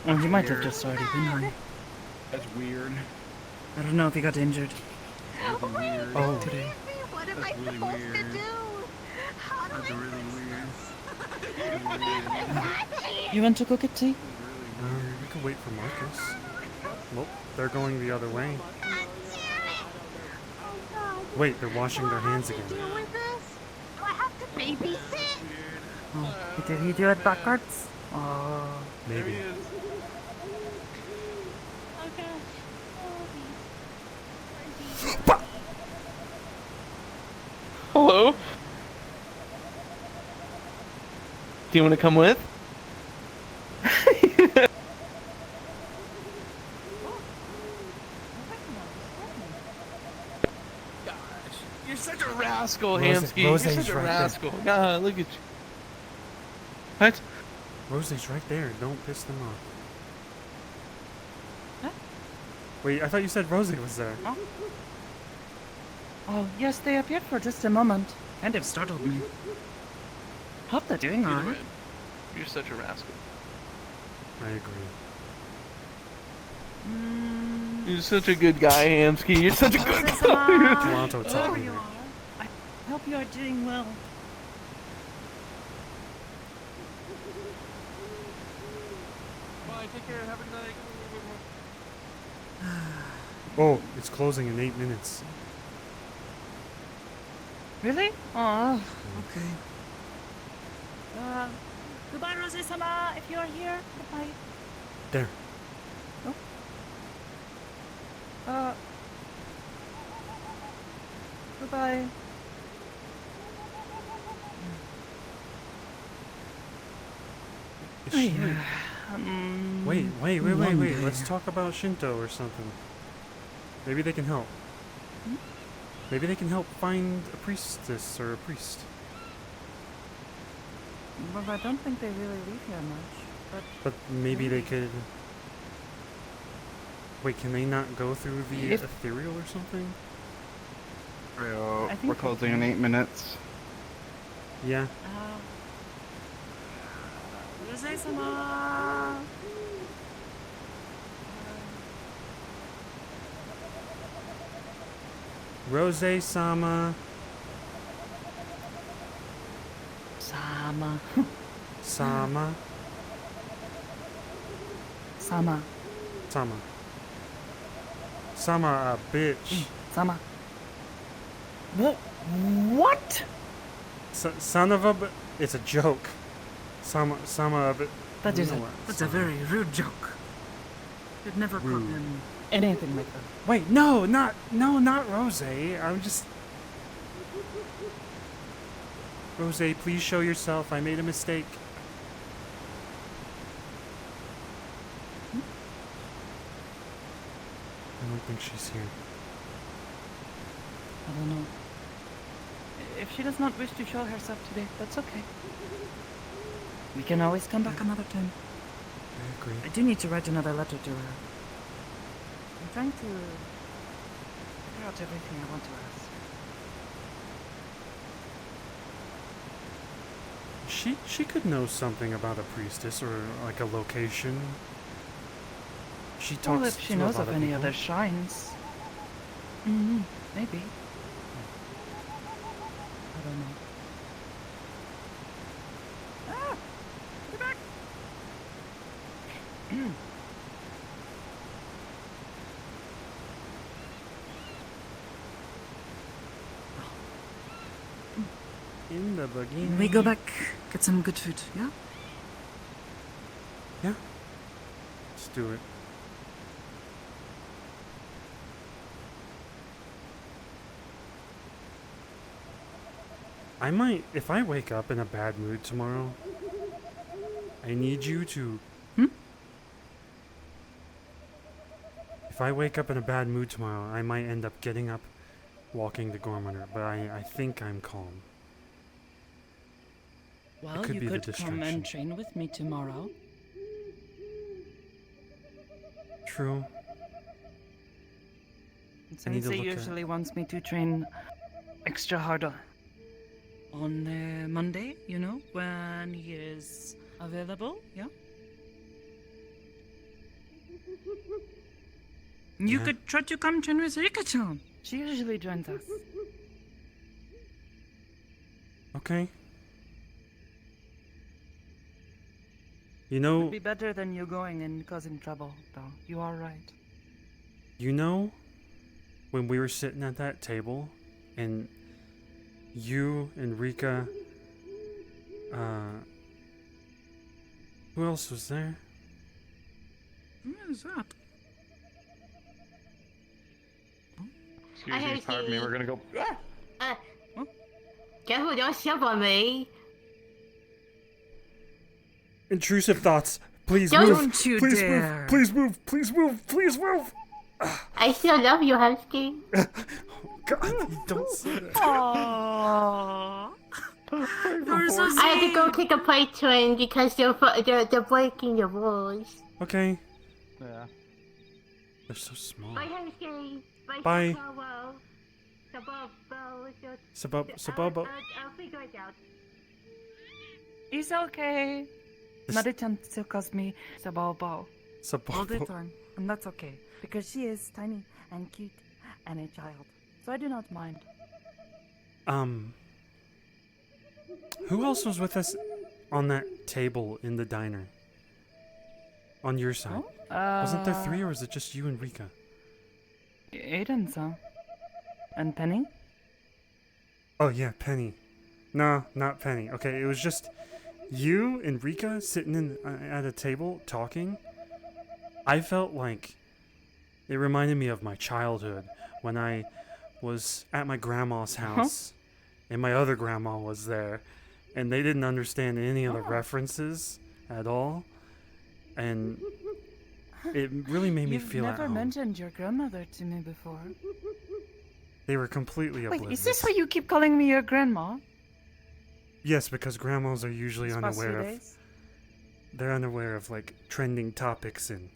Oh, he might have just already been high. That's weird. I don't know if he got injured. Oh. Today. What am I supposed to do? How do That's I really weird. You want to go get tea? We can wait for Marcus. Well, they're going the other way. Wait, they're washing their hands again. deal with this? Do I have to babysit? Oh, did he do it backwards? Oh. Maybe. Hello? Do you want to come with? Gosh, you're such a rascal, Hamsky. You're Rose's such a right there. rascal. God, look at you. What? Rosie's right there. Don't piss them off. What? Wait, I thought you said Rosie was there. Oh. Oh, yes, they appeared for just a moment. Kind of startled me. Hope they're doing alright. You're such a rascal. I agree. You're such a good guy, Hamsky. You're such a good guy. Toronto taught There me you that. are. I hope you are doing well. Bye, take care, have a good night. Oh, it's closing in 8 minutes. Really? Oh, okay. Goodbye, Rose-sama, if you are here. Goodbye. There. Oh. Goodbye. Is she- Wait. Monday. Let's talk about Shinto or something. Maybe they can help. Maybe they can help find a priestess or a priest. Well, I don't think they really leave here much. But maybe they could. Wait, can they not go through the If- ethereal or something? Bro, I think we're we closing in can. 8 minutes. Yeah. Rose-sama! Rose-sama. Sama. Sama. Sama. Sama. Sama, a bitch. Sama. What? Son of a it's a joke. Sama, a That is no, that's a very rude joke. You'd never call Rude. him anything like that. Wait, no, not Rose. I'm just. Rose, please show yourself. I made a mistake. I don't think she's here. I don't know. If she does not wish to show herself today, that's okay. We can always come back another time. I agree. I do need to write another letter to her. I'm trying to figure out everything I want to ask. She could know something about a priestess or like a location. She talks Well, if she to knows a lot of any people. other shrines. Maybe. I don't know. Ah! Get back! In the beginning. We go back, get some good food, yeah? Yeah. Let's do it. I might, if I wake up in a bad mood tomorrow, I need you to. If I wake up in a bad mood tomorrow, I might end up getting up, walking the Gormander, but I think I'm calm. Well, could you be the could come and distraction. train with me tomorrow. True. I need to Sensei look at- usually wants me to train extra hard on Monday, you know, when he is available, yeah? You Yeah. could try to come train with Rika-chan. She usually joins us. Okay. You Would know, be better than you going and causing trouble, though. You are right. when we were sitting at that table, and you and Rika, who else was there? What is that? I Excuse me, have pardon me, seen- we're gonna go. Careful, don't step on me. Intrusive thoughts. Please Don't move. you Please dare. move. Please move. Please move. Please move. I still love you, Husky. God, you don't say that. Aww. You're so I had to go kick a plate train because they're breaking the rules. Okay. Yeah. They're so small. Bye, Husky. Bye. Sabobo. Sabobo. I'll figure it out. It's okay. Marichan still calls me Sabobo all the Sabobo. time, and that's okay because she is tiny and cute and a child, so I do not mind. Who else was with us on that table in the diner? On your side. Wasn't there 3 or was it just you and Rika? Aiden's, and Penny? Oh yeah, Penny. No, not Penny. Okay, it was just you and Rika sitting at a table talking. I felt like it reminded me of my childhood when I was at my grandma's house and my other grandma was there and they didn't understand any of the references at all. And it really made me feel You've at never home. mentioned your grandmother to me before. They were completely Wait, oblivious. is this why you keep calling me your grandma? Yes, because grandmas are usually These past few unaware of days? they're unaware of like trending topics and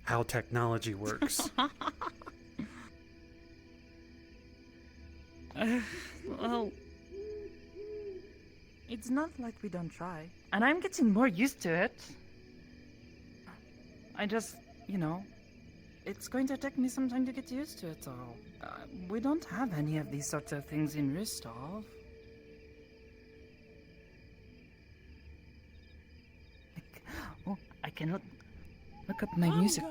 how technology works. Well, it's not like we don't try. And I'm getting more used to it. I just, it's going to take me some time to get used to it all. We don't have any of these sorts of things in Ristov. Oh, I can look up my music.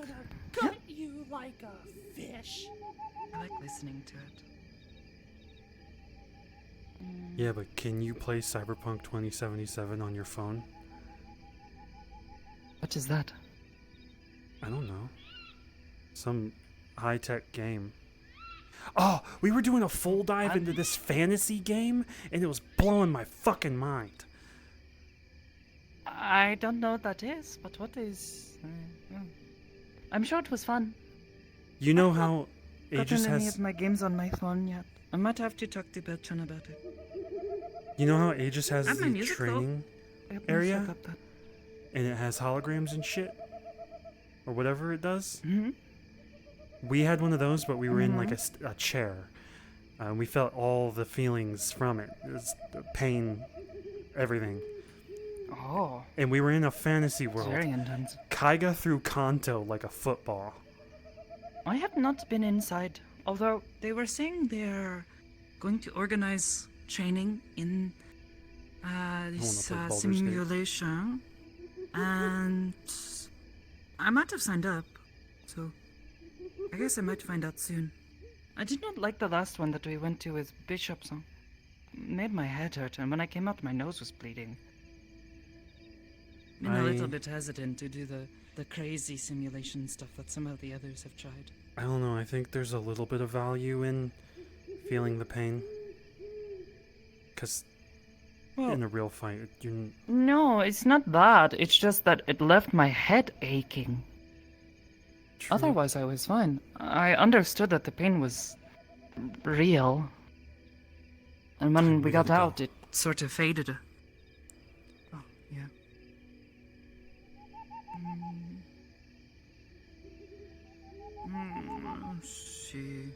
Cut you like a fish. I like listening to it. Yeah, but can you play Cyberpunk 2077 on your phone? What is that? I don't know. Some high-tech game. Oh, we were doing a full dive into this fantasy game, and it was blowing my fucking mind. I don't know what that is, but what is... I'm sure it was fun. You know how Gotten Aegis any has... of my games on my phone yet. I might have to talk to Bertrand about it. You know how Aegis has I have my the music, though. training I have my area? music up there. And it has holograms and shit? Or whatever it does? Mm-hmm. We had one of those, but we were in like a chair. We felt all the feelings from it. It was the pain, everything. Oh. And we were in a fantasy world. Very intense. Kaiga threw Kanto like a football. I have not been inside, although they were saying they're going to organize training in this play Baldur's Gate. simulation, and I might have signed up, so I guess I might find out soon. I did not like the last one that we went to with Bishop, so made my head hurt, and when I came out, my nose was bleeding. Been a little bit hesitant to do the crazy simulation stuff that some of the others have tried. I don't know, I think there's a little bit of value in feeling the pain. Because in a real fight, you're... No, it's not that. It's just that it left my head aching. True. Otherwise, I was fine. I understood that the pain was real. And when we got out, it sort of faded. Oh, yeah. See.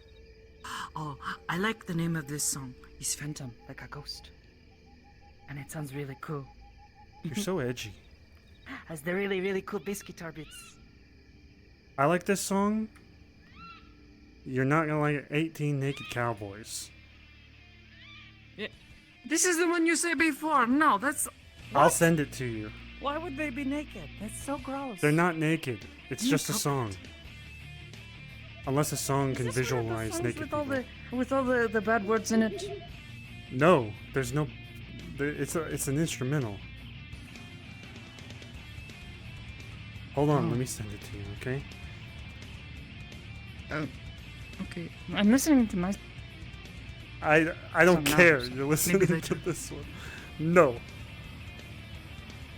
Oh, I like the name of this song. It's Phantom, like a ghost. And it sounds really cool. You're so edgy. Has the really, really cool bass guitar bits. I like this song. You're not gonna like it. 18 Naked Cowboys. Yeah. This is the one you said before. No, that's... I'll send it to you. Why would they be naked? That's so gross. They're not naked. It's You just a puppet. song. Unless a song can Is this one of the visualize songs naked with all people. with all the bad words in it? No, there's no... It's an instrumental. Hold on, let me send it to you, okay? Oh, okay. I'm listening to my... I don't So now- care. so You're maybe listening to later. this one. No.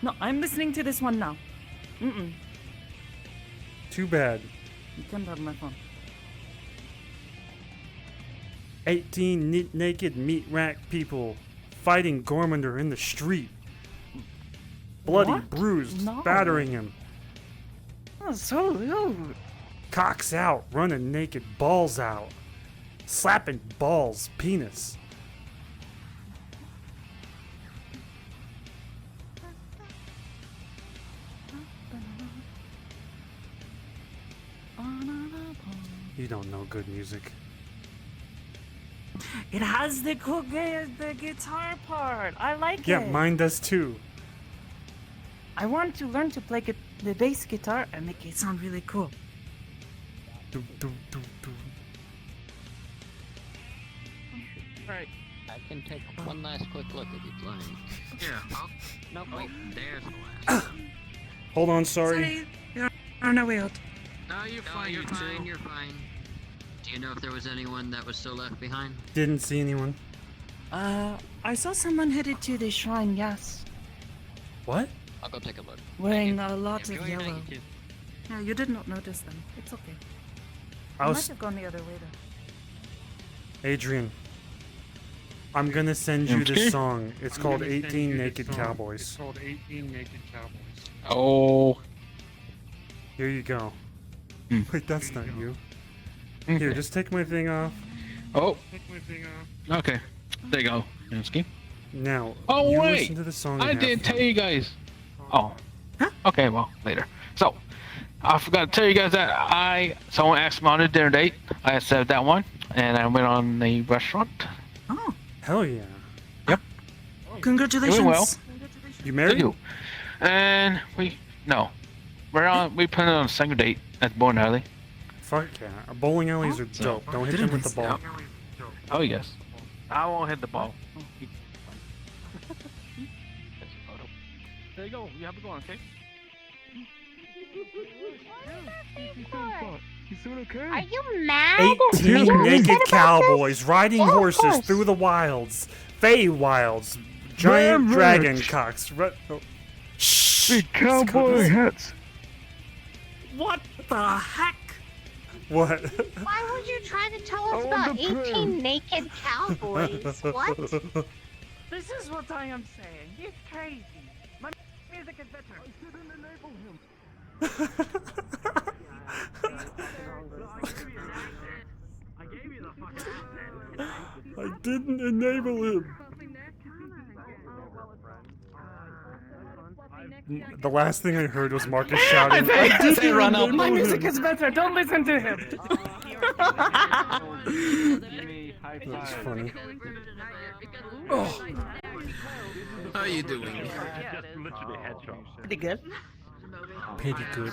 No, I'm listening to this one now. Mm-mm. Too bad. You can't have my phone. 18 naked meat rack people fighting Gormander in the street. Bloody, What? bruised, No. battering him. Oh, so rude. Cocks out, running naked, balls out. Slapping balls, penis. You don't know good music. It has the the guitar part. I like Yeah, it. mine does too. I want to learn to play the bass guitar and make it sound really cool. Do, do, do, do. Alright. I can take one last quick look at you playing. Yeah. No, wait. There's the last. Hold on, sorry. You're on our way out. No, you're fine. You're fine. You're fine. Do you know if there was anyone that was still left behind? Didn't see anyone. I saw someone headed to the shrine, yes. What? I'll go take a look. Wearing a lot Enjoy of your yellow. night, you two. Yeah, you did not notice them. It's okay. I I was- might have gone the other way though. Adrian, I'm gonna send you Okay. this song. It's I'm called gonna send 18 you this Naked song. Cowboys. It's called 18 Naked Cowboys. Oh. Here you go. Hmm. Wait, that's not you. Here, just take my thing off. Oh. Take my thing off. Okay. There you go. Yansky. Now, Oh you wait! listen to the song. I and have didn't fun. tell you guys. Oh. Okay, well, later. So, I forgot to tell you guys that someone asked me on a dinner date. I accepted that one, and I went on a restaurant. Oh. Hell yeah. Yep. Congratulations. It went well. You Thank married? you. And we planned on a second date at the bowling alley. Fuck yeah. Bowling alleys are dope. Don't hit them with the ball. Oh yes. I won't hit the ball. There you go. You have a go on, okay? Are you mad? 18 You naked upset about cowboys riding Yeah, of horses course. through the wilds. Fey wilds. Giant Ram dragon Ranch. cocks. Oh. Big cowboy hats. What the heck? What? Why would you try to tell us I about want the 18 naked cowboys? What? This is what I am saying. It's crazy. My music is better. I gave you the fucking accent. I didn't enable him. The last thing I heard was Marcus shouting. I "I didn't run up. enable My him." music is better. Don't listen to him. That's funny. Oh. How you doing? Pretty good. Pretty good.